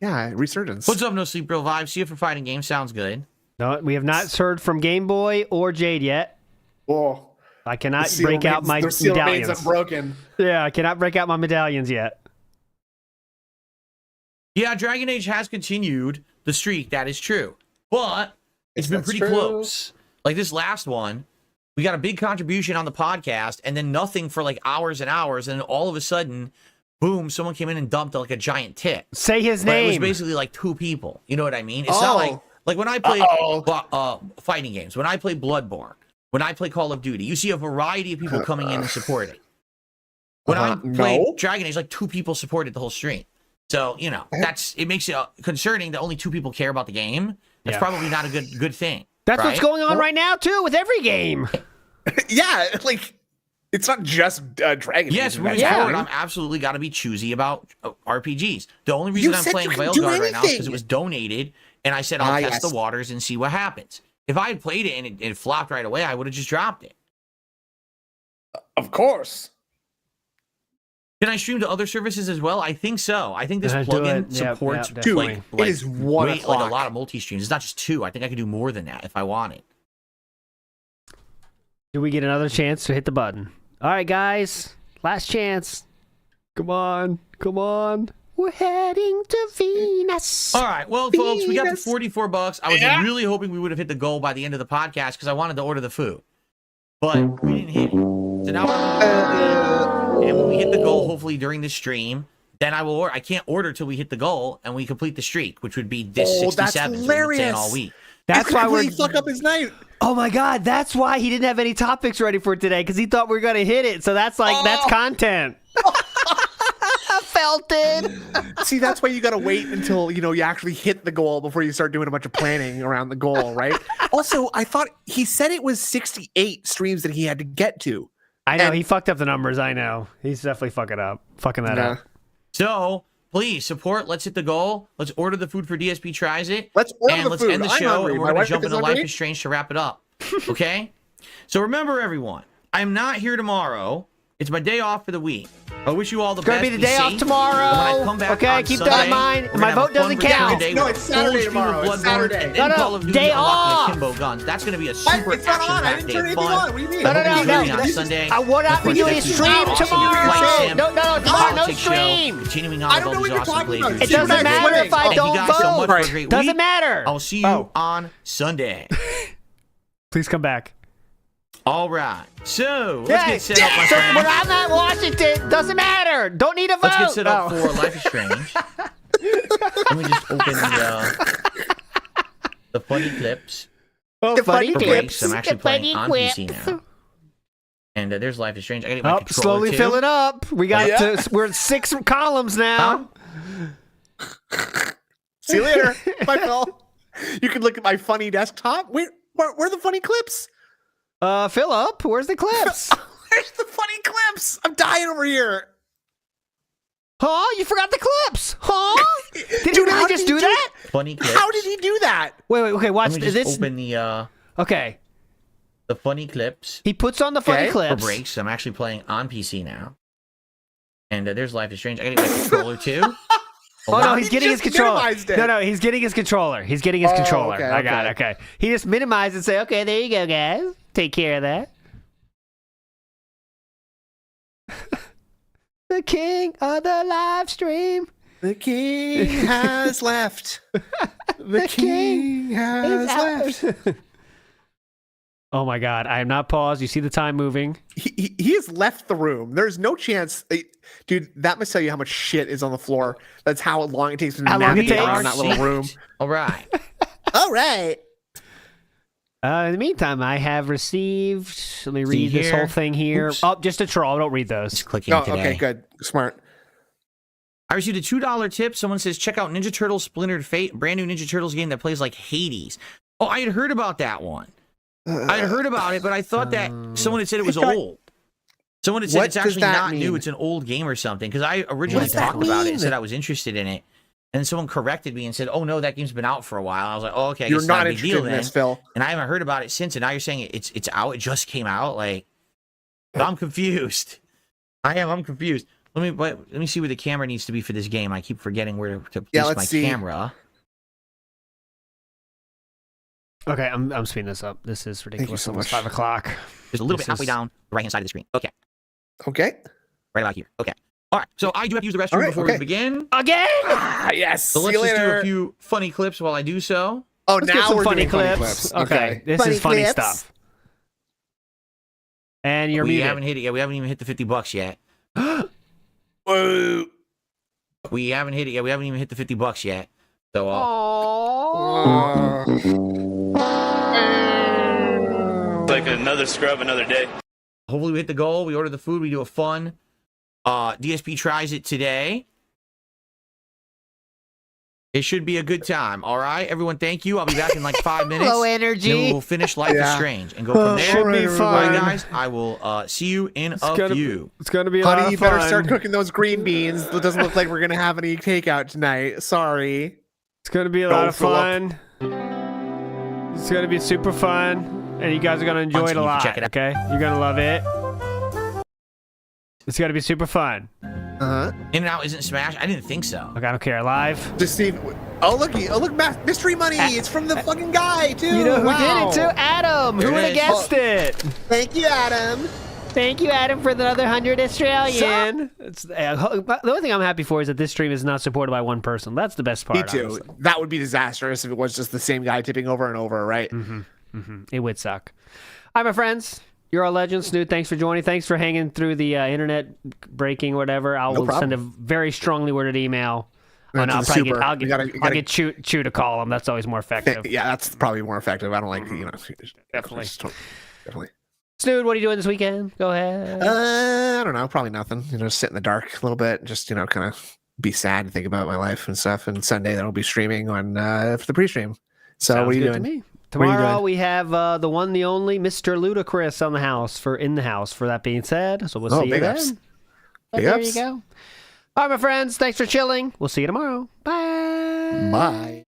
Yeah, Resurgence. What's up, No Sleep Real Vibe? See you for fighting games. Sounds good. No, we have not heard from Game Boy or Jade yet. Oh, I cannot break out my medallions. Unbroken. Yeah, I cannot break out my medallions yet. Yeah, Dragon Age has continued the streak. That is true, but it's been pretty close. Like this last one, we got a big contribution on the podcast, and then nothing for like hours and hours, and then all of a sudden, boom! Someone came in and dumped like a giant tit. Say his name. It was basically like 2 people. You know what I mean? It's not like when I play fighting games, when I play Bloodborne, when I play Call of Duty, you see a variety of people coming in and supporting. When I play Dragon Age, like 2 people supported the whole stream. So, you know, it makes it concerning that only 2 people care about the game. That's probably not a good thing. That's what's going on right now, too, with every game. Yeah, like, it's not just Dragon Age. Yes, moving forward, I'm absolutely got to be choosy about RPGs. The only reason I'm playing Veilguard right now is because it was donated, and I said I'll test the waters and see what happens. If I had played it and it flopped right away, I would have just dropped it. Of course. Can I stream to other services as well? I think so. I think this plugin supports definitely. It is 1 o'clock. Like a lot of multi-streams. It's not just 2. I think I could do more than that if I wanted. Do we get another chance to hit the button? All right, guys. Last chance. Come on. Come on. We're heading to Venus. All right. Well, folks, we got the $44. I was really hoping we would have hit the goal by the end of the podcast because I wanted to order the food. But we didn't hit it. So now and when we hit the goal, hopefully during the stream, then I will order. I can't order till we hit the goal and we complete the streak, which would be this 67. That's hilarious. All week. That's why we're fuck up his night. Oh my God, that's why he didn't have any topics ready for today, because he thought we were gonna hit it. So that's like that's content. I felt it. See, that's why you gotta wait until you actually hit the goal before you start doing a bunch of planning around the goal, right? Also, I thought he said it was 68 streams that he had to get to. I know he fucked up the numbers. I know he's definitely fucking that up. So please support. Let's hit the goal. Let's order the food for DSP Tries It. Let's order the let's food. end the I'm show. hungry. And we're My gonna wife jump is into Life hungry. is Strange to wrap it up. Okay. So remember, everyone, I'm not here tomorrow. It's my day off for the week. I wish you all the best. It's gonna be the day off safe. tomorrow. And when I come back Okay, on keep Sunday, that in mind. we're My gonna have vote a doesn't fun count. day No, with it's a full Saturday stream of tomorrow. It's Bloodborne Saturday. and then No, Call of Duty day unlocking off. akimbo guns. That's gonna be a super It's not on. I action-packed didn't day turn of anything fun. on. What do you mean? No, no, no, Hopefully no. on Sunday. I will not be doing a stream tomorrow. No, no, stream. Continuing on I with don't all know what these you're awesome talking about. playthroughs. It doesn't matter if I Thank you don't guys so much vote. for a great Doesn't week. matter. I'll see you on Sunday. Please come back. All right. So let's get set up, my So friend. when I'm at Washington, doesn't matter. Don't need a vote. Let's get set up Oh. for Life is Strange. Let me just open the funny clips. The funny For clips. breaks. I'm actually The playing funny on PC clips. now. And there's Life is Strange. I gotta get my Oh, controller slowly too. fill it up. We got we're at 6 columns now. See you later. Bye, Phil. You can look at my funny desktop. Wait, where are the funny clips? Fill up. Where's the clips? Where's the funny clips? I'm dying over here. Huh? You forgot the clips? Huh? Did he Dude, really how just did he do that? Funny clips. How did he do that? Wait, okay, watch Let me just this. open the Okay. funny clips He puts on the funny Okay. for clips. breaks. I'm actually playing on PC now. And there's Life is Strange. I gotta get my controller too. Oh no, he's He getting his just controller. minimized it. No, he's getting his controller. He's getting his controller. okay, I got it. okay. Okay. He just minimized and say, okay, there you go, guys. Take care of that. The king of the live stream. The king has left. The king has left. Oh my God! I am not paused. You see the time moving. He has left the room. There's no chance, dude. That must tell you how much shit is on the floor. That's how long it takes to How long it navigate takes? around that little room. All right. All right. In the meantime, I have received. Let me read this here. whole thing here. Oops. Oh, just a troll. Don't read those. Just clicking Oh, today. okay, good, smart. I received a $2 tip. Someone says, check out Ninja Turtles Splintered Fate, brand new Ninja Turtles game that plays like Hades. Oh, I had heard about that one. I had heard about it, but I thought that someone had said it was old. Someone had said What it's does actually that not mean? new. It's an old game or something. Because I originally does that talked about it and mean? said I was interested in it. And then someone corrected me and said, oh, no, that game's been out for a while. I was like, oh, okay. I You're guess it's not a big deal interested in then. this, Phil. And I haven't heard about it since. And now you're saying it's out. It just came out. Like, I'm confused. I'm confused. Let me see where the camera needs to be for this game. I keep forgetting where to place let's my see. camera. Okay, I'm speeding this up. This is ridiculous. so Almost much. 5 o'clock. There's a little This bit halfway is- down the right-hand side of the screen. Okay. Okay. Right about here. Okay. All right. So I do have to use the restroom All right, before okay. we begin. Again? Ah, yes. So See let's you just do later. a few funny clips while I do so. Oh, Let's now get some we're funny doing funny clips. clips. Okay, this Funny is funny clips. stuff. And you're We muted. haven't hit it yet. We haven't even hit the $50 yet. Whoa. We haven't hit it yet. We haven't even hit the $50 yet. So Like another scrub, another day. hopefully we hit the goal. We order the food. We do a fun. DSP tries it today. It should be a good time. All right, everyone. Thank you. I'll be back in like 5 minutes. Low Then energy. we'll finish Life is Yeah. Strange and go from there. Should be All fun. right, guys. I will see you in a few. It's gonna be a lot Honey, of you better fun. start cooking those green beans. It doesn't look like we're gonna have any takeout tonight. Sorry. It's gonna be a Go, lot of Philip. fun. It's gonna be super fun, and you guys are gonna enjoy Once it a you can lot. check it out. Okay, you're gonna love it. It's gonna be super fun. In-N-Out isn't Smash? I didn't think so. Look, I don't care. Live. Just see. Oh look, mystery money. It's from the fucking guy too. You know who did it too? Adam. Who would have guessed it? Thank you, Adam. Thank you, Adam, for another 100 Australian. The only thing I'm happy for is that this stream is not supported by one person. That's the best part. Me too. Honestly. That would be disastrous if it was just the same guy tipping over and over, right? It would suck. All right, my friends. You're all legends. Snoot, thanks for joining. Thanks for hanging through the internet breaking or whatever. I will send a very strongly worded email. I'll get Chew to call him. That's always more effective. Yeah, that's probably more effective. I don't like, Definitely. Definitely. Snoot, what are you doing this weekend? Go ahead. I don't know. Probably nothing. Sit in the dark a little bit. Just, kind of be sad and think about my life and stuff. And Sunday, that'll be streaming on for the Preestream. So Sounds what are you good doing? to me. Tomorrow we have the one, the only Mr. Ludacris in the house. For that being said, so we'll see you big then. ups. But there you go. All right, my friends. Thanks for chilling. We'll see you tomorrow. Bye. Bye.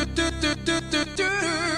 do do do do do do.